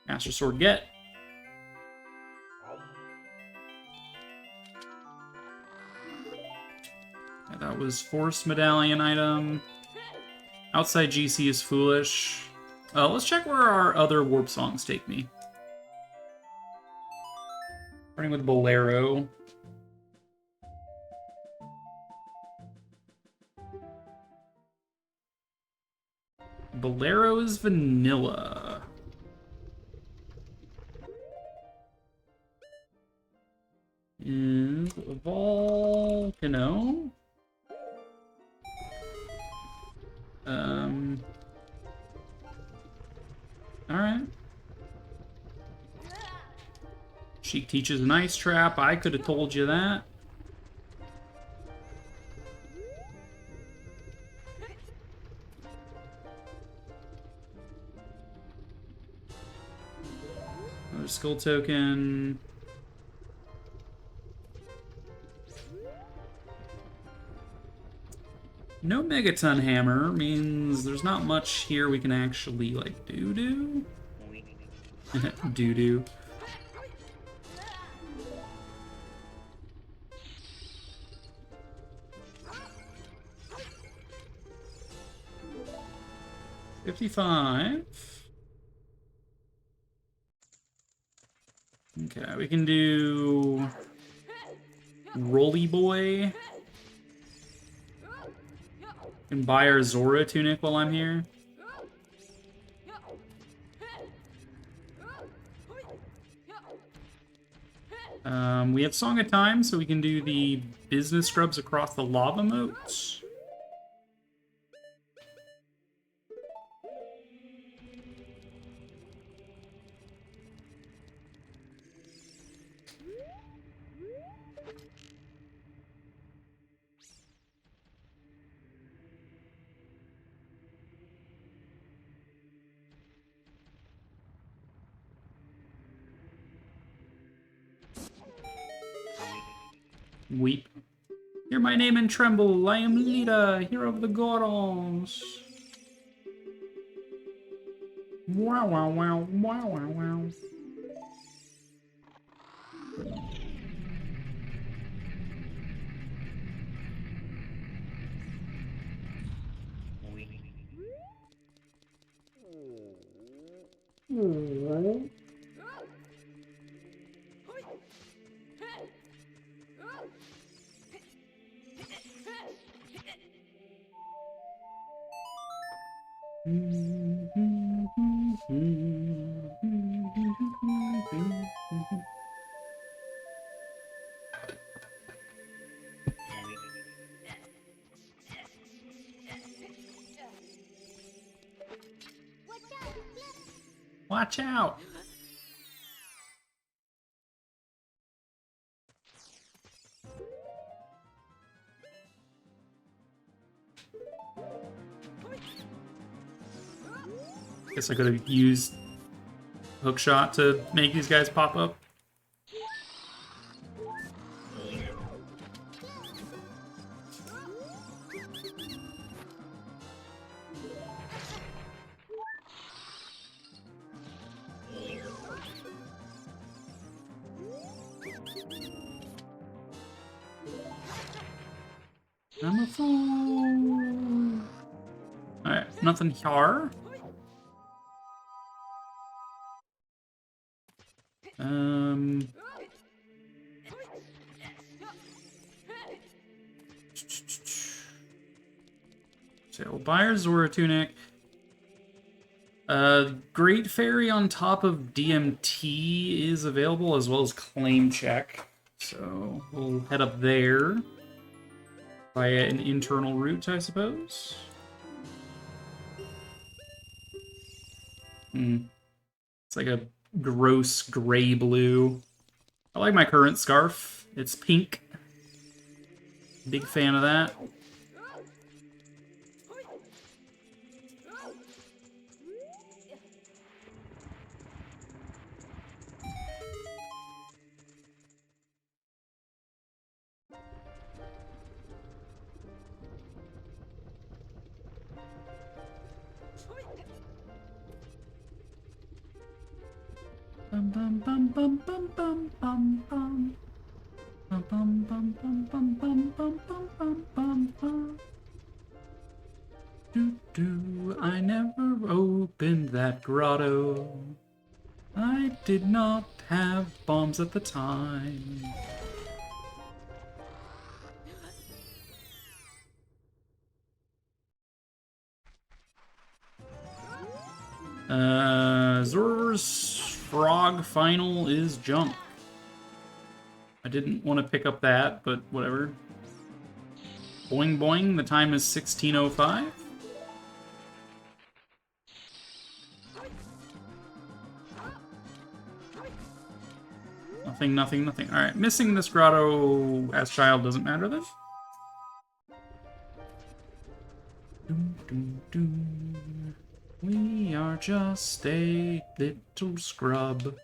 Master Sword get. Yeah, that was Force Medallion item. Outside GC is foolish. Let's check where our other warp songs take me. Starting with Bolero. Bolero is vanilla. Is Volcano. Alright. Sheik teaches an ice trap. I could have told you that. Another skull token. No Megaton Hammer means there's not much here we can actually, like, do. Do. 55. Okay, we can do Rolly Boy. And buy our Zora tunic while I'm here. We have Song of Time, so we can do the business scrubs across the lava moats. Weep. Hear my name and tremble. I am Lita, hero of the Gorons. Wow, wow, wow, wow, wow, wow. Watch out! Guess I could have used hook shot to make these guys pop up. I'm a fool. Alright, nothing here. So we'll buy our Zora Tunic. Great Fairy on top of DMT is available, as well as Claim Check. So we'll head up there via an internal route, I suppose. It's like a gross gray blue. I like my current scarf. It's pink. Big fan of that. Bum bum bum bum bum bum bum bum. Bum bum bum bum bum bum bum bum bum bum. Do I never opened that grotto. I did not have bombs at the time. Zor's Frog Final is junk. I didn't want to pick up that, but whatever. Boing boing, the time is 16:05. Nothing, nothing, nothing. Alright, missing this grotto as child doesn't matter then. Doom, doom, doom. We are just a little scrub.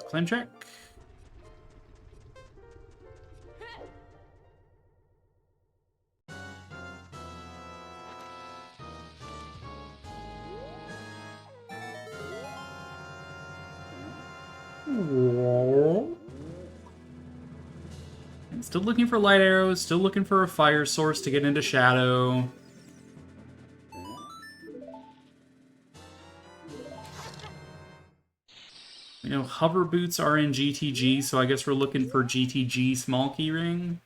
Claim check. Still looking for light arrows, still looking for a fire source to get into Shadow. You know, hover boots are in GTG, so I guess we're looking for GTG small keyring.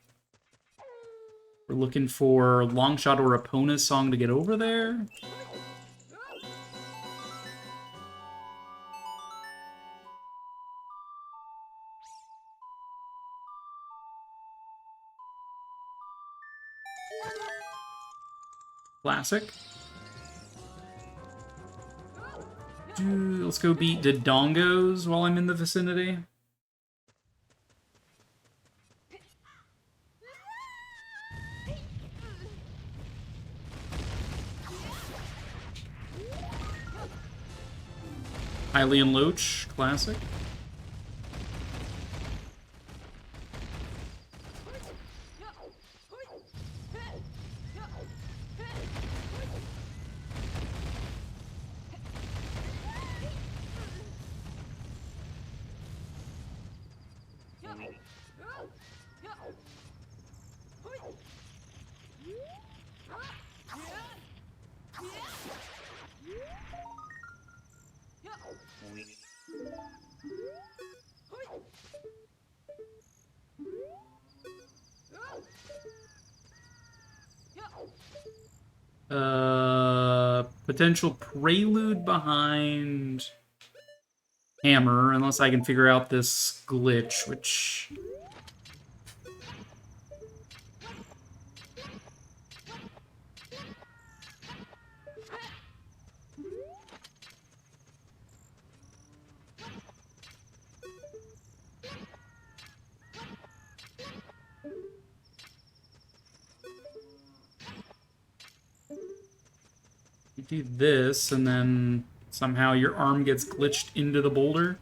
We're looking for Longshot or Epona's song to get over there. Classic. Let's go beat Dodongos while I'm in the vicinity. Hylian Loach, classic. Potential prelude behind Hammer, unless I can figure out this glitch, which... do this, and then Somehow your arm gets glitched into the boulder.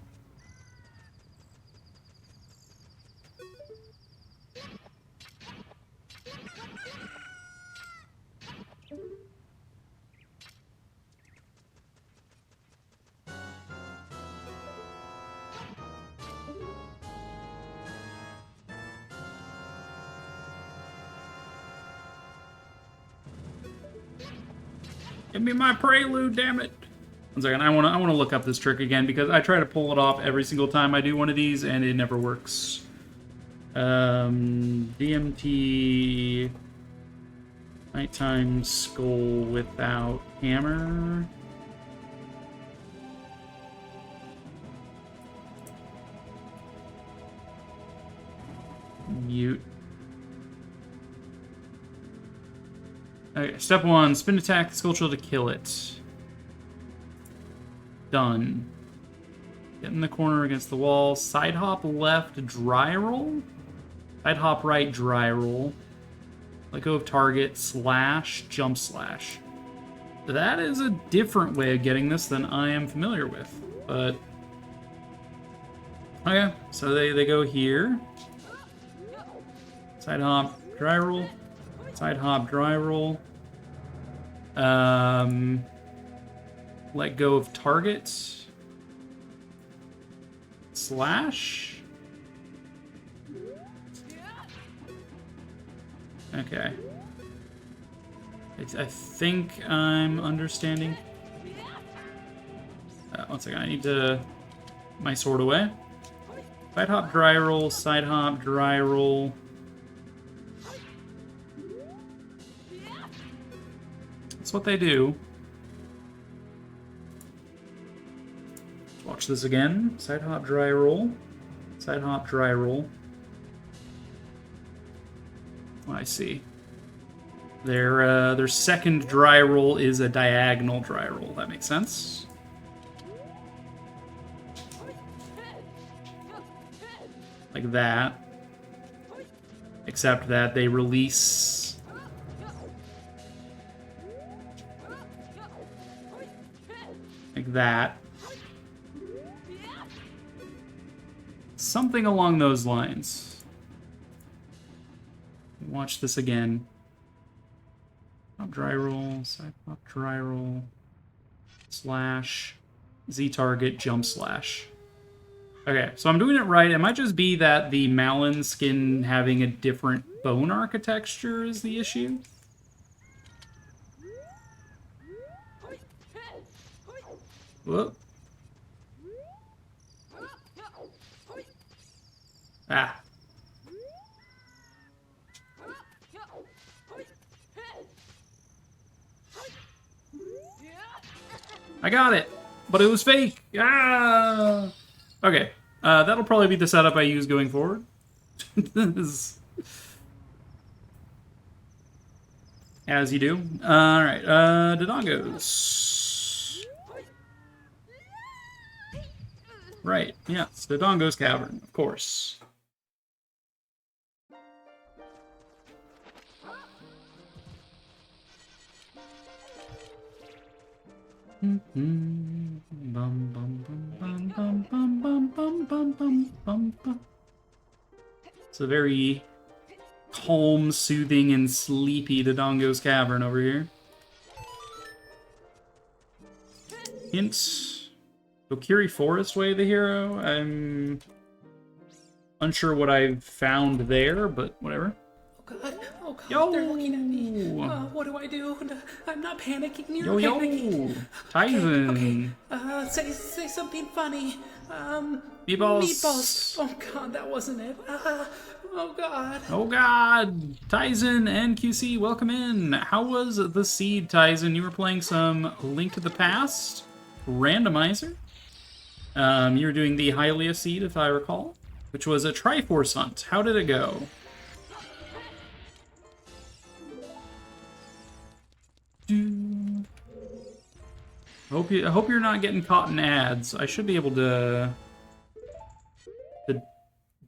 Give me my prelude, damn it! 1 second, I wanna look up this trick again because I try to pull it off every single time I do one of these and it never works. DMT nighttime skull without hammer. Mute. Okay, step 1, spin attack the skull to kill it. Done. Get in the corner against the wall. Side hop left, dry roll. Side hop right, dry roll. Let go of target, slash, jump slash. That is a different way of getting this than I am familiar with. But okay, so they go here. Side hop, dry roll. Side hop, dry roll. Let go of target. Slash. Okay. I think I'm understanding. 1 second, I need to my sword away. Side hop, dry roll, side hop, dry roll. That's what they do. Watch this again. Side hop, dry roll. Side hop, dry roll. Oh, I see. Their second dry roll is a diagonal dry roll. That makes sense. Like that. Except that they release... like that. Something along those lines. Watch this again. Pop dry roll, side pop dry roll, slash, Z target, jump slash. Okay, so I'm doing it right. It might just be that the Malin skin having a different bone architecture is the issue. Whoop. Ah. I got it, but it was fake. Ah. Okay, that'll probably be the setup I use going forward. As you do. All right, Dodongos. Right, yes, Dodongo's Cavern, of course. It's a very calm, soothing, and sleepy Dodongo's Cavern over here. Hint. Kokiri Forest Way, the hero. I'm unsure what I've found there, but whatever. Oh god, Yo! They're looking at me. What do I do? I'm not panicking. You're Yo, panicking. Tyson. Okay. Say something funny. Meatballs. Meatballs. Oh god, that wasn't it. Oh god. Oh god. Tyson and QC, welcome in. How was the seed, Tyson? You were playing some Link to the Past randomizer. You were doing the Hylia seed, if I recall, which was a Triforce hunt. How did it go? I hope you're not getting caught in ads. I should be able to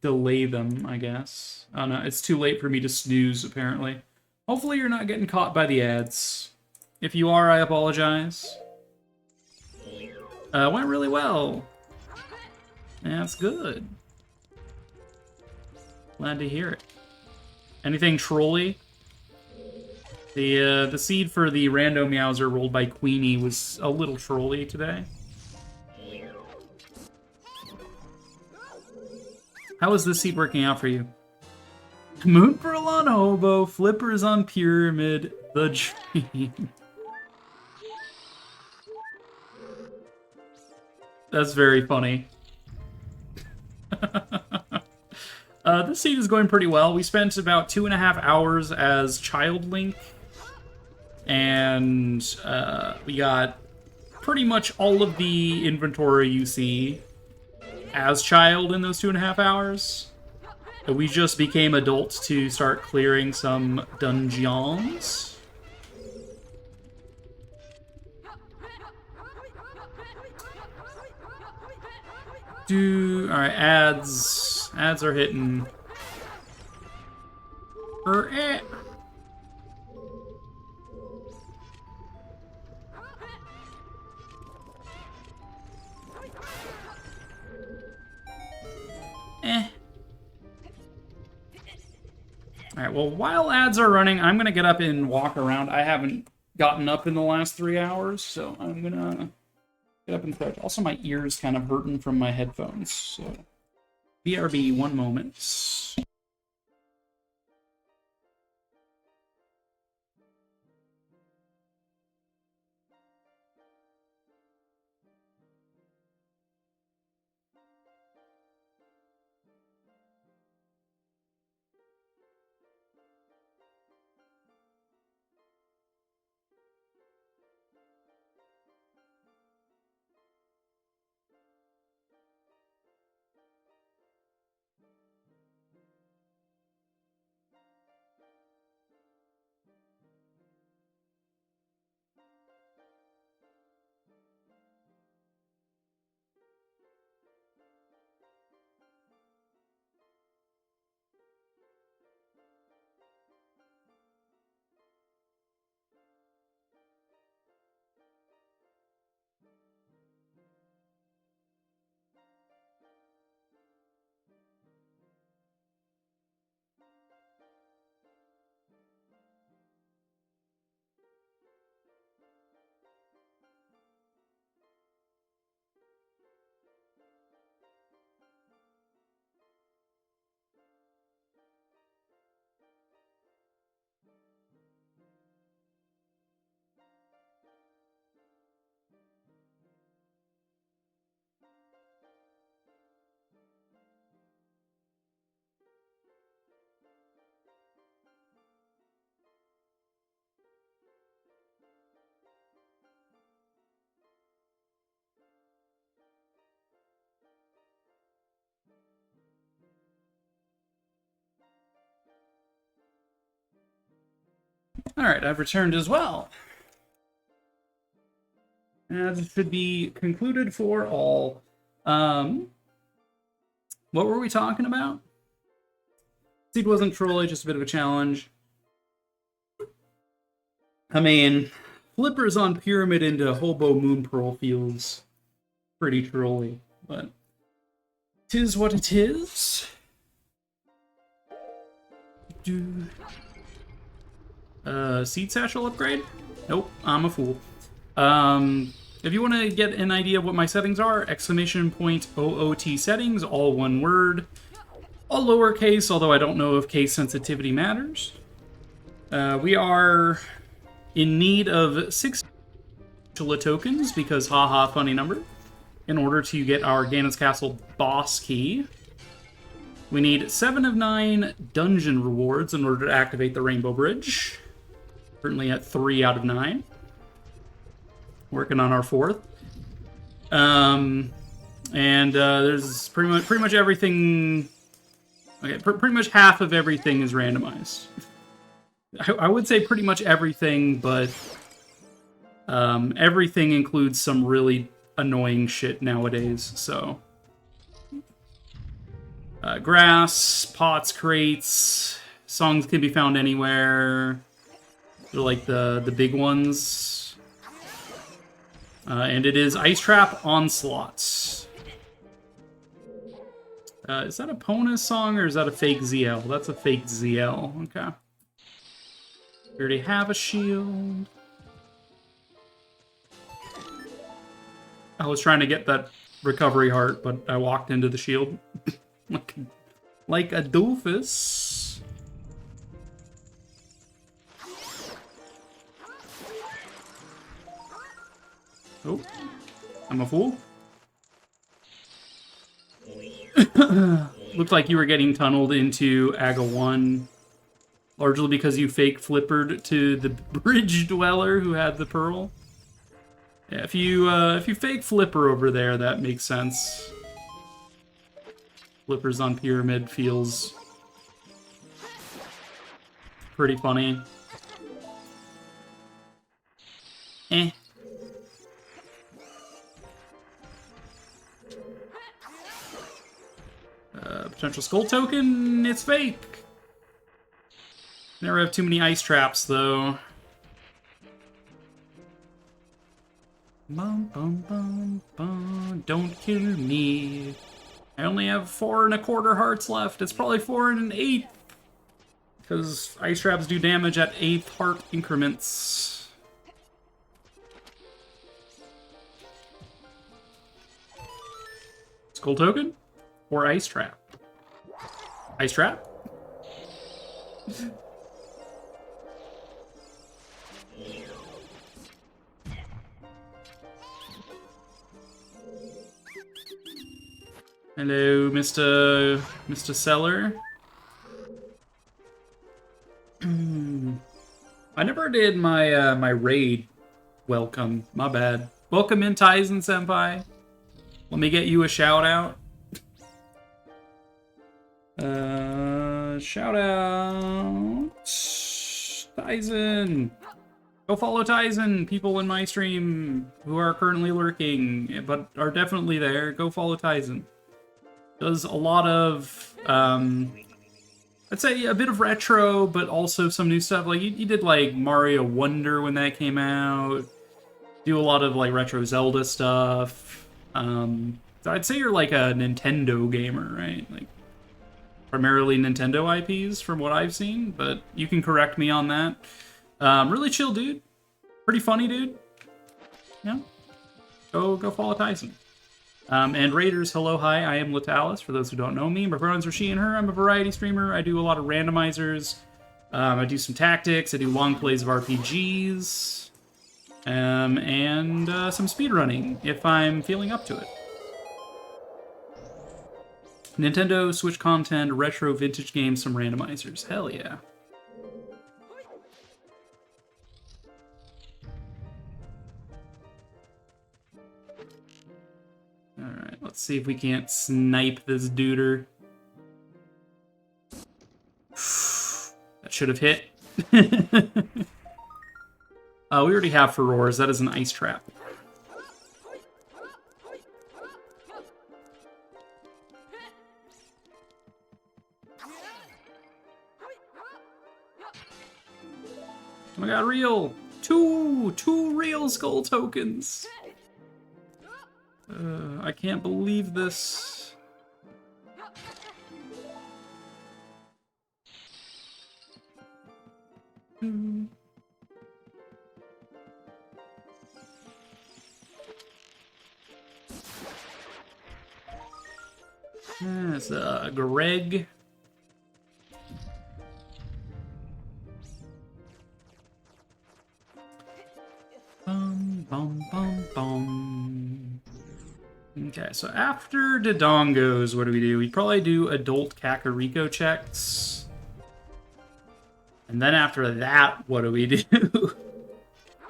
delay them, I guess. Oh no, it's too late for me to snooze, apparently. Hopefully you're not getting caught by the ads. If you are, I apologize. Went really well. That's good. Glad to hear it. Anything trolly? The seed for the rando meowser rolled by Queenie was a little trolly today. How is this seed working out for you? Moon Pearl on Hobo, Flippers on Pyramid, the dream. That's very funny. This seed is going pretty well. We spent about 2.5 hours as Child Link, and we got pretty much all of the inventory you see as Child in those 2.5 hours. We just became adults to start clearing some dungeons. Alright, ads. Ads are hitting. Eh. Alright, well, while ads are running, I'm gonna get up and walk around. I haven't gotten up in the last 3 hours, so I'm gonna get up and stretch. Also, my ears kind of hurting from my headphones, so... BRB, 1 moment. Alright, I've returned as well. Ads should be concluded for all. What were we talking about? Seed wasn't trolly, just a bit of a challenge. I mean, Flippers on Pyramid into Hobo Moon Pearl feels pretty trolly, but 'tis what it is. Seed Satchel upgrade? Nope, I'm a fool. If you want to get an idea of what my settings are, exclamation point OOT settings, all one word. All lowercase, although I don't know if case sensitivity matters. We are in need of 6 tokens, because haha, funny number, in order to get our Ganon's Castle boss key. We need 7 of 9 dungeon rewards in order to activate the Rainbow Bridge. Currently at 3 out of 9. Working on our 4th. There's pretty much everything. Okay, pretty much half of everything is randomized. I would say pretty much everything, but everything includes some really annoying shit nowadays. So, grass, pots, crates, songs can be found anywhere. They're like the big ones. And it is Ice Trap Onslaught. Is that a Pona song or is that a fake ZL? That's a fake ZL. Okay. We already have a shield. I was trying to get that recovery heart, but I walked into the shield like a doofus. Oh, I'm a fool. Looked like you were getting tunneled into Aga 1, largely because you fake flippered to the bridge dweller who had the pearl. Yeah, if you fake flipper over there, that makes sense. Flippers on pyramid feels pretty funny. Eh. Potential skull token, it's fake. Never have too many ice traps, though. Bum, bum, bum, bum. Don't kill me. I only have 4 1/4 hearts left. It's probably 4 1/8. Because ice traps do damage at 8th heart increments. Skull token? Or ice trap? Ice trap? Hello, Mr. Seller. I never did my my raid welcome. My bad. Welcome in, Tyson Senpai. Let me get you a shout out. Shout out Tyson. Go follow Tyson. People in my stream who are currently lurking but are definitely there. Go follow Tyson. Does a lot of I'd say a bit of retro, but also some new stuff. Like you did like Mario Wonder when that came out. Do a lot of like retro Zelda stuff. So I'd say you're like a Nintendo gamer, right? Like primarily Nintendo IPs from what I've seen, but you can correct me on that. Really chill dude. Pretty funny dude. Yeah. Go follow Tyson. And Raiders, hello, hi, I am Latalis, for those who don't know me. My pronouns are she and her. I'm a variety streamer. I do a lot of randomizers. I do some tactics. I do long plays of RPGs. And some speedrunning, if I'm feeling up to it. Nintendo, Switch content, retro, vintage games, some randomizers. Hell yeah. Alright, let's see if we can't snipe this duder. That should have hit. We already have Furores. That is an ice trap. Oh my god, real! Two real skull tokens! I can't believe this. It's Greg. Bum, bum, bum, bum. Okay, so after Dodongos, what do? We probably do adult Kakariko checks. And then after that, what do we do?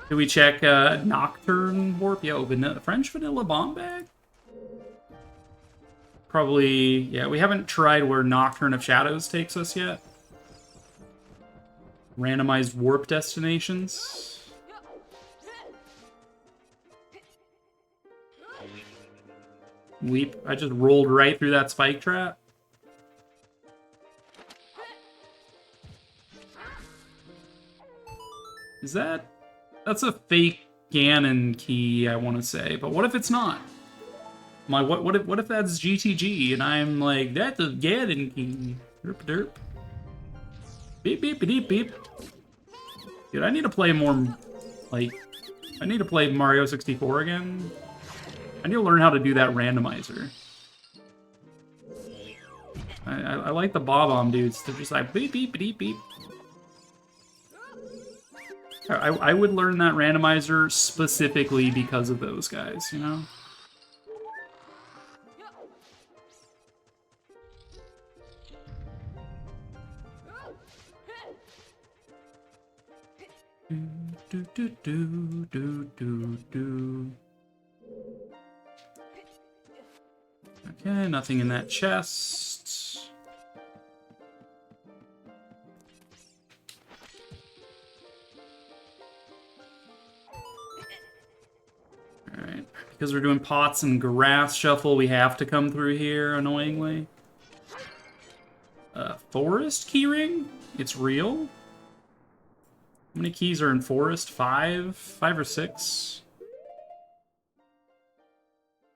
Do we check Nocturne Warp? Yeah, French Vanilla Bomb Bag? Probably, yeah, we haven't tried where Nocturne of Shadows takes us yet. Randomized warp destinations. Weep. I just rolled right through that spike trap. Is that... That's a fake Ganon key, I want to say, but what if it's not? I'm like, what if that's GTG, and I'm like, that's a Ganon key. Derp derp. Beep beep beep beep. Dude, I need to play more, like, I need to play Mario 64 again. I need to learn how to do that randomizer. I like the Bob-omb dudes. They're just like, beep beep beep beep. I would learn that randomizer specifically because of those guys, you know? Do, do, do, do, do, do. Okay, nothing in that chest. Alright, because we're doing pots and grass shuffle, we have to come through here, annoyingly. Forest keyring? It's real? How many keys are in forest? 5? 5 or 6?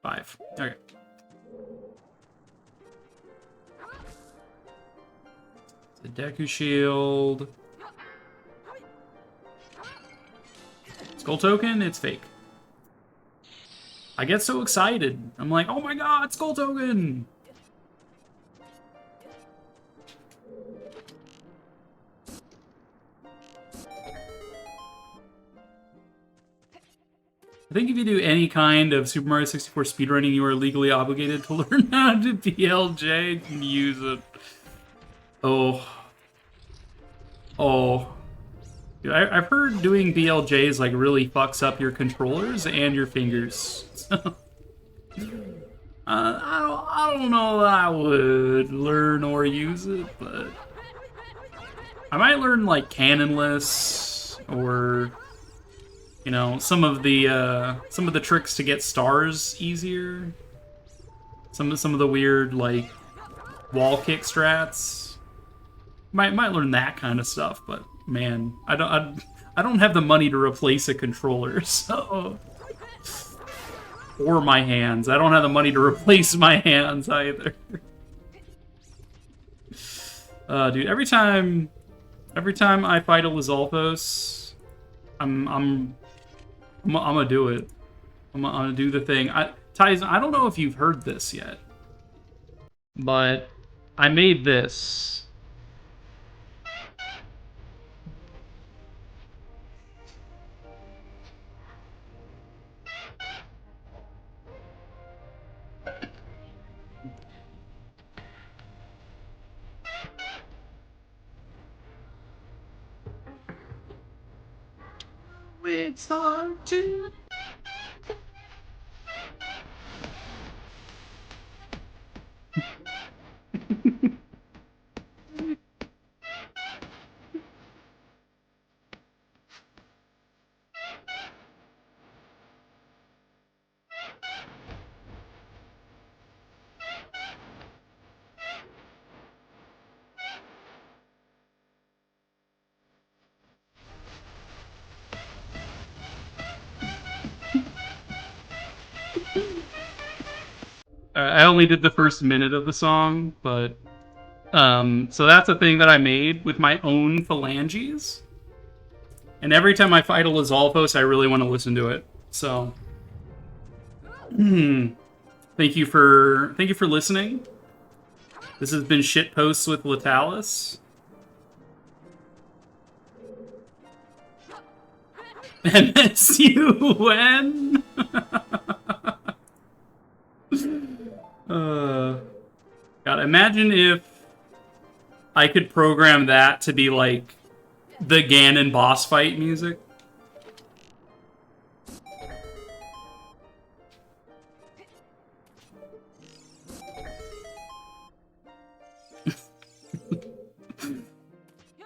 5. Okay. The Deku Shield. Skull Token? It's fake. I get so excited. I'm like, oh my god, Skull Token! I think if you do any kind of Super Mario 64 speedrunning, you are legally obligated to learn how to BLJ and use it. Oh. Oh. Dude, I've heard doing BLJs like really fucks up your controllers and your fingers. So, I don't know that I would learn or use it, but I might learn like cannonless or, you know, some of the tricks to get stars easier. Some of the weird like wall kick strats. Might learn that kind of stuff, but man, I don't have the money to replace a controller, so or my hands. I don't have the money to replace my hands either. Dude, every time I fight a Lizalfos, I'm gonna do it. I'm gonna do the thing. Tyson, I don't know if you've heard this yet, but I made this. It's hard to... I only did the first minute of the song, but so that's a thing that I made with my own phalanges. And every time I fight a Lizalfos, I really want to listen to it. So, thank you for listening. This has been Shitposts with Latalis. MSUN. God, imagine if I could program that to be like the Ganon boss fight music.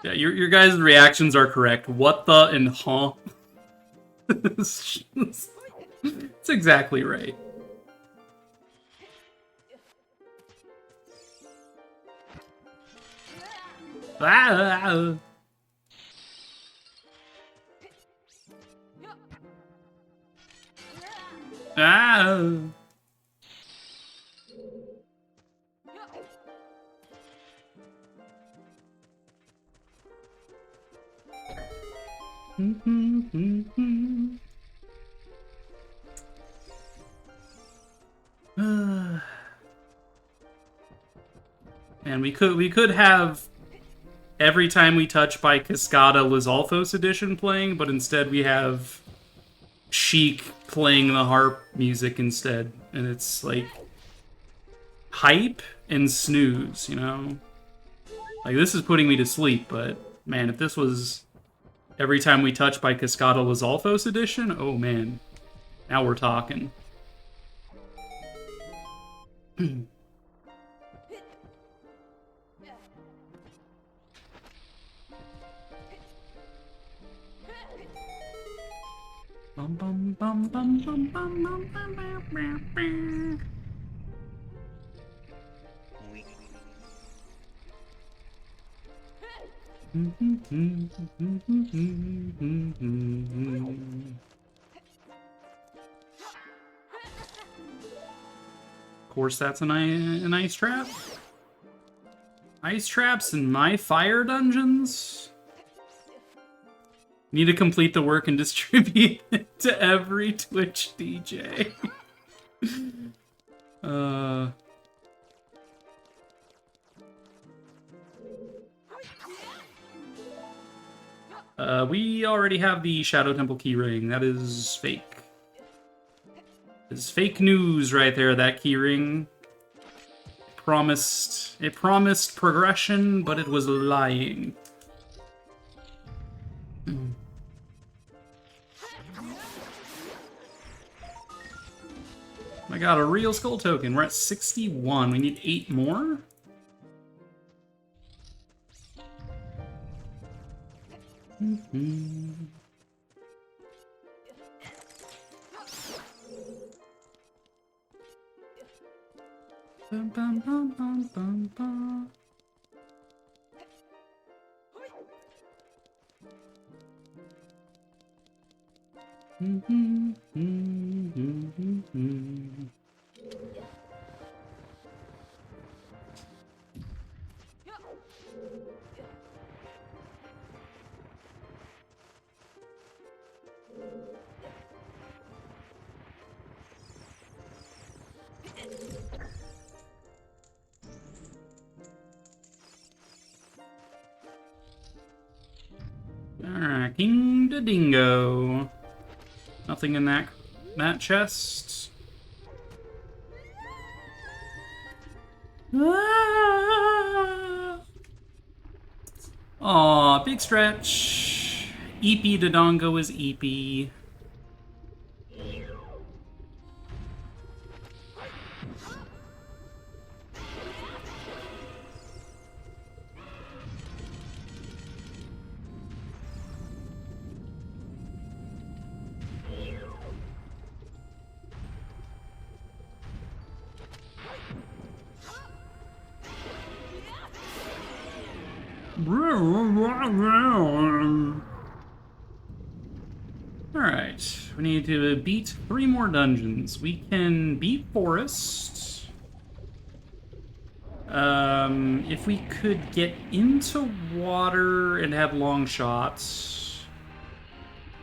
Yeah, your guys' reactions are correct. What the and huh? It's exactly right. Ah. Ah! And we could have Every Time We Touch by Cascada Lizalthos edition playing, but instead we have Chic playing the harp music instead, and it's like hype and snooze, you know? Like, this is putting me to sleep, but man, if this was Every Time We Touch by Cascada Lizalthos edition, oh man, now we're talking. Bum, bum, bum, bum, bum, bum, bum, bum, bum, bum. Of course, that's an ice trap. Ice traps in my fire dungeons? Need to complete the work and distribute it to every Twitch DJ. We already have the Shadow Temple keyring. That is fake. It's fake news right there, that keyring. It promised progression, but it was lying. I got a real skull token. We're at 61. We need 8 more? Bum, bum, bum, bum, bum, bum. Alright, King the Dingo. Nothing in that chest. Aw, big stretch. Eepy Dodongo is Eepy. Alright, we need to beat 3 more dungeons. We can beat Forest. If we could get into water and have long shots.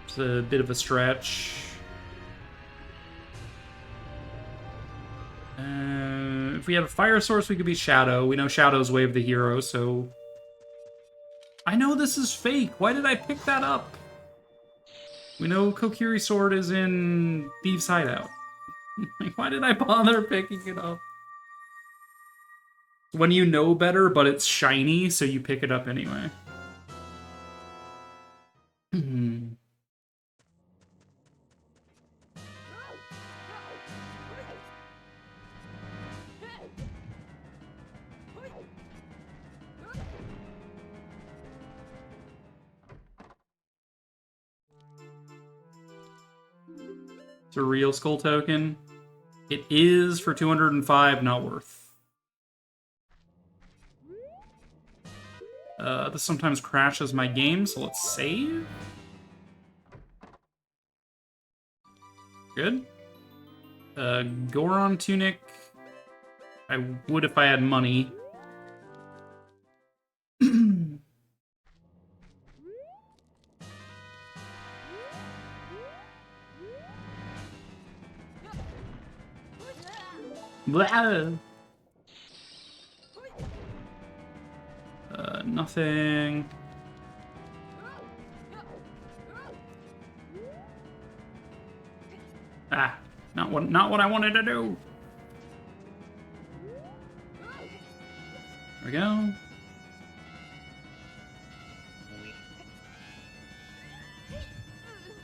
It's a bit of a stretch. If we had a fire source, we could be Shadow. We know Shadow's Wave the hero, so... I know this is fake. Why did I pick that up? We know Kokiri Sword is in Thieves' Hideout. Like, why did I bother picking it up? When you know better, but it's shiny, so you pick it up anyway. It's a real skull token. It is for 205, not worth. This sometimes crashes my game, so let's save. Good. Goron tunic. I would if I had money. Blah. Nothing. Ah, not what I wanted to do. There we go.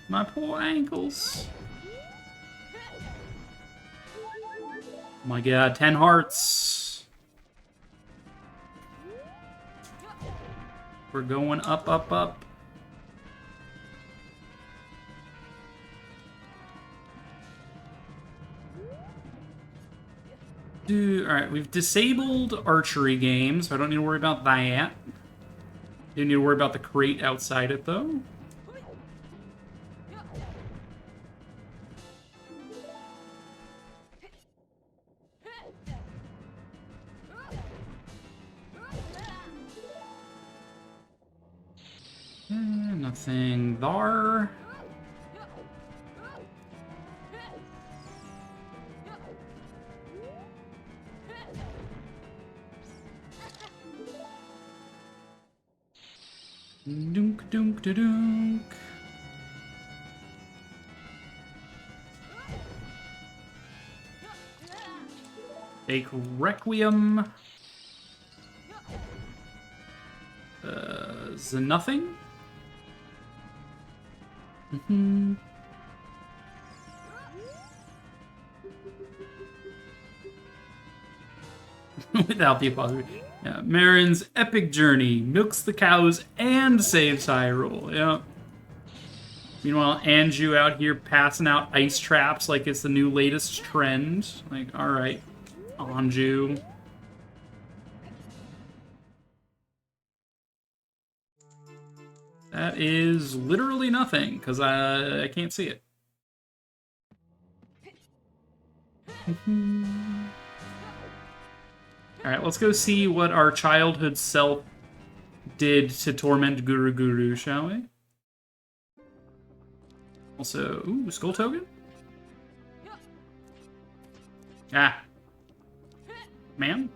My poor ankles. Oh my god, 10 hearts. We're going up, up, up. Alright, we've disabled archery games, so I don't need to worry about that. Don't need to worry about the crate outside it, though. Nothing there. Dunk, dunk, da, dunk. Fake Requiem. Is it nothing? Without the apostrophe. Yeah, Marin's epic journey milks the cows and saves Hyrule. Yeah. Meanwhile, Anju out here passing out ice traps like it's the new latest trend. Like, alright, Anju. That is literally nothing, because I can't see it. Alright, let's go see what our childhood self did to torment Guru Guru, shall we? Also, ooh, Skull Token? Ah. Man?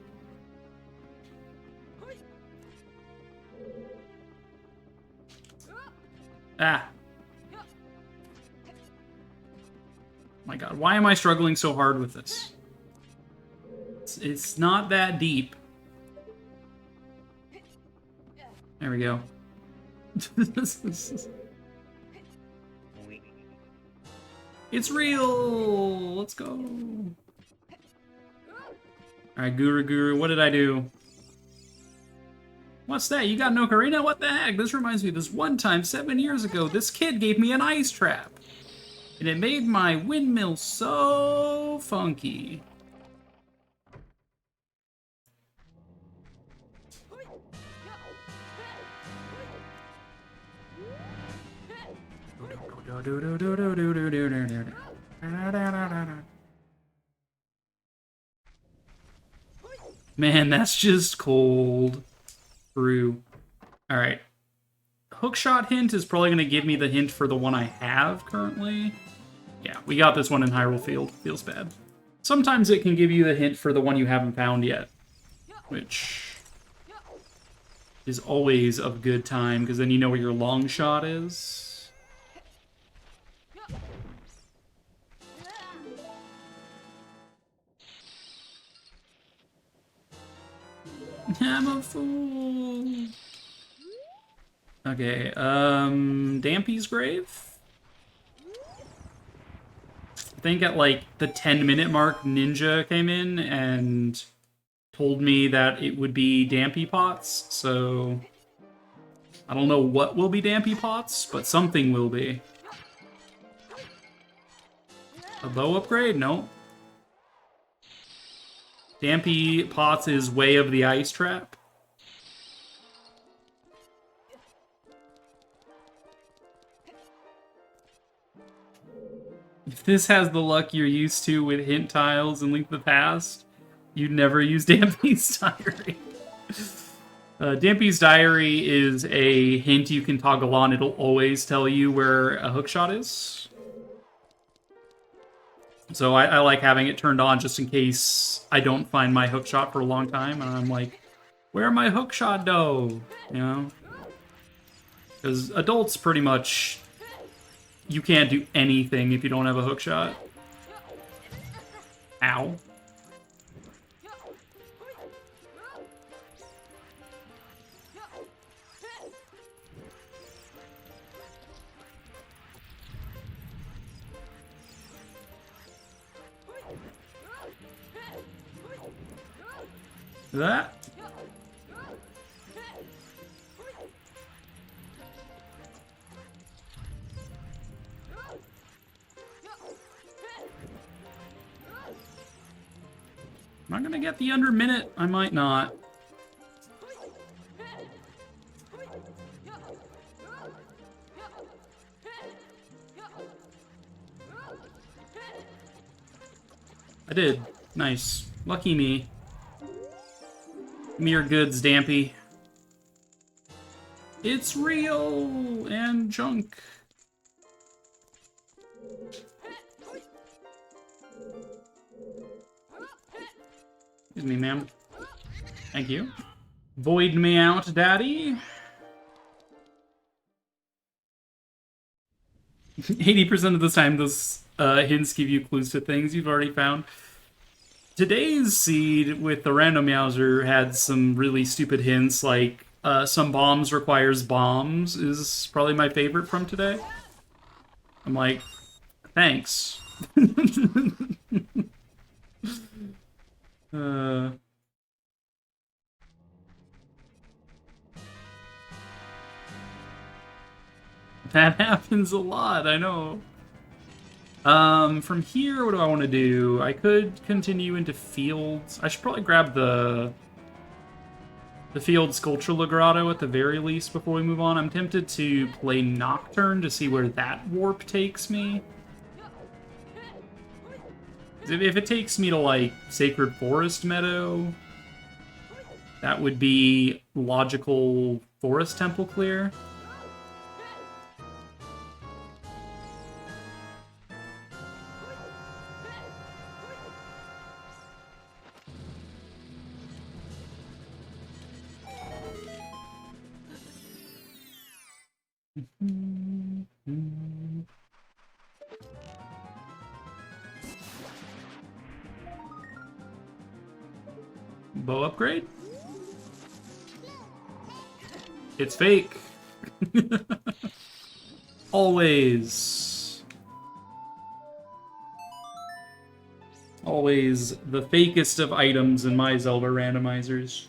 Ah. My god, why am I struggling so hard with this? It's not that deep. There we go. It's real! Let's go! Alright, Guru Guru, what did I do? What's that? You got an ocarina? What the heck? This reminds me of this one time 7 years ago, this kid gave me an ice trap. And it made my windmill so funky. Man, that's just cold. True. Alright. Hookshot hint is probably going to give me the hint for the one I have currently. Yeah, we got this one in Hyrule Field. Feels bad. Sometimes it can give you the hint for the one you haven't found yet. Which is always of good time, because then you know where your long shot is. I'm a fool. Okay, Dampy's Grave? I think at like the 10-minute mark, Ninja came in and told me that it would be Dampy Pots, so I don't know what will be Dampy Pots, but something will be. A bow upgrade? No. Dampy Pots is Way of the Ice Trap. this has the luck you're used to with hint tiles and Link to the Past, you'd never use Dampy's Diary. Dampy's Diary is a hint you can toggle on. It'll always tell you where a hookshot is. So I like having it turned on just in case I don't find my hookshot for a long time, and I'm like, where my hookshot dough? You know? Because adults pretty much, you can't do anything if you don't have a hookshot. Ow. That. Am I gonna get the under minute? I might not. I did. Nice. Lucky me. Mere goods, Dampy. It's real and junk. Excuse me, ma'am. Thank you. Void me out, daddy. 80% of the time, those hints give you clues to things you've already found. Today's seed with the random Meowser had some really stupid hints, like some bombs requires bombs is probably my favorite from today. I'm like, thanks. That happens a lot, I know. From here, what do I want to do? I could continue into fields. I should probably grab the field Sculptural Grotto at the very least before we move on. I'm tempted to play Nocturne to see where that warp takes me. If it takes me to, like, Sacred Forest Meadow, that would be logical Forest Temple clear. Bow upgrade? It's fake. Always. Always the fakest of items in my Zelda randomizers.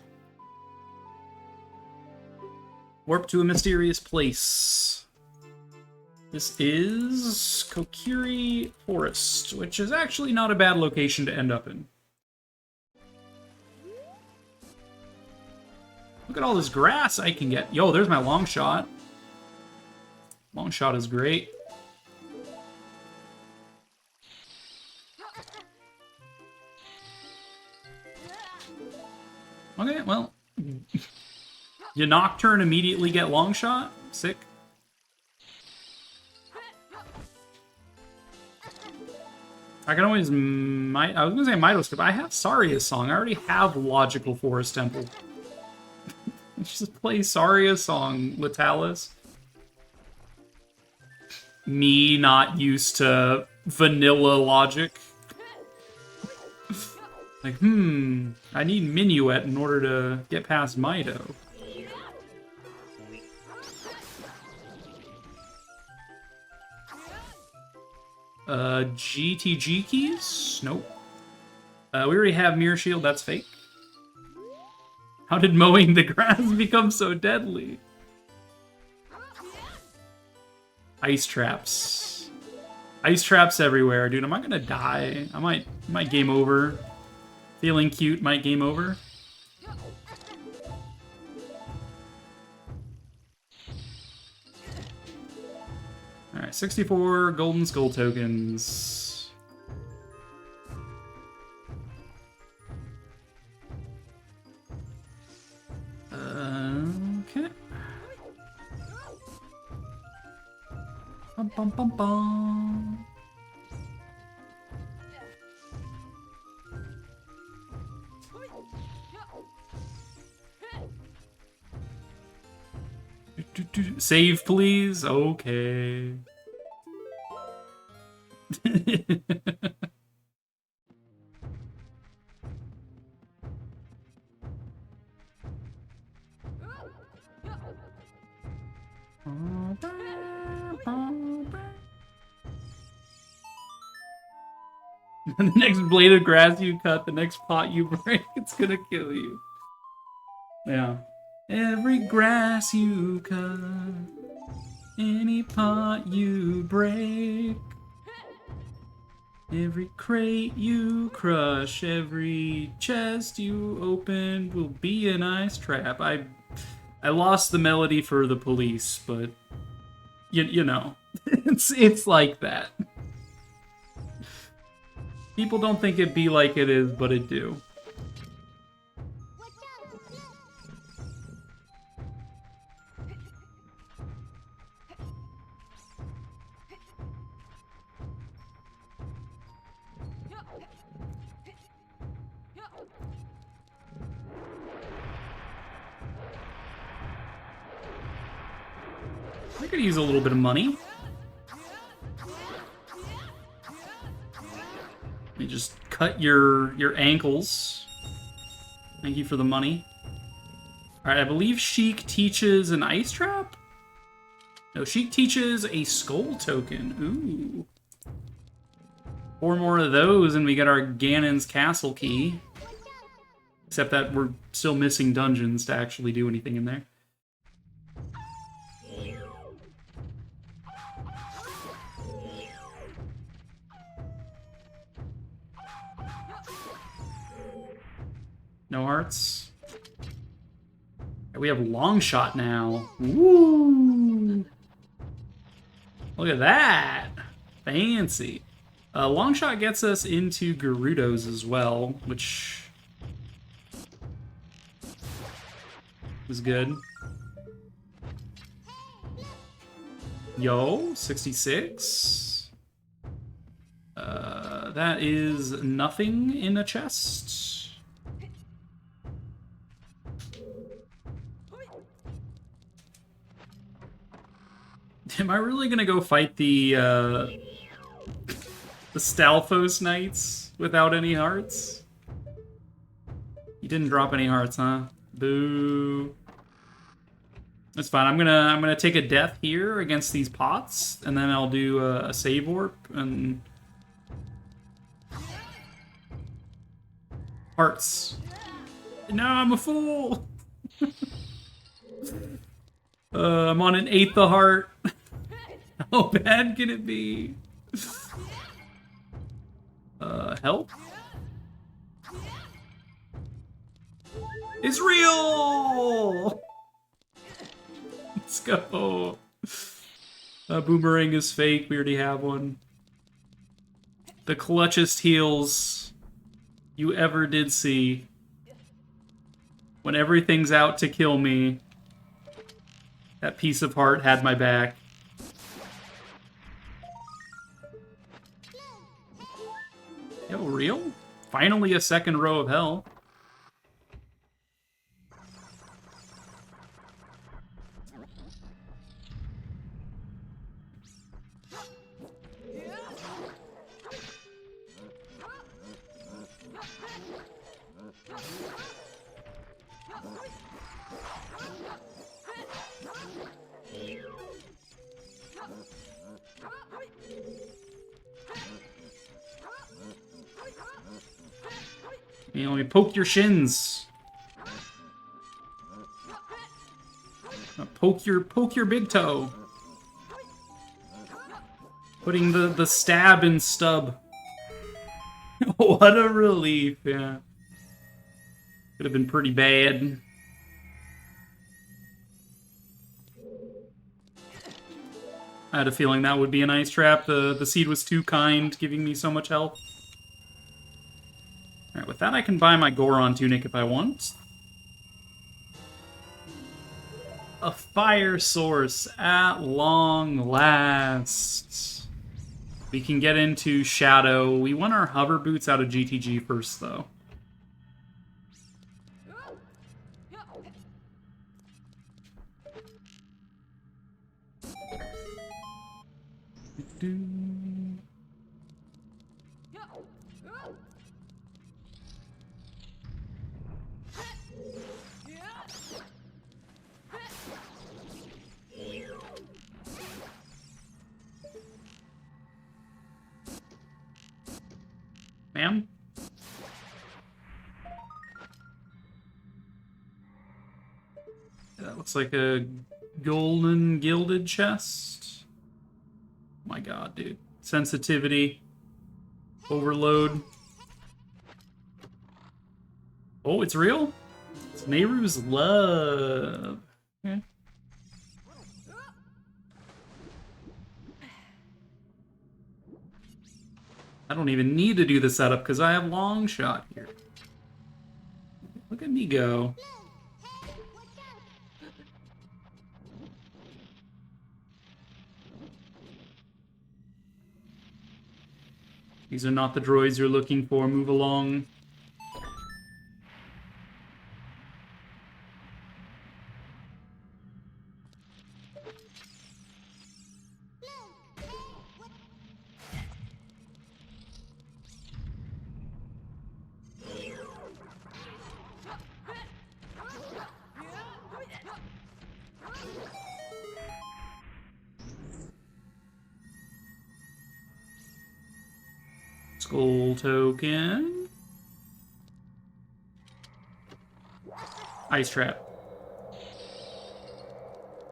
Warp to a mysterious place. This is Kokiri Forest, which is actually not a bad location to end up in. Look at all this grass I can get. Yo, there's my long shot. Long shot is great. Okay, well. You Nocturne, immediately get long shot? Sick. I can always... I was going to say Mido-Skip. I have Saria's Song. I already have Logical Forest Temple. Just play Saria's Song, Latalis. Me not used to vanilla logic. Like, I need Minuet in order to get past Mido. GTG keys? Nope. We already have Mirror Shield, that's fake. How did mowing the grass become so deadly? Ice traps. Ice traps everywhere, dude. Am I gonna die? I might game over. Feeling cute, might game over. Alright, 64 golden skull tokens. bum, bum, bum. Save, please. Okay. The next blade of grass you cut, the next pot you break, it's gonna kill you. Yeah. Every grass you cut, any pot you break, every crate you crush, every chest you open will be an ice trap. I lost the melody for the police, but you know, it's like that. People don't think it be like it is, but it do. I could use a little bit of money. Let me just cut your ankles. Thank you for the money. Alright, I believe Sheik teaches an ice trap? No, Sheik teaches a skull token. Ooh. 4 more of those and we get our Ganon's castle key. Except that we're still missing dungeons to actually do anything in there. No hearts. We have long shot now. Woo! Look at that. Fancy. Long shot gets us into Gerudos as well, which is good. Yo, 66. That is nothing in a chest. Am I really gonna go fight the Stalfos Knights without any hearts? You didn't drop any hearts, huh? Boo. That's fine. I'm gonna take a death here against these pots, and then I'll do a save warp and hearts. No, I'm a fool. I'm on an 8th of heart. How bad can it be? Help? It's real! Let's go. Boomerang is fake. We already have one. The clutchest heals you ever did see. When everything's out to kill me, that piece of heart had my back. Yo, real? Finally a second row of hell. You know, you poke your shins. Poke your big toe. Putting the stab in stub. What a relief, yeah. Could have been pretty bad. I had a feeling that would be an ice trap. The seed was too kind, giving me so much health. Alright, with that I can buy my Goron tunic if I want. A fire source at long last. We can get into Shadow. We want our hover boots out of GTG first, though. Ma'am? That looks like a golden gilded chest. My god, dude. Sensitivity. Overload. Oh, it's real? It's Nehru's love. Okay. I don't even need to do the setup because I have long shot here. Look at me go. These are not the droids you're looking for. Move along. Skull token. Ice trap.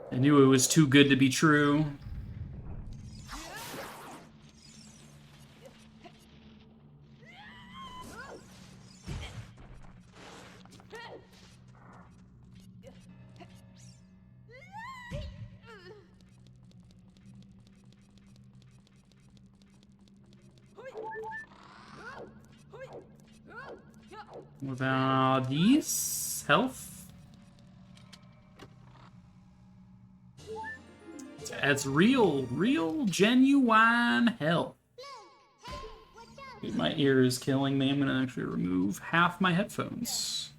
I knew it was too good to be true. What about these? Health? It's real, genuine health. Dude, my ear is killing me. I'm gonna actually remove half my headphones.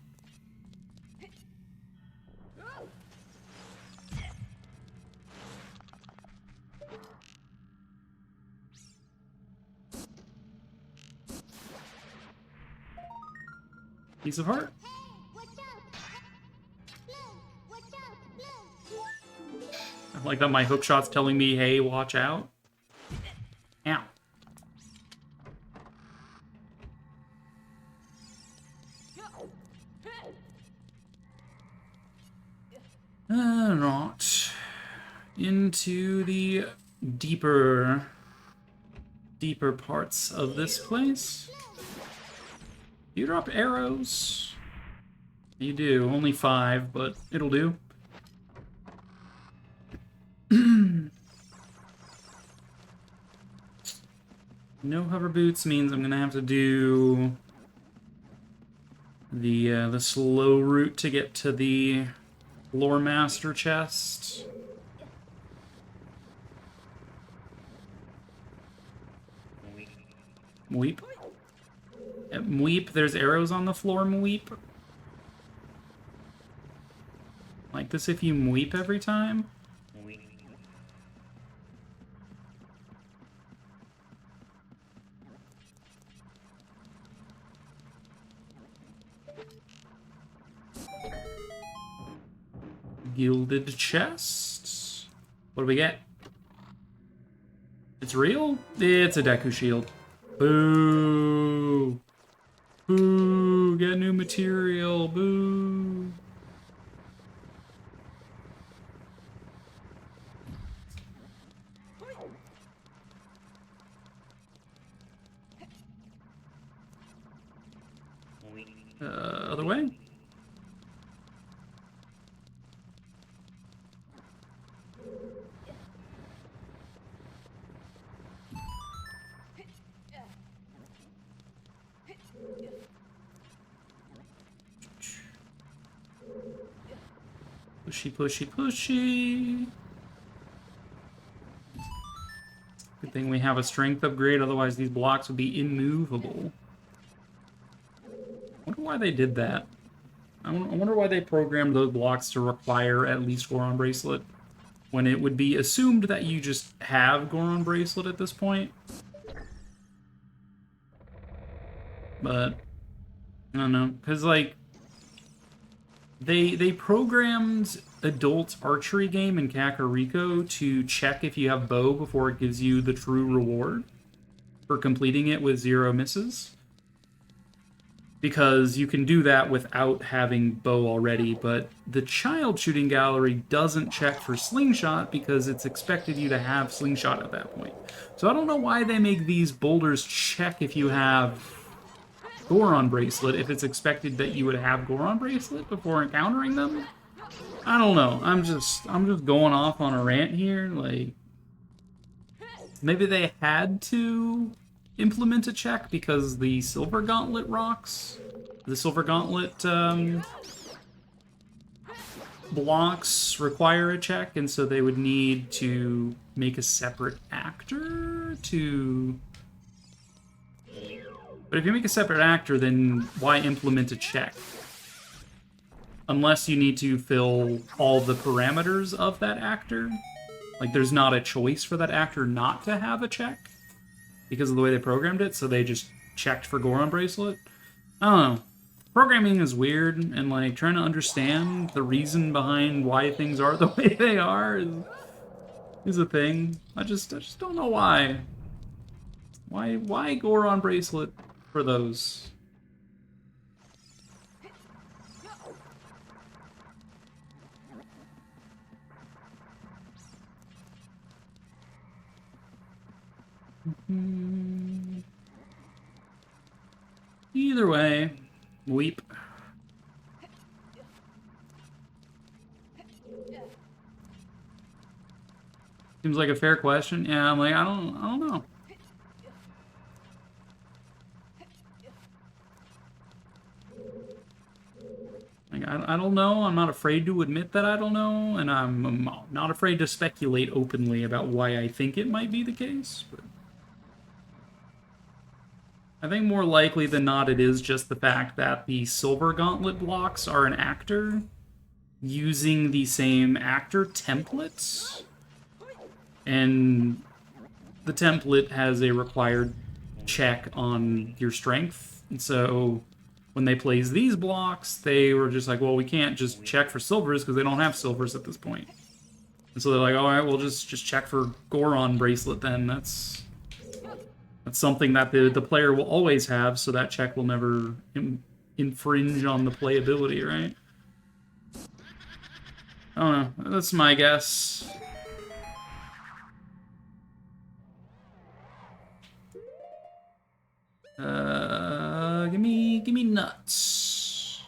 Piece of heart. I like that my hook shot's telling me, hey, watch out. Ow. Not into the deeper parts of this place. You drop arrows? You do. Only 5, but it'll do. No hover boots means I'm gonna have to do the slow route to get to the lore master chest. Weep. At Mweep, there's arrows on the floor, Mweep. Like this if you Mweep every time? Gilded chest. What do we get? It's real? It's a Deku shield. Boo! Boo! Get new material. Boo! Other way? Pushy, pushy, pushy. Good thing we have a strength upgrade, otherwise these blocks would be immovable. I wonder why they did that. I wonder why they programmed those blocks to require at least Goron Bracelet, when it would be assumed that you just have Goron Bracelet at this point. But, I don't know, because, like, they programmed adult archery game in Kakariko to check if you have bow before it gives you the true reward for completing it with 0 misses. Because you can do that without having bow already, but the child shooting gallery doesn't check for slingshot because it's expected you to have slingshot at that point. So I don't know why they make these boulders check if you have Goron Bracelet, if it's expected that you would have Goron Bracelet before encountering them. I don't know. I'm just going off on a rant here. Like, maybe they had to implement a check because the Silver Gauntlet rocks, the Silver Gauntlet blocks require a check, and so they would need to make a separate actor to... But if you make a separate actor, then why implement a check? Unless you need to fill all the parameters of that actor. Like, there's not a choice for that actor not to have a check because of the way they programmed it, so they just checked for Goron Bracelet. I don't know. Programming is weird, and, like, trying to understand the reason behind why things are the way they are is a thing. I just don't know why. Why Goron Bracelet for those? Either way, weep. Seems like a fair question. Yeah, I'm like, I don't know. Like, I don't know. I'm not afraid to admit that I don't know, and I'm not afraid to speculate openly about why I think it might be the case. But I think more likely than not it is just the fact that the Silver Gauntlet blocks are an actor using the same actor templates, and the template has a required check on your strength, and so when they placed these blocks, they were just like, well, we can't just check for silvers because they don't have silvers at this point. And so they're like, all right, we'll just check for Goron Bracelet then. That's something that the player will always have, so that check will never infringe on the playability, right? I don't know. That's my guess. Give me nuts.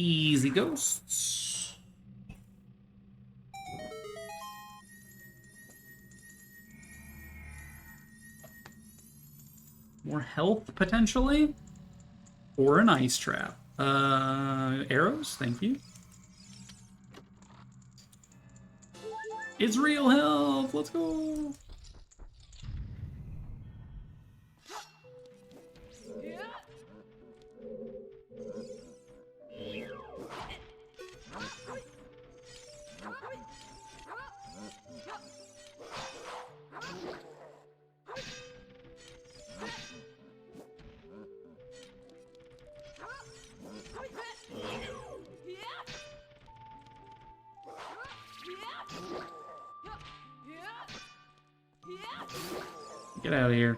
Easy ghosts. More health, potentially? Or an ice trap. Arrows, thank you. It's real health, let's go! Get out of here.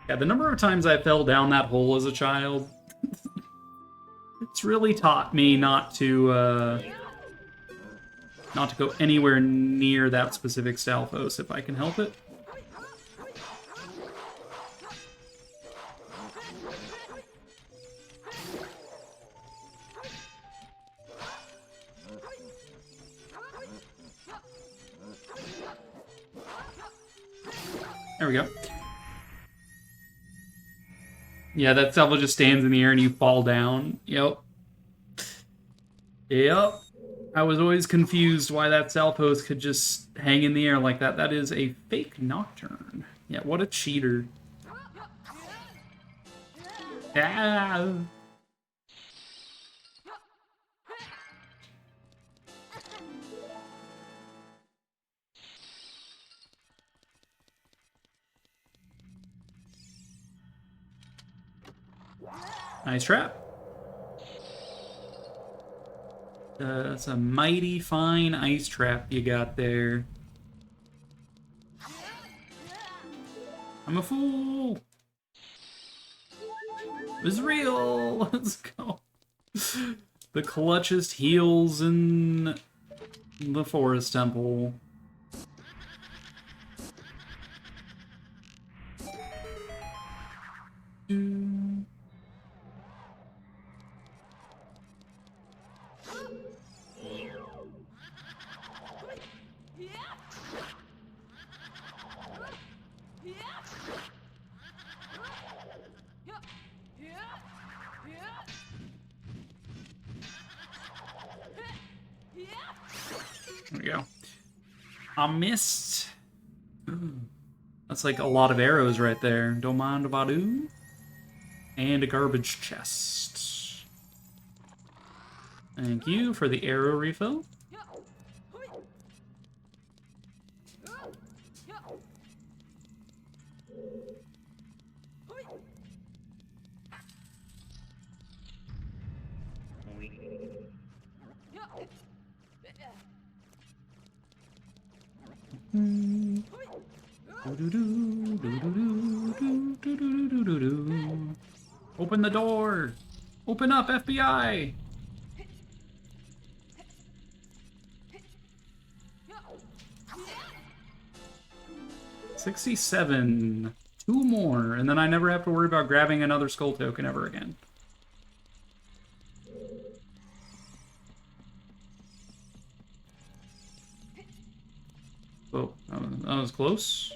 Yeah, the number of times I fell down that hole as a child, it's really taught me not to go anywhere near that specific Stalfos if I can help it. There we go. Yeah, that salvo just stands in the air and you fall down. Yep. Yep. I was always confused why that Salpos could just hang in the air like that. That is a fake Nocturne. Yeah, what a cheater. Ah. Nice trap. That's a mighty fine ice trap you got there. I'm a fool. It's real. Let's go. The clutchest heals in the Forest Temple. There we go. I missed. That's like a lot of arrows right there. Don't mind Badu. And a garbage chest. Thank you for the arrow refill. Open the door! Open up, FBI! $67. 2 more, and then I never have to worry about grabbing another skull token ever again. Oh, that was close.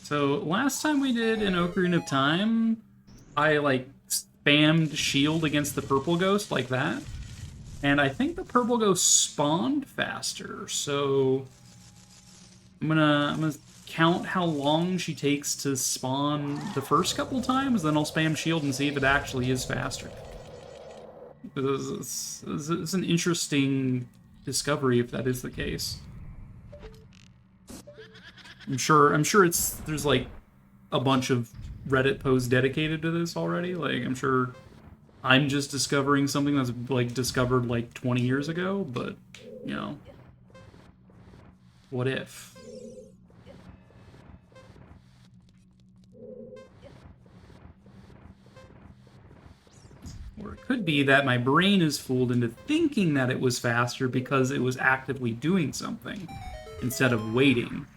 So last time we did an Ocarina of Time, I like spammed shield against the purple ghost like that. And I think the purple ghost spawned faster, so I'm gonna count how long she takes to spawn the first couple times, then I'll spam shield and see if it actually is faster. It's an interesting discovery if that is the case. I'm sure there's like a bunch of Reddit posts dedicated to this already. Like I'm sure I'm just discovering something that's like discovered like 20 years ago, but you know, what if? Or it could be that my brain is fooled into thinking that it was faster because it was actively doing something instead of waiting.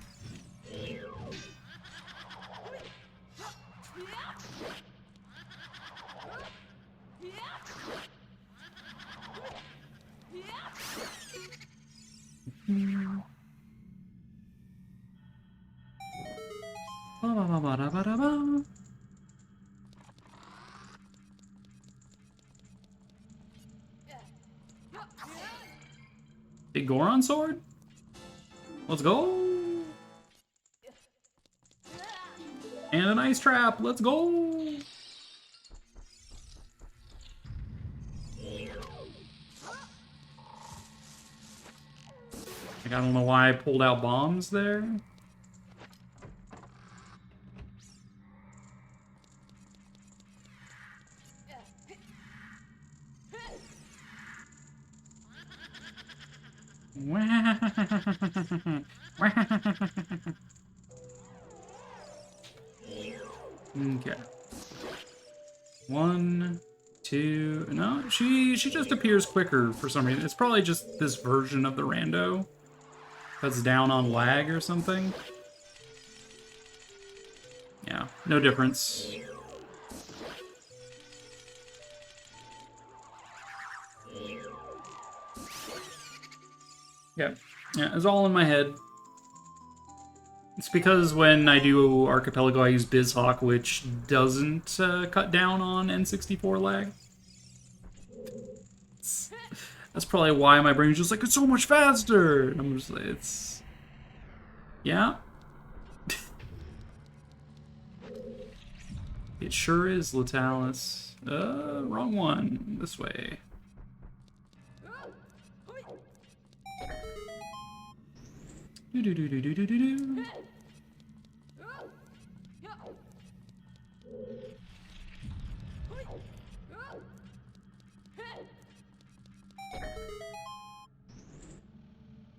Big Goron sword? Let's go! And an ice trap, let's go! Like, I don't know why I pulled out bombs there. Okay. 1, 2. No, she just appears quicker for some reason. It's probably just this version of the rando that's down on lag or something. Yeah, no difference. Yeah, it's all in my head. It's because when I do Archipelago, I use BizHawk, which doesn't cut down on N64 lag. That's probably why my brain's just like, it's so much faster! And I'm just like, it's... Yeah. It sure is, Latalis. Wrong one. This way. Do-do-do-do-do-do-do.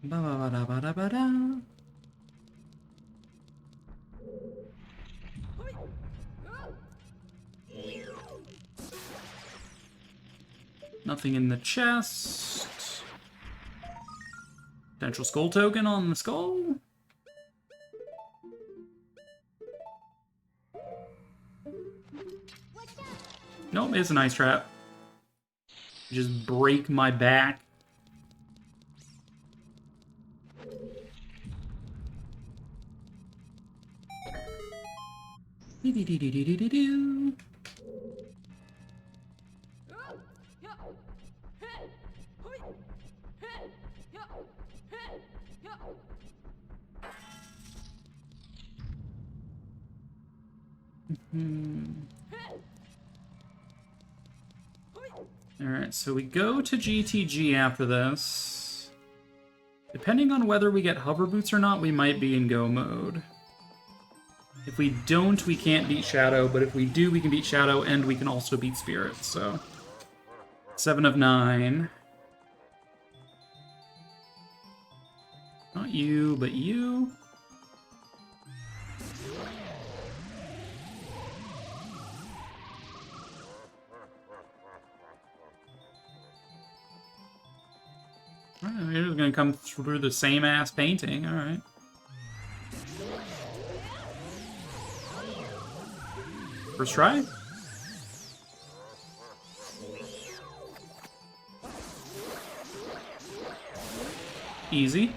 Ba-ba-ba-da-ba-da-ba-da. Nothing in the chest. Potential skull token on the skull. Nope, it's an ice trap. Just break my back. Do-do-do-do-do-do-do. Alright, so we go to GTG after this. Depending on whether we get hover boots or not, we might be in go mode. If we don't, we can't beat Shadow, but if we do, we can beat Shadow, and we can also beat Spirit, so... 7 of 9. Not you, but you. Alright, you're just gonna come through the same ass painting, alright. First try? Easy.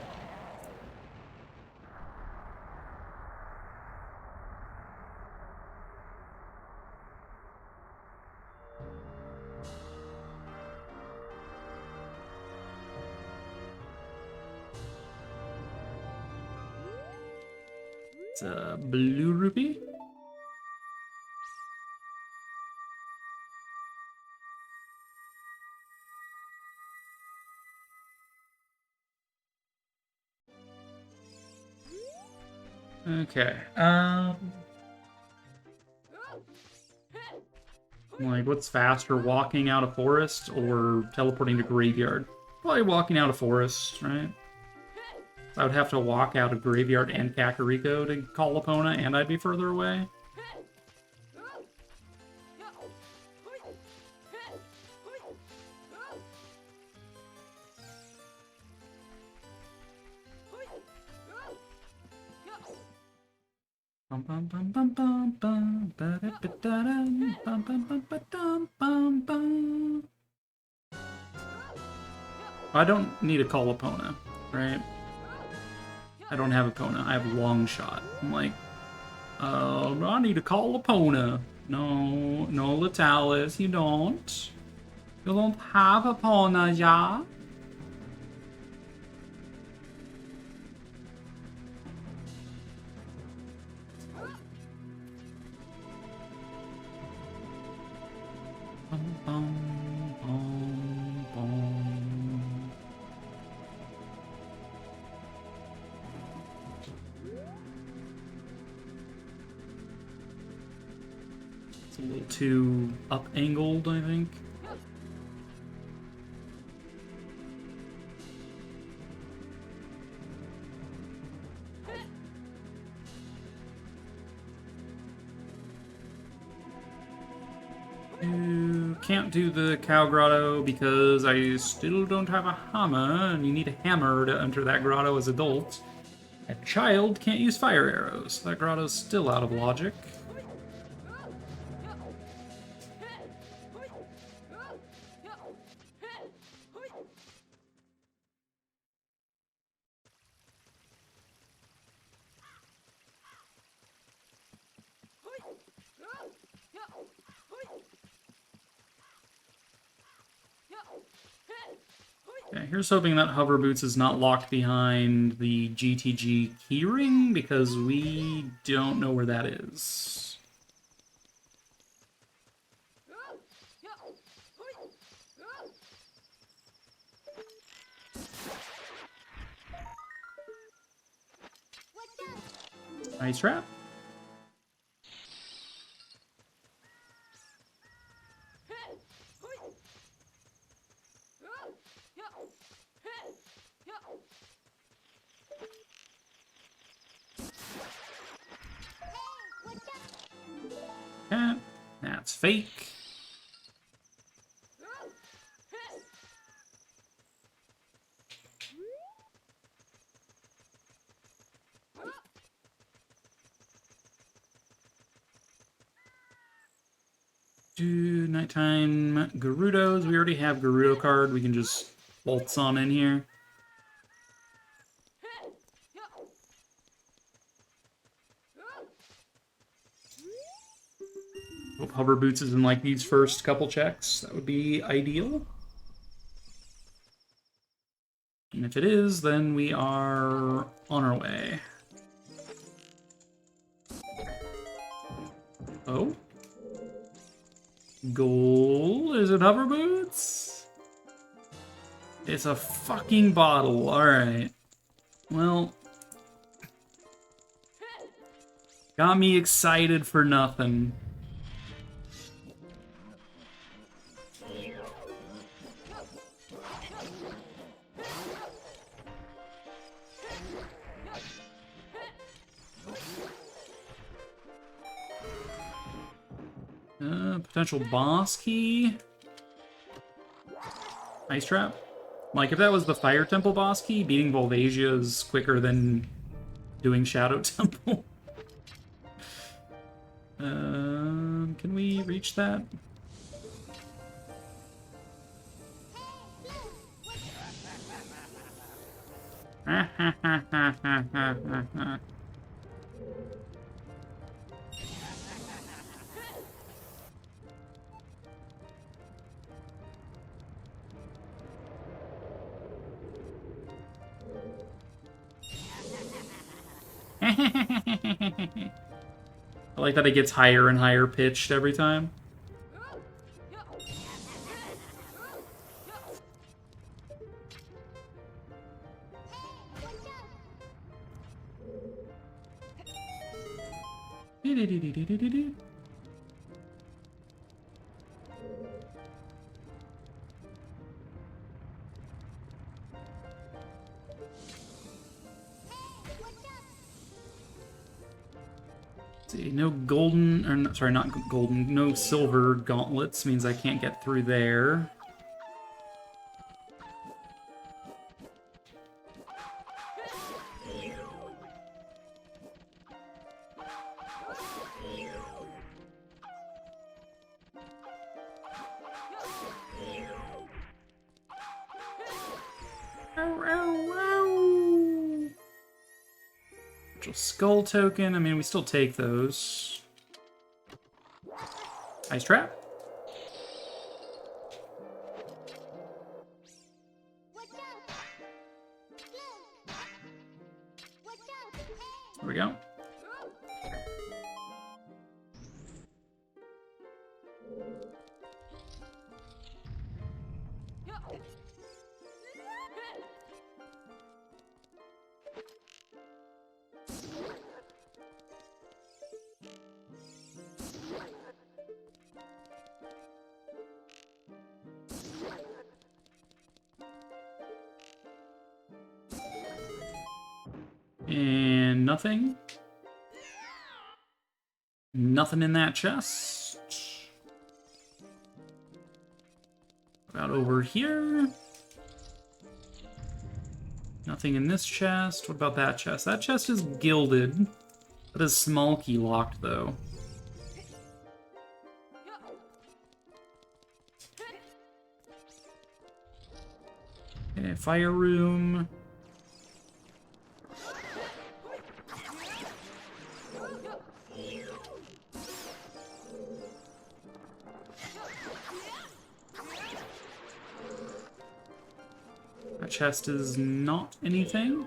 It's a blue rupee. Okay. Like, what's faster, walking out of forest or teleporting to graveyard? Probably walking out of forest, right? I would have to walk out of graveyard and Kakariko to call Epona, and I'd be further away. Bum bum bum bum bum bum ba da ba da dum bum bum bum ba dum bum bum. I don't need a call Epona, right? I don't have Epona. I have long shot. I'm like, I need to call Epona. No, no, Latalis, you don't. You don't have Epona, yeah? Bum, bum, bum, bum. It's a little too up-angled, I think. You can't do the cow grotto because I still don't have a hammer, and you need a hammer to enter that grotto as adult. A child can't use fire arrows. That grotto's still out of logic. Okay, here's hoping that Hover Boots is not locked behind the GTG keyring, because we don't know where that is. Nice trap. Yeah, that's fake. Do nighttime Gerudos. We already have Gerudo card. We can just waltz on in here. Hope Hover Boots is in like these first couple checks. That would be ideal. And if it is, then we are on our way. Oh? Goal? Is it Hover Boots? It's a fucking bottle. Alright. Well. Got me excited for nothing. Potential boss key. Ice trap. Like, if that was the Fire Temple boss key, beating Volvasia is quicker than doing Shadow Temple. Can we reach that? I like that it gets higher and higher pitched every time. See, no golden, or sorry, not golden, no silver gauntlets means I can't get through there. Skull token, I mean, we still take those. Ice trap. There we go. And nothing. Nothing in that chest. About over here. Nothing in this chest. What about that chest? That chest is gilded. That is small key locked, though. Okay, fire room. That chest is not anything.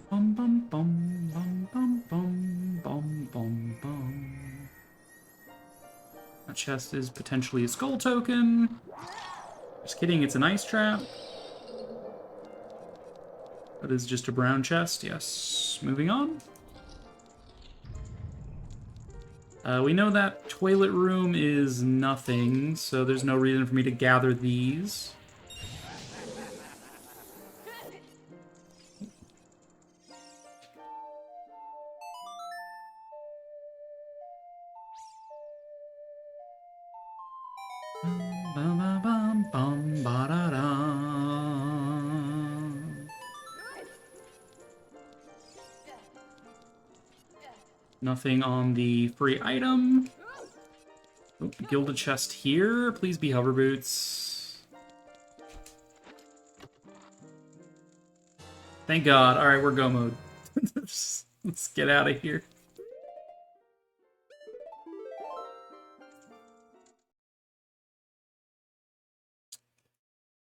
Bum bum bum bum bum bum bum bum bum. That chest is potentially a skull token. Just kidding, it's an ice trap. That is just a brown chest, yes. Moving on. We know that toilet room is nothing, so there's no reason for me to gather these. Nothing on the free item. Oh, gilded chest here. Please be hover boots. Thank God. All right, we're go mode. Let's get out of here.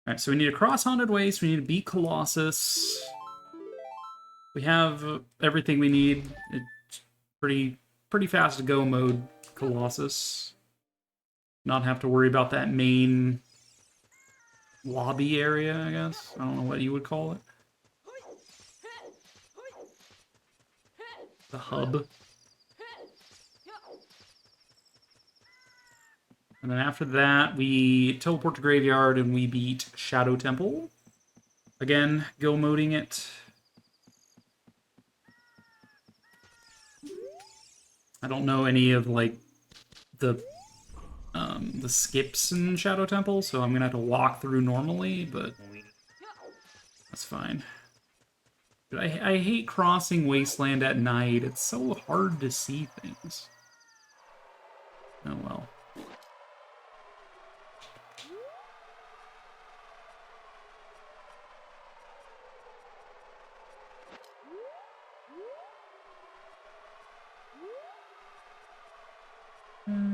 All right, so we need a cross haunted waste. We need to beat Colossus. We have everything we need. It's pretty fast to go mode Colossus. Not have to worry about that main lobby area, I guess. I don't know what you would call it. The hub. And then after that, we teleport to Graveyard and we beat Shadow Temple. Again, go moding it. I don't know any of, like, the skips in Shadow Temple, so I'm gonna have to walk through normally, but that's fine. But I hate crossing Wasteland at night. It's so hard to see things. Oh well.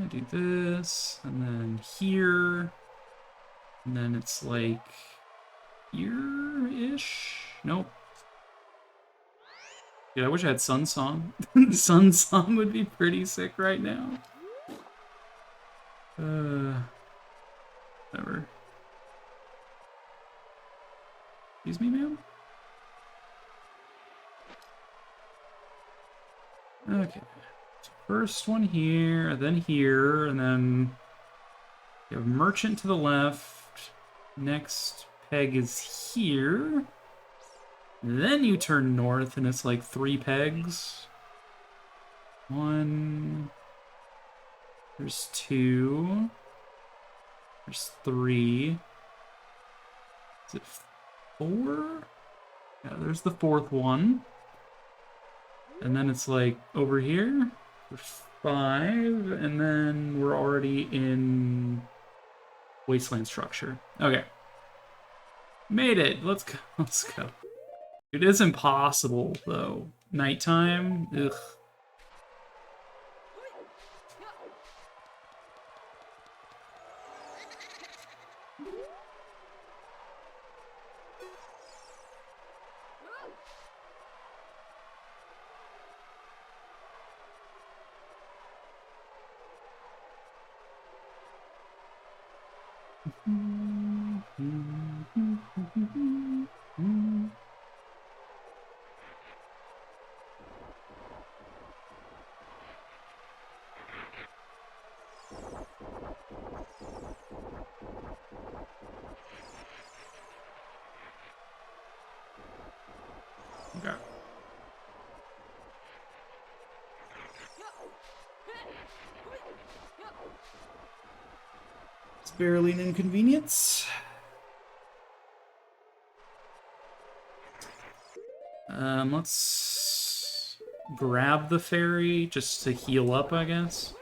Do this, and then here, and then it's like here-ish? Nope. Dude, I wish I had Sun Song. Sun Song would be pretty sick right now. Whatever. Excuse me, ma'am? Okay. First one here, then here, and then you have Merchant to the left. Next peg is here. Then you turn north, and it's like 3 pegs. 1. There's 2. There's 3. Is it 4? Yeah, there's the 4th one. And then it's like over here. 5, and then we're already in Wasteland structure. Okay. Made it. Let's go. Let's go. It is impossible, though. Nighttime? Ugh. Okay. barely an inconvenience. Let's grab the fairy just to heal up, I guess.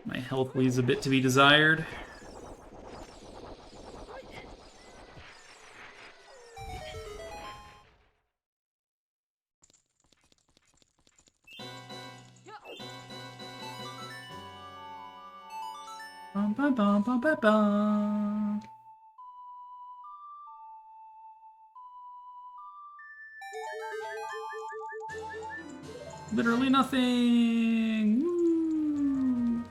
My health leaves a bit to be desired. Bum, bum, bum, bum, bum, bum. Literally nothing. Woo.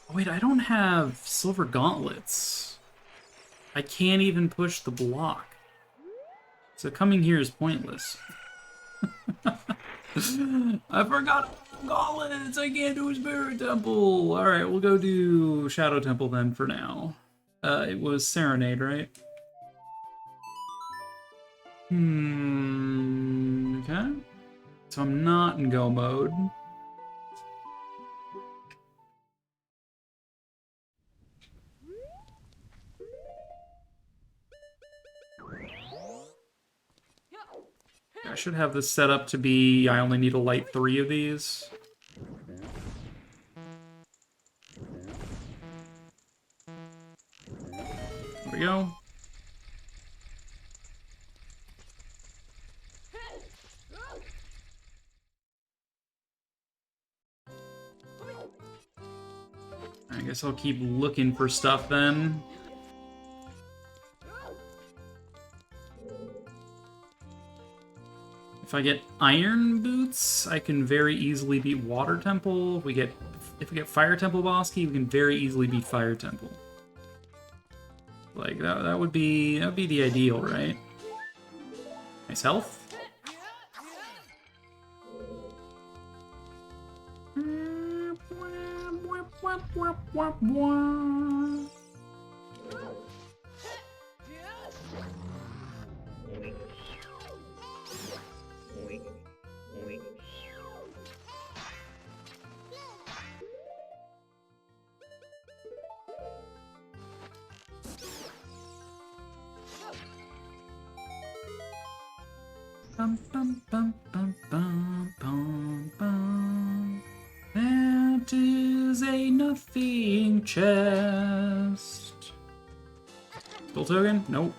Oh, wait, I don't have silver gauntlets. I can't even push the block. So coming here is pointless. I forgot gauntlets. I can't do a spirit temple. All right, we'll go do Shadow Temple then for now. It was Serenade, right? Okay. So I'm not in go mode. I should have this set up to be, I only need to light 3 of these. There we go. I guess I'll keep looking for stuff then. If I get Iron Boots, I can very easily beat Water Temple. If we get Fire Temple boss key, we can very easily beat Fire Temple. Like that would be the ideal, right? Nice health. Bum, bum, bum, bum, bum, bum, bum. That is a nothing chest. Full token? Nope.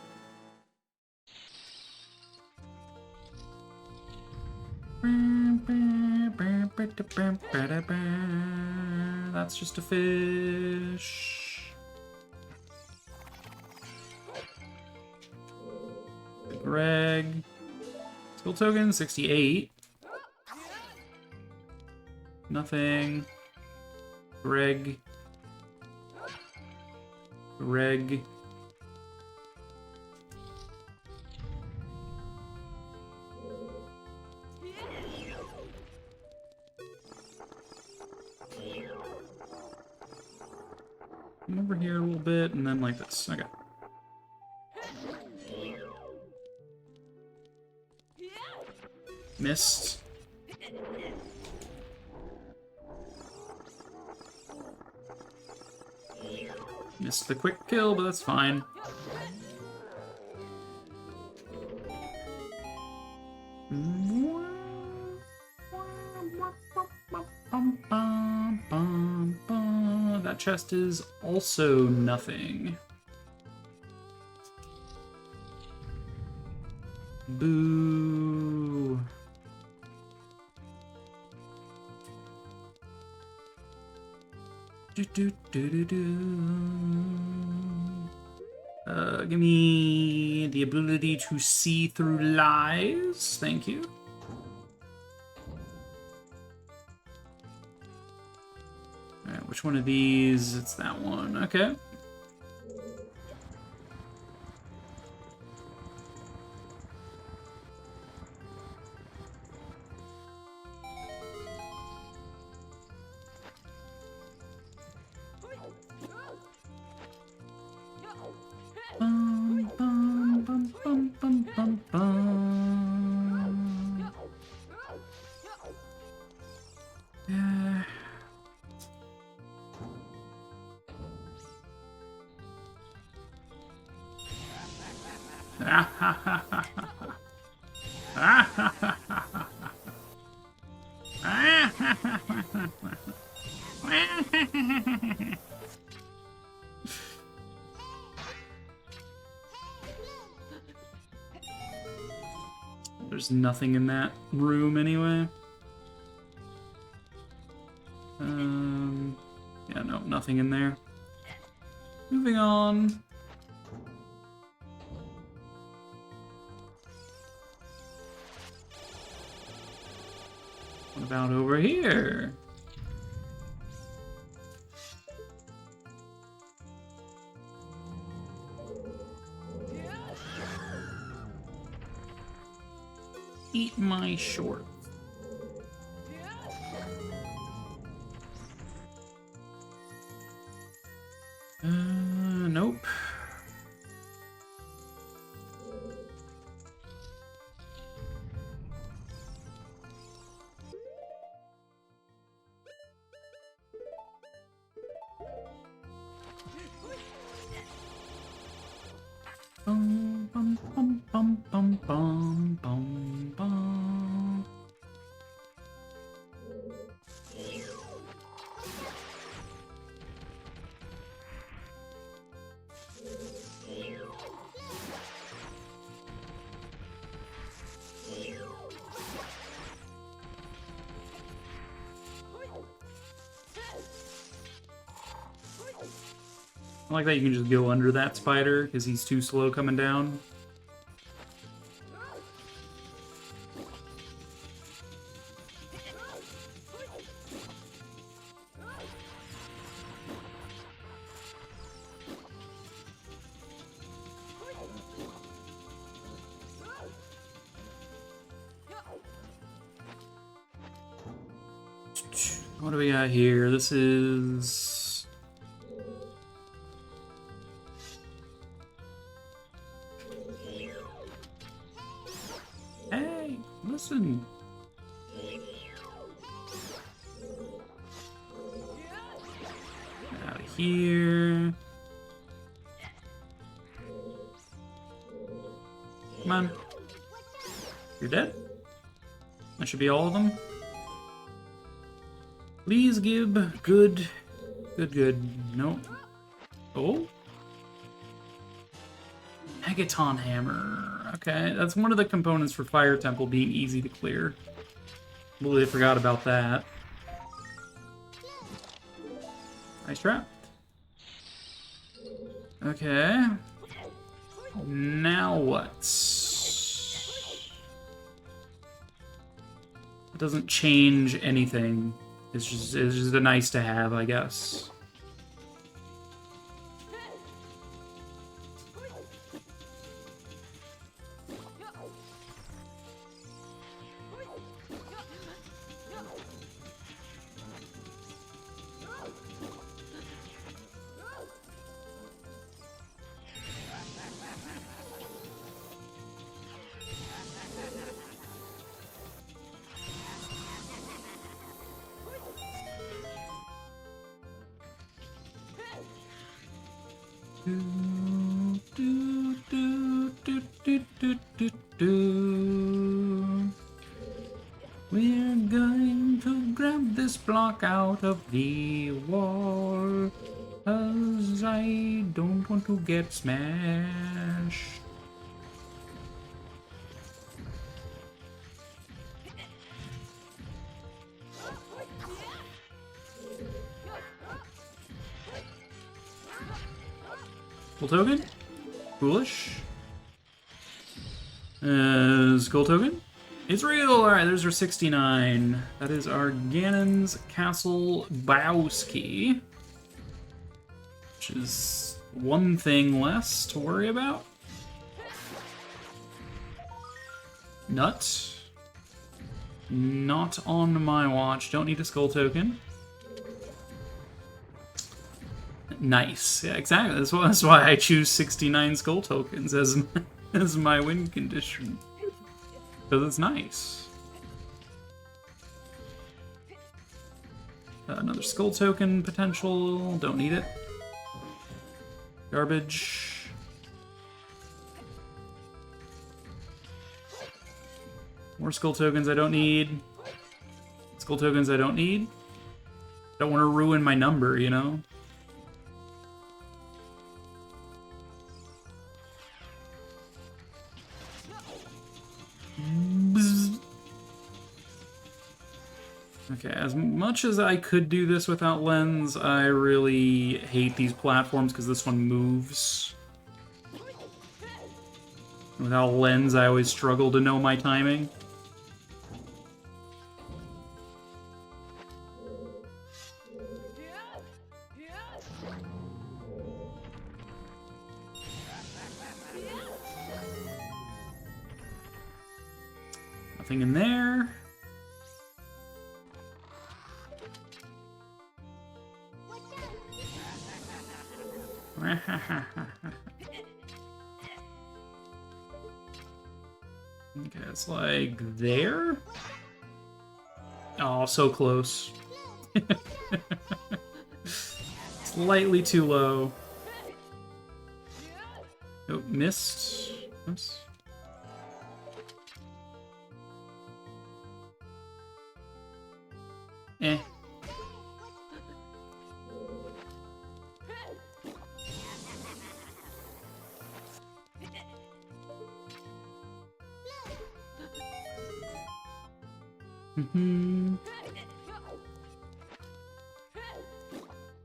That's just a fish. Greg. Skill token, 68. Nothing. Greg. Greg. Come over here a little bit, and then like this. Okay. Missed. Missed the quick kill, but that's fine. That chest is also nothing. Boo. Give me the ability to see through lies. Thank you. Alright, which one of these? It's that one. Okay. There's nothing in that room anyway. Yeah, no, nothing in there. Moving on. What about over here? Eat my shorts. Nope. Bum bum bum bum bum bum bum bum. I like that you can just go under that spider because he's too slow coming down. What do we got here? This is... Hey, listen. Out of here. Come on. You're dead? That should be all of them. Please give good. No. Oh? Megaton Hammer. Okay, that's one of the components for Fire Temple being easy to clear. Completely forgot about that. Nice trap. Okay. Now what? It doesn't change anything. It's just a nice to have, I guess. We're going to grab this block out of the wall, 'cause I don't want to get smashed. Skull token? Foolish. Skull token? It's real! Alright, there's our 69. That is our Ganon's Castle Bowski. Which is one thing less to worry about. Nut. Not on my watch. Don't need a skull token. Nice. Yeah, exactly. That's why I choose 69 skull tokens as my win condition. Because it's nice. Another skull token potential. Don't need it. More More skull tokens I don't need. Skull tokens I don't need. Don't want to ruin my number, you know? Okay, as much as I could do this without lens, I really hate these platforms because this one moves. Without lens, I always struggle to know my timing. Nothing in there. Okay, it's like there? Oh, so close. Slightly too low. Oh, missed. Oops. Eh.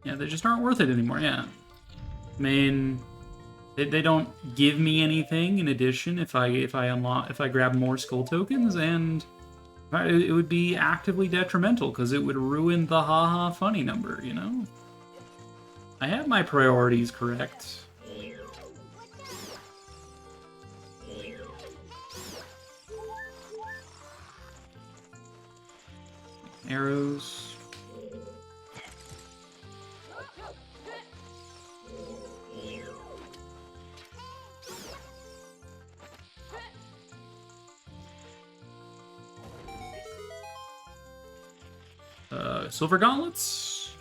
Yeah, they just aren't worth it anymore, yeah. I mean, they don't give me anything in addition if I grab more skull tokens, and it would be actively detrimental because it would ruin the haha funny number, you know? I have my priorities correct. Arrows. Silver gauntlets?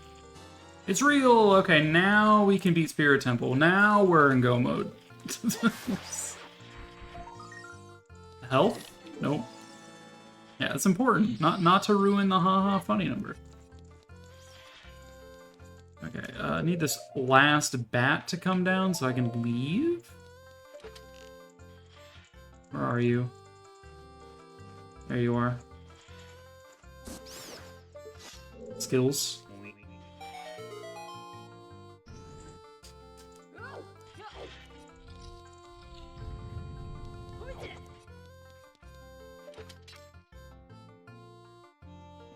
It's real! Okay, now we can beat Spirit Temple. Now we're in go mode. Health? Nope. Yeah, it's important. Not to ruin the haha funny number. Okay, I need this last bat to come down so I can leave. Where are you? There you are. Skills.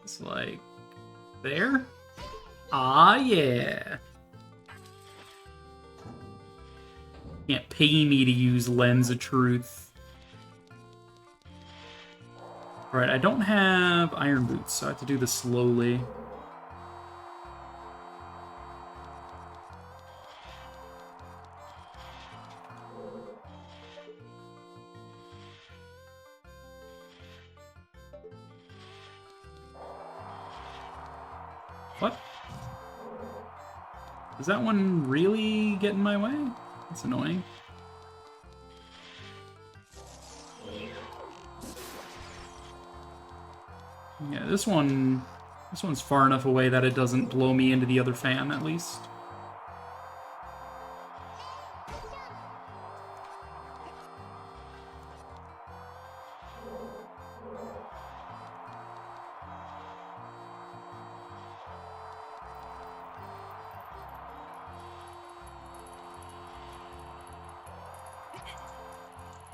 It's like there? Ah, yeah. Can't pay me to use Lens of Truth. Alright, I don't have iron boots, so I have to do this slowly. What? Does that one really get in my way? That's annoying. Yeah, this one's far enough away that it doesn't blow me into the other fan, at least.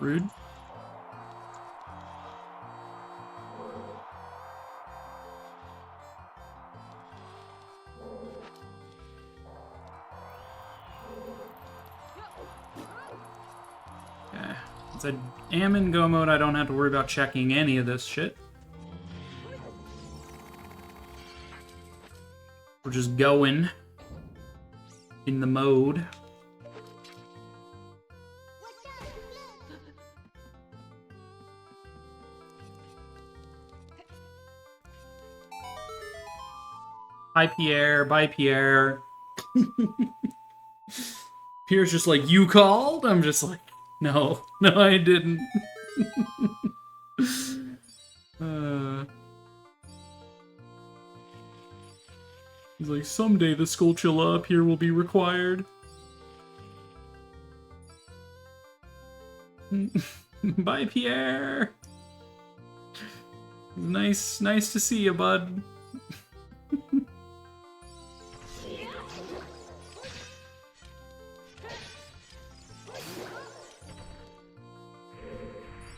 Rude. Okay. Since I am in go mode, I don't have to worry about checking any of this shit. We're just going in the mode. Hi, Pierre. Bye, Pierre. Pierre's just like, you called? I'm just like, no, I didn't. He's like, someday the Skulltula up here will be required. Bye, Pierre. Nice to see you, bud.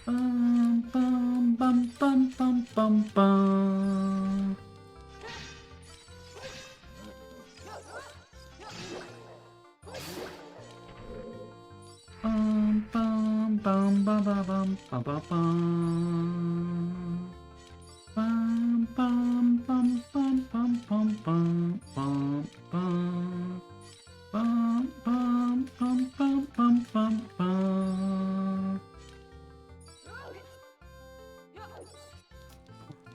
Bum, bum, bum, bum, bum, bum, bum. Bum, bum, bum, bum, bum, bum, bum, bum, bum. Bum, bum, bum, bum, bum, bum, bum, bum, bum. Bum, bum, bum, bum, bum, bum, bum.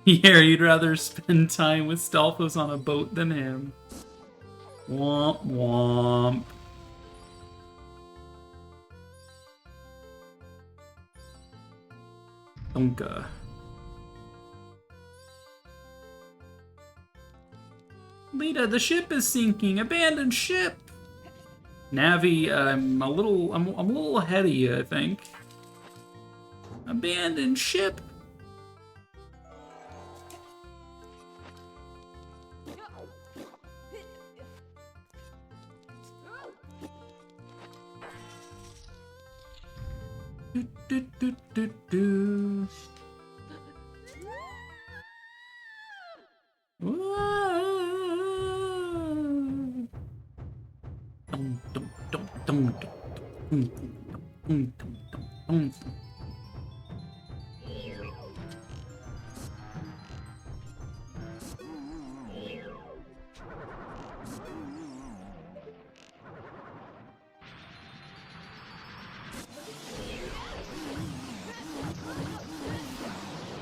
Yeah, you'd rather spend time with Stalfos on a boat than him. Womp womp. Donka. Lita, the ship is sinking. Abandoned ship. Navi, I'm a little ahead of you, I think. Abandoned ship. Do, do, do, do, do.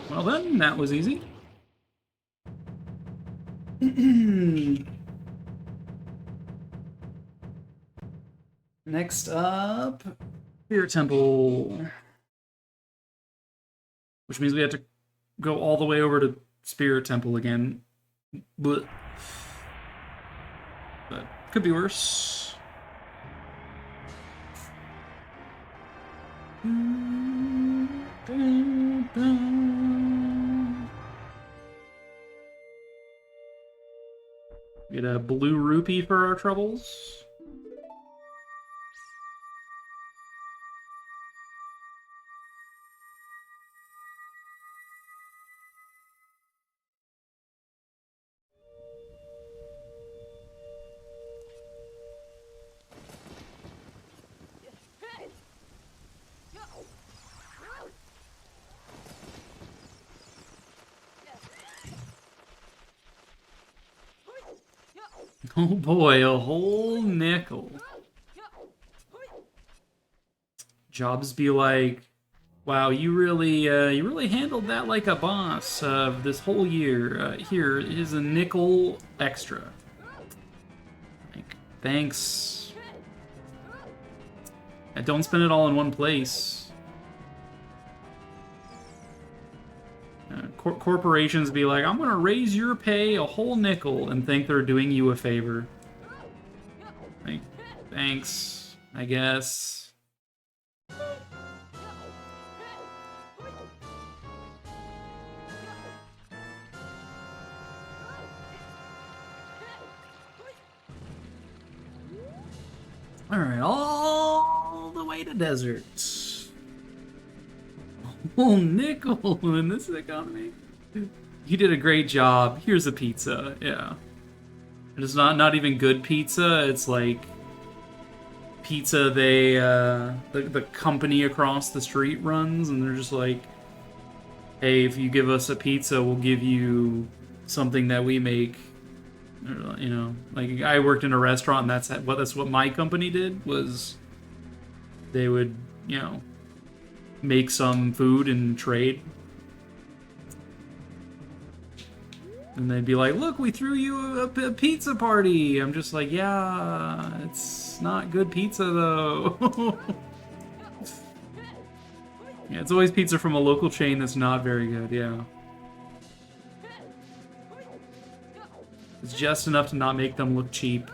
Well then, that was easy. Next up, Spirit Temple. Which means we have to go all the way over to Spirit Temple again. But could be worse. Get a blue rupee for our troubles. Oh boy, a whole nickel. Jobs be like, wow, you really handled that like a boss this whole year. Here is a nickel extra. Like, thanks. And don't spend it all in one place. Corporations be like, I'm gonna raise your pay a whole nickel and think they're doing you a favor. Like, thanks, I guess. Alright, all the way to desert. Whole nickel in this economy. You did a great job. Here's a pizza. Yeah. And it's not even good pizza. It's like pizza they the company across the street runs, and they're just like, hey, if you give us a pizza, we'll give you something that we make. You know, like I worked in a restaurant, and that's what my company did, was they would, you know, make some food and trade. And they'd be like, look, we threw you a pizza party. I'm just like, yeah, it's not good pizza though. Yeah, it's always pizza from a local chain that's not very good, yeah. It's just enough to not make them look cheap.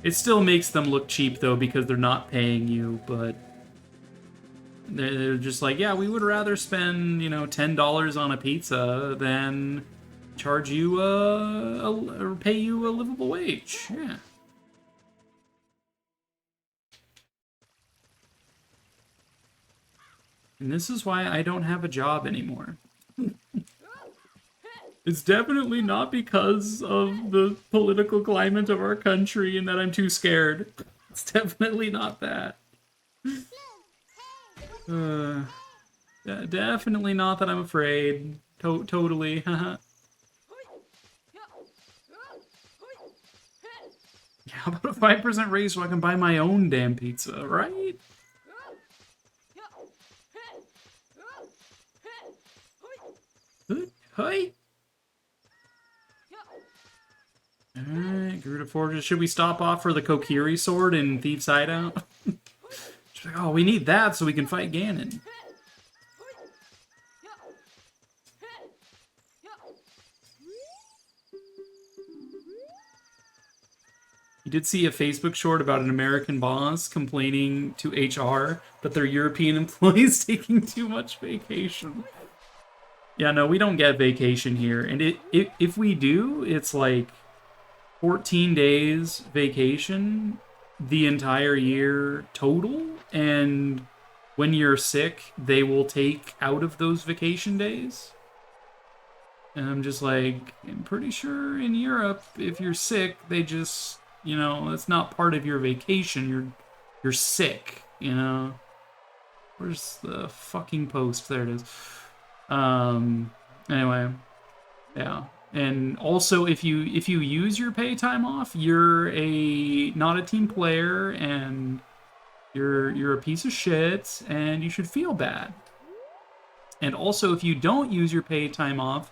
It still makes them look cheap, though, because they're not paying you, but they're just like, yeah, we would rather spend, you know, $10 on a pizza than charge you or pay you a livable wage. Yeah. And this is why I don't have a job anymore. It's definitely not because of the political climate of our country and that I'm too scared. It's definitely not that. Definitely not that I'm afraid. Totally. Yeah, how about a 5% raise so I can buy my own damn pizza, right? Hey. Alright, Garuda Forges. Should we stop off for the Kokiri sword in Thieves' Hideout? She's like, oh, we need that so we can fight Ganon. You did see a Facebook short about an American boss complaining to HR that their European employees taking too much vacation. Yeah, no, we don't get vacation here. And if we do, it's like 14 days vacation the entire year total, and when you're sick, they will take out of those vacation days. And I'm just like, I'm pretty sure in Europe, if you're sick, they just, you know, it's not part of your vacation. You're sick, you know. Where's the fucking post? There it is. Anyway, yeah. And also, if you use your pay time off, you're not a team player, and you're a piece of shit, and you should feel bad. And also, if you don't use your pay time off,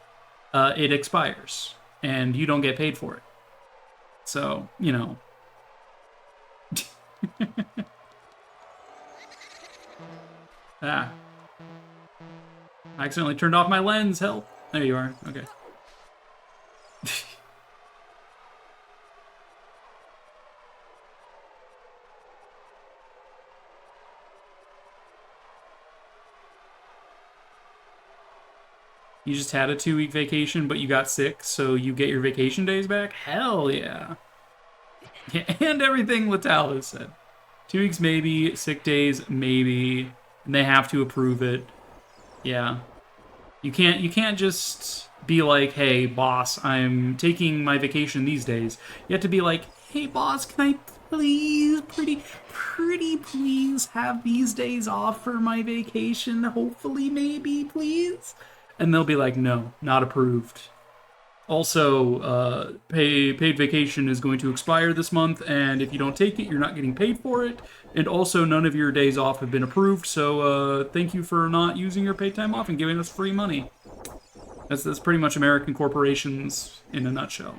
it expires, and you don't get paid for it. So, you know. Ah. I accidentally turned off my lens, help. There you are, okay. You just had a 2-week vacation, but you got sick, so you get your vacation days back? Hell yeah. And everything Latal has said. 2 weeks maybe, sick days maybe, and they have to approve it. Yeah. You can't just be like, hey, boss, I'm taking my vacation these days. You have to be like, hey, boss, can I please, pretty please have these days off for my vacation? Hopefully, maybe, please? And they'll be like, no, not approved. Also, paid vacation is going to expire this month, and if you don't take it, you're not getting paid for it. And also, none of your days off have been approved, so thank you for not using your paid time off and giving us free money. That's pretty much American corporations in a nutshell.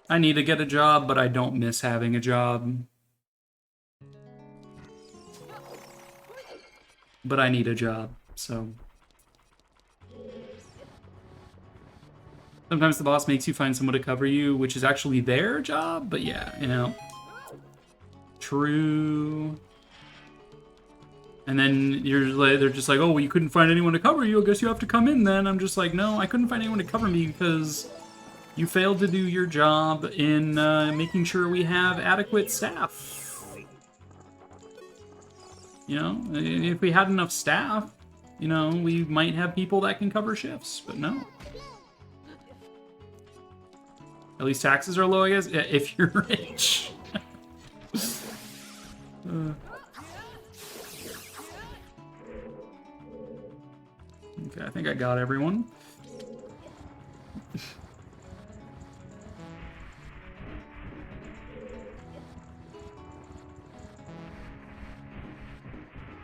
I need to get a job, but I don't miss having a job. But I need a job, so. Sometimes the boss makes you find someone to cover you, which is actually their job, but yeah, you know. True. And then they're just like, oh, well, you couldn't find anyone to cover you, I guess you have to come in then. I'm just like, no, I couldn't find anyone to cover me because you failed to do your job in making sure we have adequate staff. You know, if we had enough staff, you know, we might have people that can cover shifts, but no. At least taxes are low, I guess, if you're rich. Okay, I think I got everyone.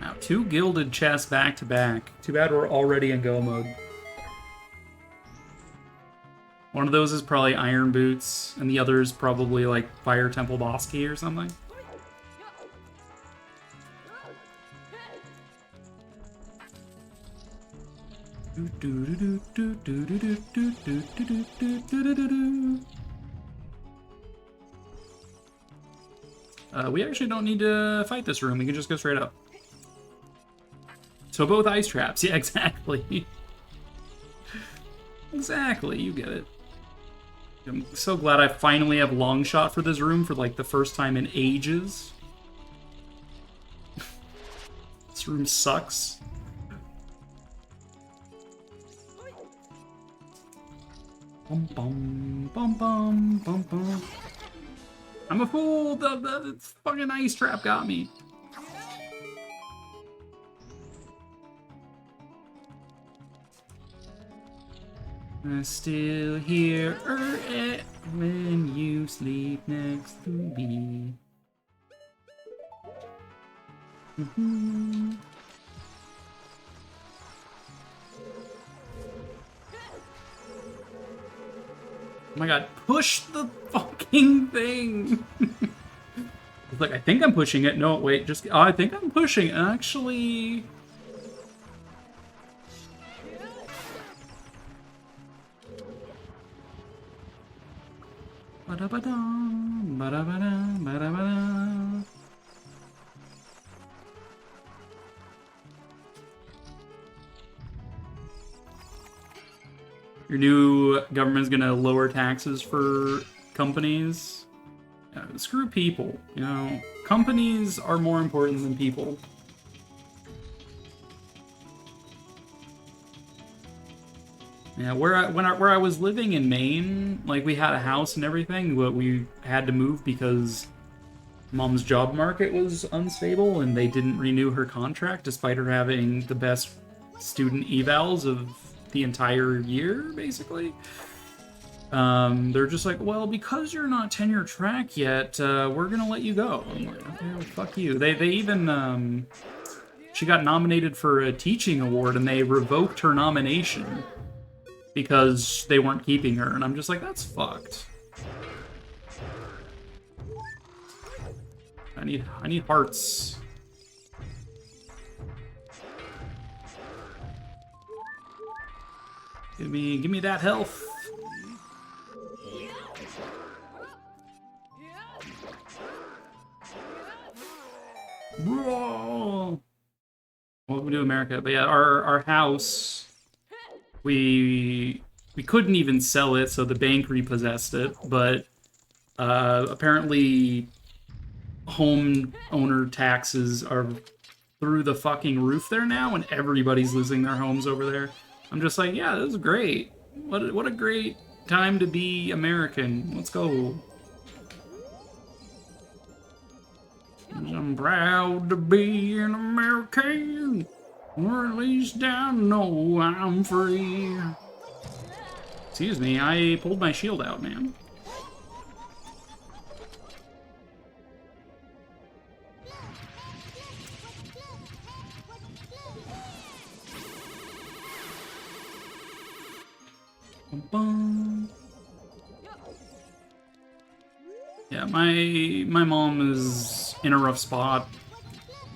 Now, 2 gilded chests back to back. Too bad we're already in go mode. One of those is probably Iron Boots, and the other is probably like Fire Temple Boss Key or something. We actually don't need to fight this room. We can just go straight up. So both ice traps. Yeah, exactly. Exactly, you get it. I'm so glad I finally have long shot for this room for like the first time in ages. This room sucks. Bum bum bum bum bum bum. I'm a fool. The fucking ice trap got me. I still hear it when you sleep next to me. Oh my god, push the fucking thing! It's like, I think I'm pushing it. No, wait, just... Oh, I think I'm pushing it. Actually... Ba-da-ba-dum, ba-da-ba-dum, ba-da-ba-dum. Your new government's gonna lower taxes for companies. Yeah, screw people, you know. Companies are more important than people. Yeah, where I was living in Maine, like we had a house and everything, but we had to move because Mom's job market was unstable and they didn't renew her contract despite her having the best student evals of the entire year, basically. They're just like, well, because you're not tenure track yet, we're gonna let you go. I'm like, okay, well, fuck you. They even she got nominated for a teaching award and they revoked her nomination because they weren't keeping her, and I'm just like, that's fucked. I need hearts. Give me that health. Whoa. Welcome to America. But yeah, our house, we couldn't even sell it, so the bank repossessed it. But apparently, home owner taxes are through the fucking roof there now, and everybody's losing their homes over there. I'm just like, yeah, this is great. What a great time to be American. Let's go. I'm proud to be an American, or at least I know I'm free. Excuse me, I pulled my shield out, man. Yeah, my mom is in a rough spot.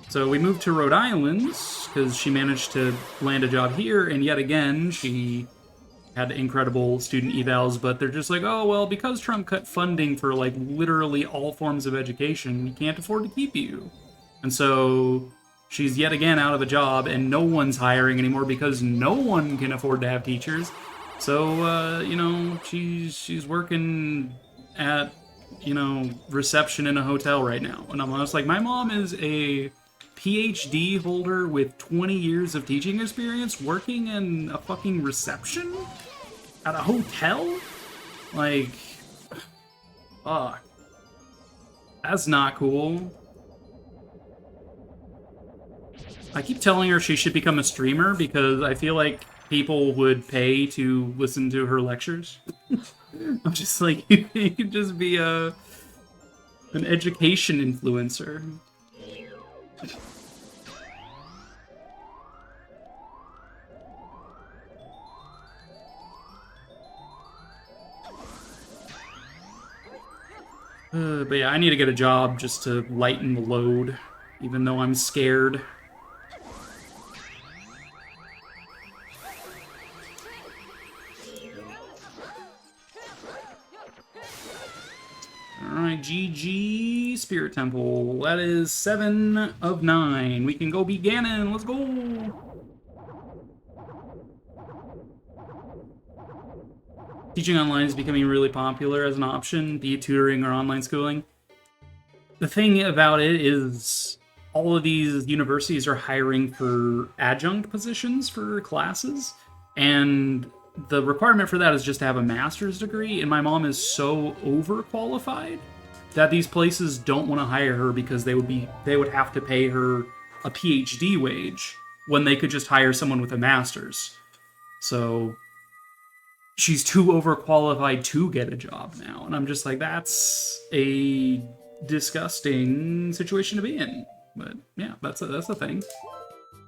So we moved to Rhode Island because she managed to land a job here, and yet again she had incredible student evals, but they're just like, oh, well, because Trump cut funding for like literally all forms of education, we can't afford to keep you. And so she's yet again out of a job, and no one's hiring anymore because no one can afford to have teachers. So, you know, she's working at, you know, reception in a hotel right now. And I'm honest, like, my mom is a PhD holder with 20 years of teaching experience working in a fucking reception at a hotel? Like, fuck. That's not cool. I keep telling her she should become a streamer because I feel like people would pay to listen to her lectures. I'm just like, you could just be an education influencer. But yeah, I need to get a job just to lighten the load, even though I'm scared. Alright, GG Spirit Temple. That is 7 of 9. We can go beat Ganon. Let's go! Teaching online is becoming really popular as an option, be it tutoring or online schooling. The thing about it is all of these universities are hiring for adjunct positions for classes, and the requirement for that is just to have a master's degree, and my mom is so overqualified that these places don't want to hire her because they would have to pay her a PhD wage when they could just hire someone with a master's. So she's too overqualified to get a job now, and I'm just like, that's a disgusting situation to be in. But yeah, that's a thing.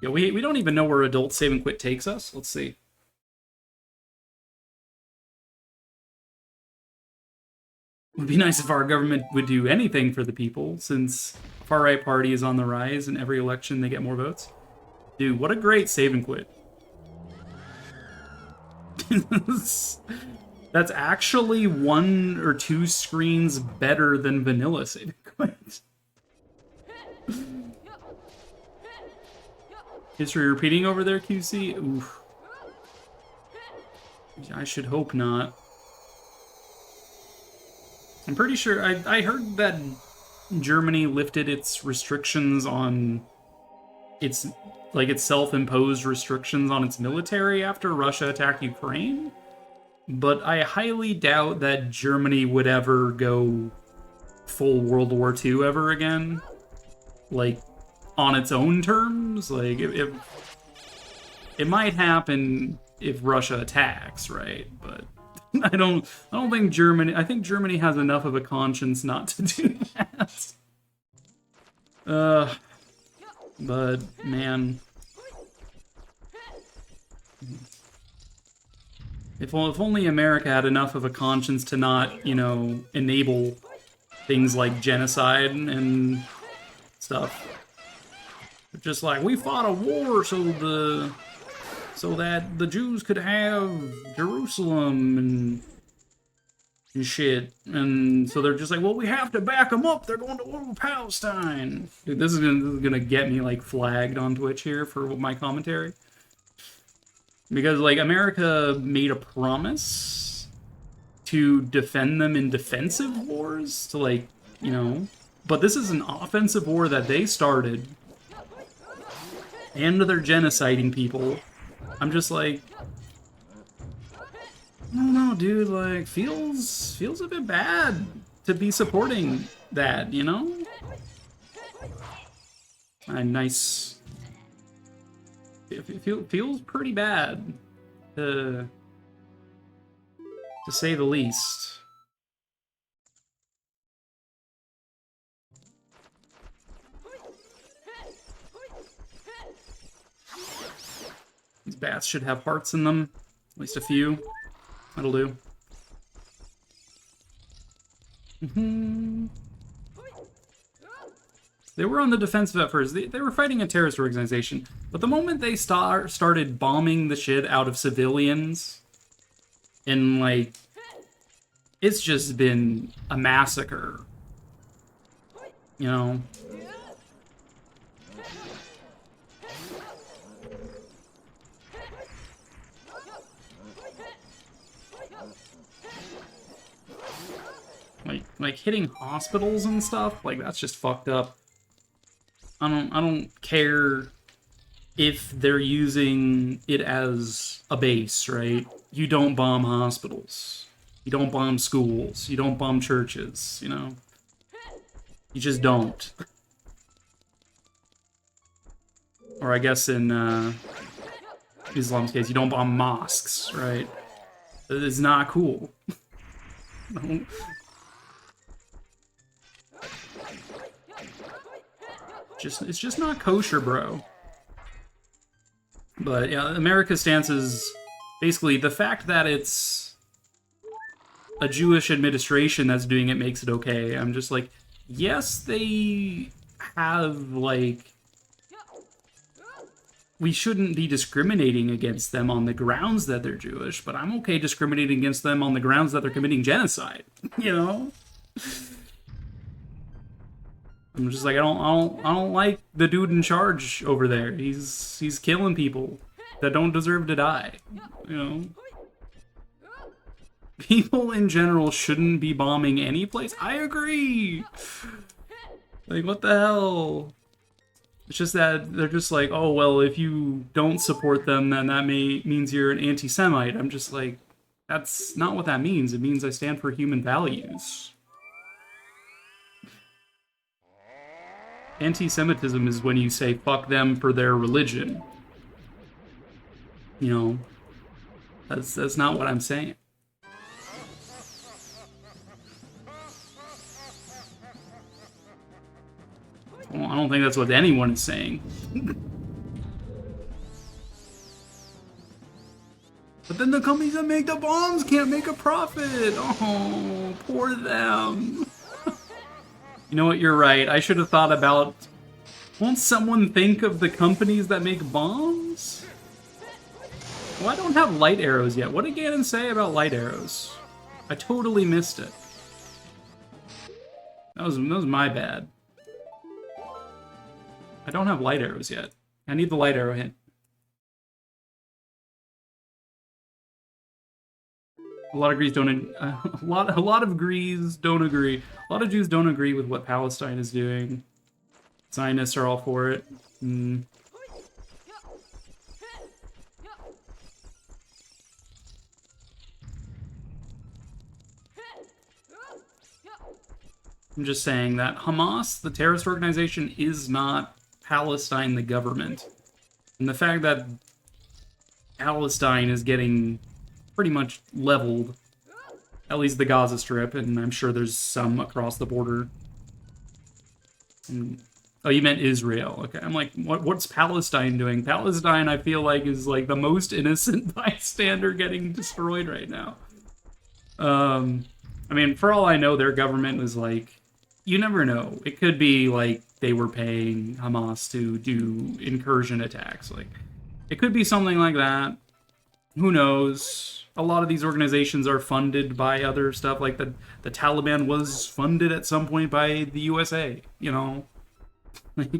Yeah, we don't even know where adult save and quit takes us. Let's see. It would be nice if our government would do anything for the people, since far-right party is on the rise and every election they get more votes. Dude, what a great save and quit. That's actually 1 or 2 screens better than vanilla save and quit. History repeating over there, QC? Oof. I should hope not. I'm pretty sure I heard that Germany lifted its restrictions on its self-imposed restrictions on its military after Russia attacked Ukraine. But I highly doubt that Germany would ever go full World War II ever again. Like, on its own terms. Like, it might happen if Russia attacks, right? But I don't think Germany... I think Germany has enough of a conscience not to do that. But, man... If only America had enough of a conscience to not, you know, enable things like genocide and stuff. Just like, we fought a war so that the Jews could have Jerusalem and shit. And so they're just like, well, we have to back them up. They're going to war with Palestine. Dude, this is gonna get me, like, flagged on Twitch here for my commentary. Because, like, America made a promise to defend them in defensive wars, to, like, you know... But this is an offensive war that they started, and they're genociding people. I'm just like... I don't know, dude, like, feels a bit bad to be supporting that, you know? Nice... It feels pretty bad, to say the least. These bats should have hearts in them, at least a few. That'll do. They were on the defensive at first. They were fighting a terrorist organization. But the moment they started bombing the shit out of civilians, and, like, it's just been a massacre. You know? Like hitting hospitals and stuff, like, that's just fucked up. I don't care if they're using it as a base, right? You don't bomb hospitals. You don't bomb schools. You don't bomb churches, you know? You just don't. Or I guess in Islam's case, you don't bomb mosques, right? It's not cool. It's just not kosher, bro. But yeah, America's stance is basically the fact that it's a Jewish administration that's doing it makes it okay. I'm just like, yes, they have, like, we shouldn't be discriminating against them on the grounds that they're Jewish, but I'm okay discriminating against them on the grounds that they're committing genocide. You know? I'm just like, I don't like the dude in charge over there. He's killing people that don't deserve to die. You know? People in general shouldn't be bombing any place. I agree. Like, what the hell? It's just that they're just like, oh, well, if you don't support them, then that means you're an anti-Semite. I'm just like, that's not what that means. It means I stand for human values. Anti-Semitism is when you say fuck them for their religion. You know, that's not what I'm saying. Well, I don't think that's what anyone is saying. But then the companies that make the bombs can't make a profit. Oh, poor them. You know what, you're right. I should have thought about... Won't someone think of the companies that make bombs? Well, I don't have light arrows yet. What did Ganon say about light arrows? I totally missed it. That was my bad. I don't have light arrows yet. I need the light arrow hint. A lot of Greeks don't. A lot of Greeks don't agree. A lot of Jews don't agree with what Palestine is doing. Zionists are all for it. I'm just saying that Hamas, the terrorist organization, is not Palestine, the government. And the fact that Palestine is getting pretty much leveled, at least the Gaza Strip, and I'm sure there's some across the border. Oh, you meant Israel. Okay, I'm like, what's Palestine doing? Palestine, I feel like, is like the most innocent bystander getting destroyed right now. I mean, for all I know, their government was like, you never know. It could be like they were paying Hamas to do incursion attacks. Like, it could be something like that. Who knows? A lot of these organizations are funded by other stuff. Like the Taliban was funded at some point by the USA. You know, like,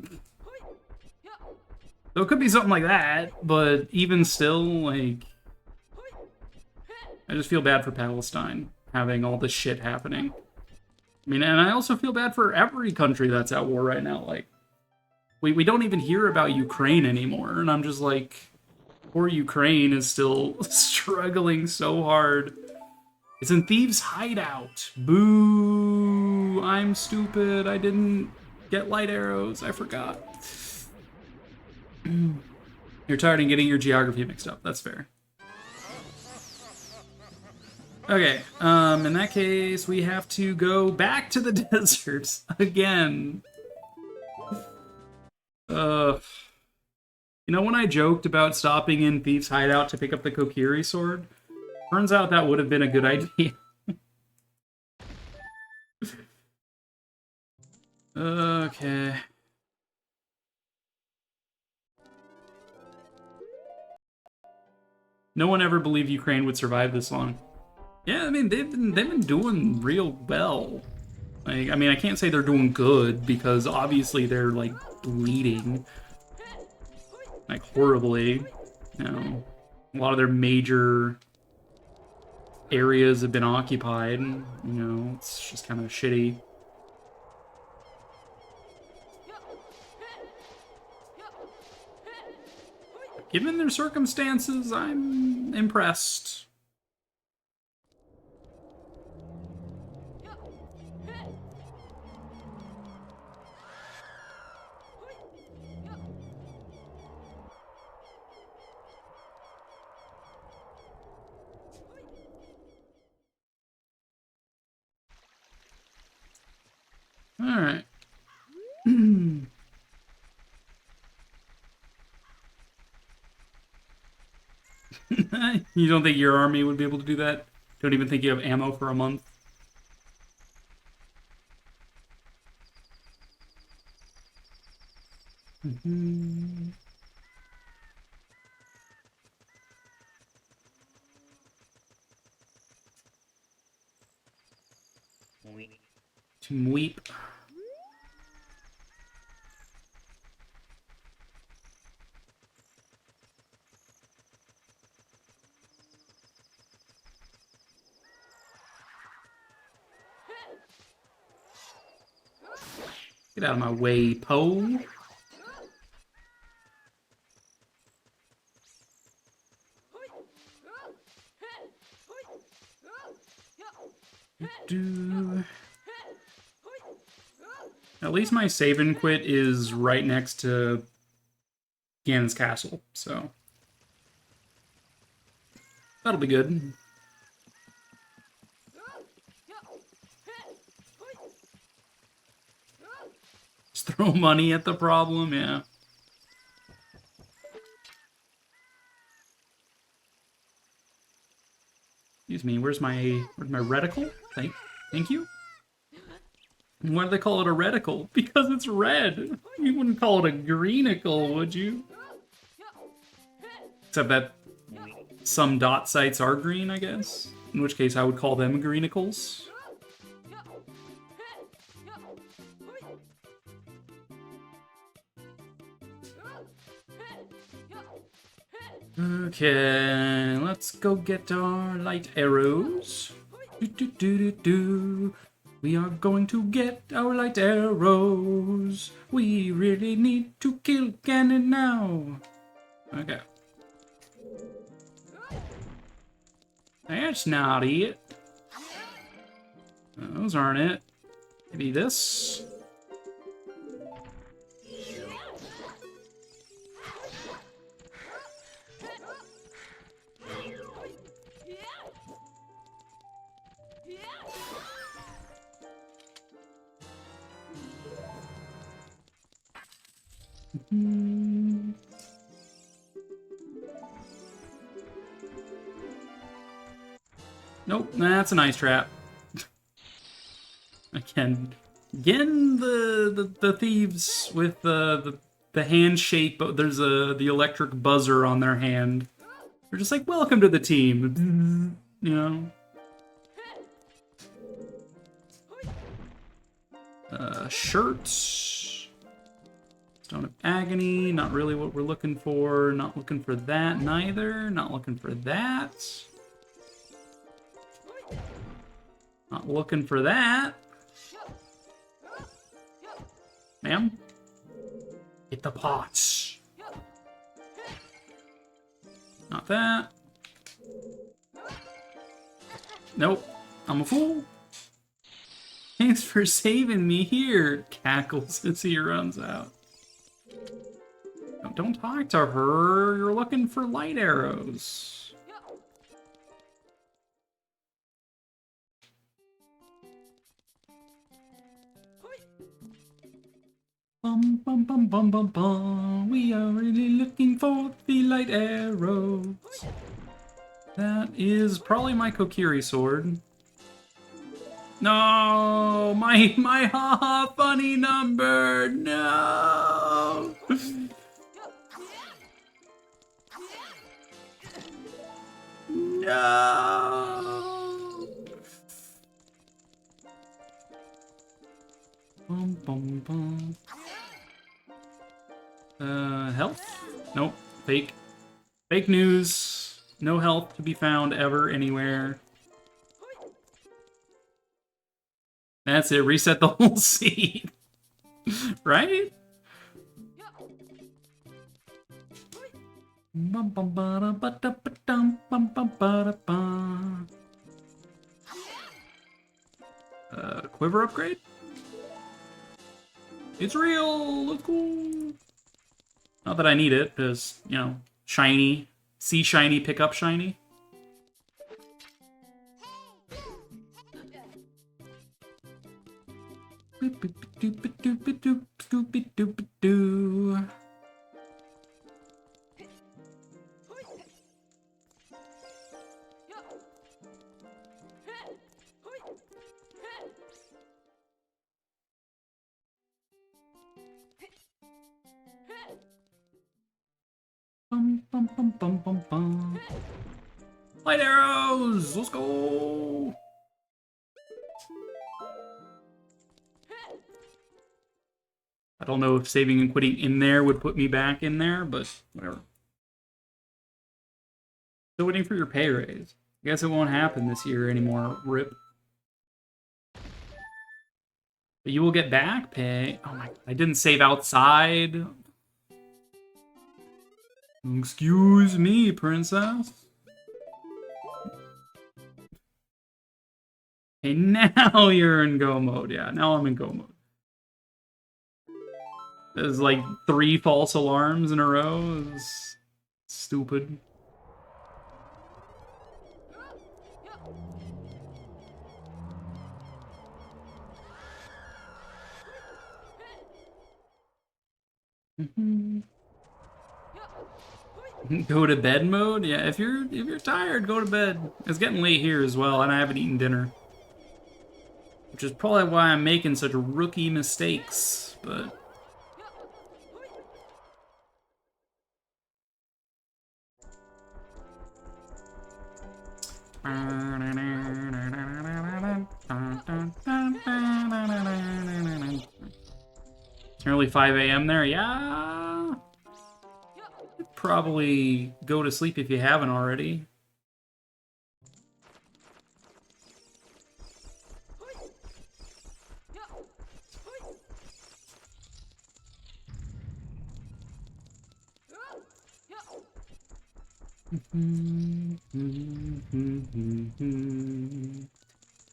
so it could be something like that. But even still, like, I just feel bad for Palestine having all this shit happening. I mean, and I also feel bad for every country that's at war right now. Like, we don't even hear about Ukraine anymore, and I'm just like, poor Ukraine is still struggling so hard. It's in Thieves' Hideout. Boo! I'm stupid. I didn't get light arrows. I forgot. You're tired of getting your geography mixed up. That's fair. Okay, in that case, we have to go back to the desert again. You know, when I joked about stopping in Thief's Hideout to pick up the Kokiri sword, turns out that would have been a good idea. Okay. No one ever believed Ukraine would survive this long. Yeah, I mean, they've been doing real well. Like, I mean, I can't say they're doing good because obviously they're like bleeding, like, horribly. You know, a lot of their major areas have been occupied. You know, it's just kind of shitty. Given their circumstances, I'm impressed. All right. You don't think your army would be able to do that? Don't even think you have ammo for a month. Mm-hmm. Weep. Get out of my way, Poe. At least my save and quit is right next to Ganon's castle, so that'll be good. Just throw money at the problem, yeah. Excuse me, where's my reticle? Thank you. Why do they call it a reticle? Because it's red. You wouldn't call it a greenicle, would you? Except that some dot sites are green, I guess. In which case I would call them greenicles. Okay, let's go get our light arrows. We are going to get our light arrows. We really need to kill Ganon now. Okay. That's not it. Those aren't it. Maybe this. Nope, that's a nice trap. Again, the thieves with the hand shape. There's the electric buzzer on their hand. They're just like, welcome to the team, you know. Shirts. Stone of Agony, not really what we're looking for. Not looking for that neither. Not looking for that. Not looking for that. Ma'am? Hit the pots. Not that. Nope. I'm a fool. Thanks for saving me here, cackles as he runs out. Don't talk to her. You're looking for light arrows. Bum bum bum bum bum bum. We are really looking for the light arrows. That is probably my Kokiri sword. No, my haha funny number. No. No. Bum bum bum. Health? Nope. Fake. Fake news. No health to be found ever anywhere. That's it. Reset the whole scene. Right? Quiver upgrade? It's real! Let's go! Not that I need it, because, you know, shiny. See shiny, pick up shiny. Bum, bum, bum, bum, bum. Light arrows! Let's go! I don't know if saving and quitting in there would put me back in there, but whatever. Still waiting for your pay raise. I guess it won't happen this year anymore, rip. But you will get back pay. Oh my god, I didn't save outside. Excuse me, princess. Okay, now you're in go mode. Yeah, now I'm in go mode. There's like 3 false alarms in a row. It's stupid. Go to bed mode? Yeah, if you're tired, go to bed. It's getting late here as well, and I haven't eaten dinner. Which is probably why I'm making such rookie mistakes, but... Early 5 a.m. there? Yeah. Probably go to sleep if you haven't already.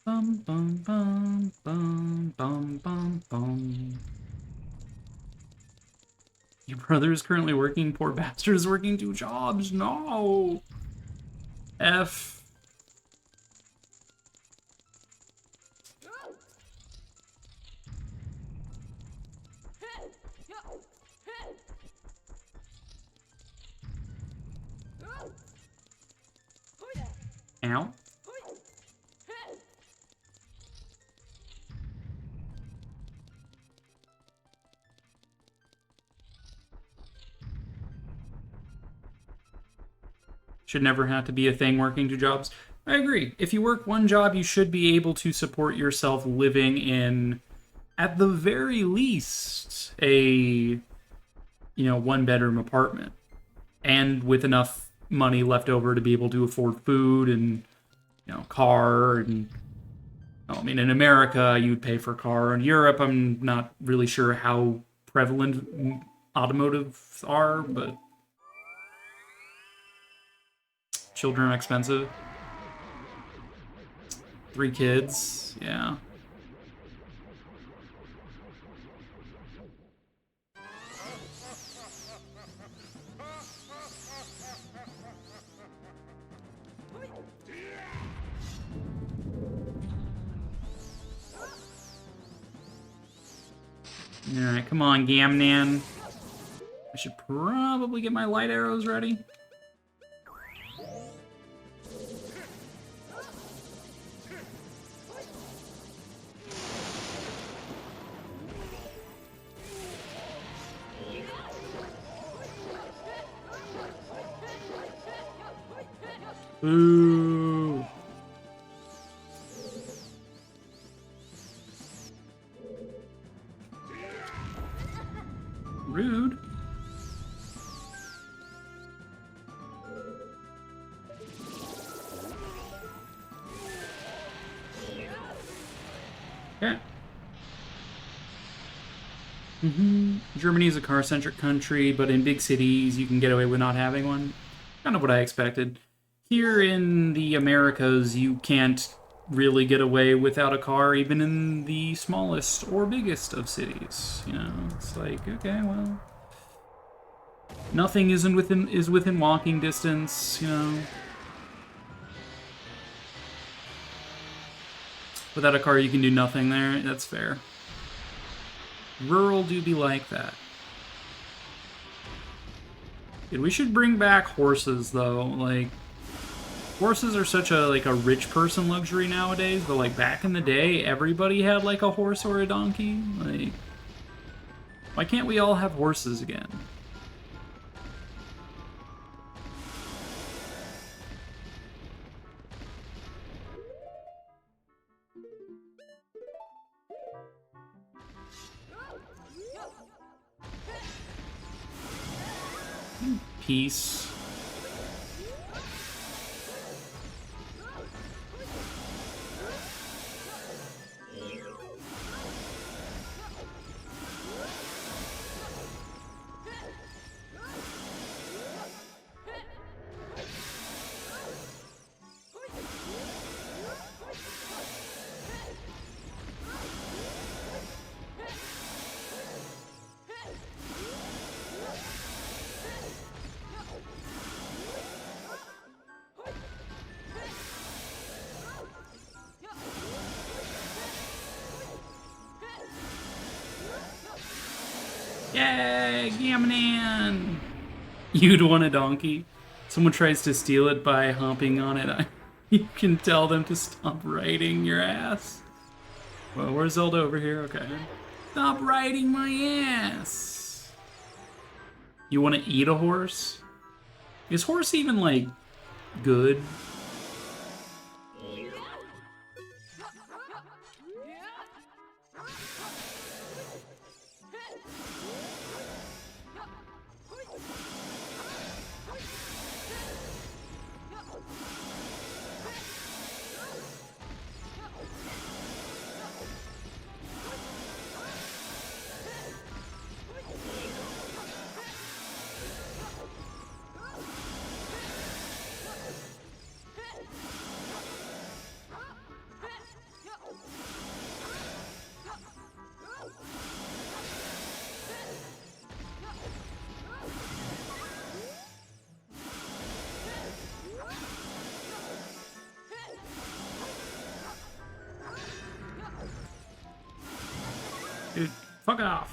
Bum bum bum bum bum bum bum. Your brother is currently working. Poor bastard is working 2 jobs. No. F. Ow. Should never have to be a thing working 2 jobs. I agree. If you work 1 job, you should be able to support yourself living in, at the very least, a 1-bedroom apartment. And with enough money left over to be able to afford food and, car and... I mean, in America, you'd pay for a car. In Europe, I'm not really sure how prevalent automotives are, but... Children are expensive. 3 kids, yeah. Alright, come on, Gamnan. I should probably get my light arrows ready. Ooh. Rude. Okay. Germany is a car-centric country, but in big cities, you can get away with not having one. Kind of what I expected. Here in the Americas, you can't really get away without a car, even in the smallest or biggest of cities. It's like, okay, well, nothing is within walking distance. Without a car, you can do nothing there. That's fair. Rural do be like that. Dude, we should bring back horses, though. Like, horses are such a rich person luxury nowadays, but like back in the day, everybody had like a horse or a donkey. Like, why can't we all have horses again? piece. Yay, Gamanan! You'd want a donkey. Someone tries to steal it by humping on it. You can tell them to stop riding your ass. Well, where's Zelda over here? Okay. Stop riding my ass! You want to eat a horse? Is horse even, like, good? Dude, fuck off.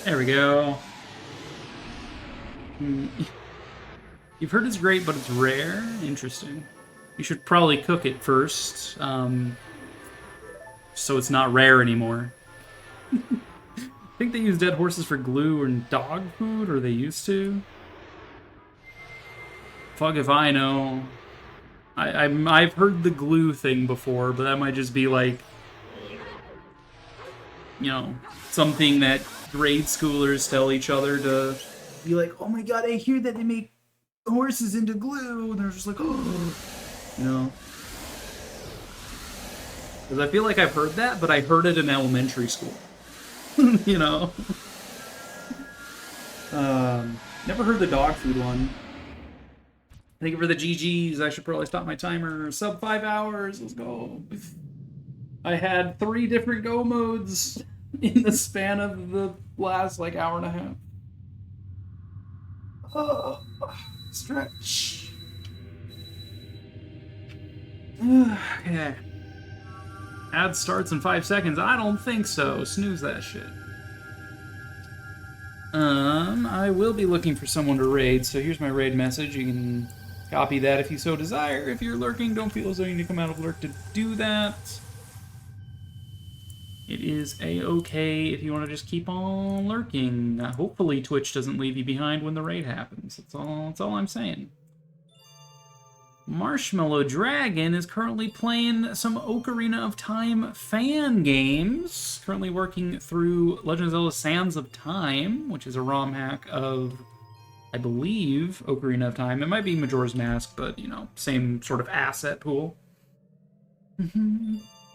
There we go. You've heard it's great, but it's rare? Interesting. You should probably cook it first, so it's not rare anymore. I think they use dead horses for glue and dog food, or they used to. Fuck if I know. I've heard the glue thing before, but that might just be like, you know, something that grade schoolers tell each other to be like, oh my god, I hear that they make horses into glue, and they're just like, oh, you know. Because I feel like I've heard that, but I heard it in elementary school. You know? Never heard the dog food one. I think for the GGs, I should probably stop my timer. Sub 5 hours, let's go. I had 3 different go modes in the span of the last, like, hour and a half. Oh, stretch. Okay. Ad starts in 5 seconds. I don't think so. Snooze that shit. I will be looking for someone to raid, so here's my raid message. You can copy that if you so desire. If you're lurking, don't feel as though you need to come out of lurk to do that. It is a-okay if you want to just keep on lurking. Hopefully Twitch doesn't leave you behind when the raid happens. That's all I'm saying. Marshmallow Dragon is currently playing some Ocarina of Time fan games. Currently working through Legend of Zelda Sands of Time, which is a ROM hack of, I believe, Ocarina of Time. It might be Majora's Mask, but, you know, same sort of asset pool.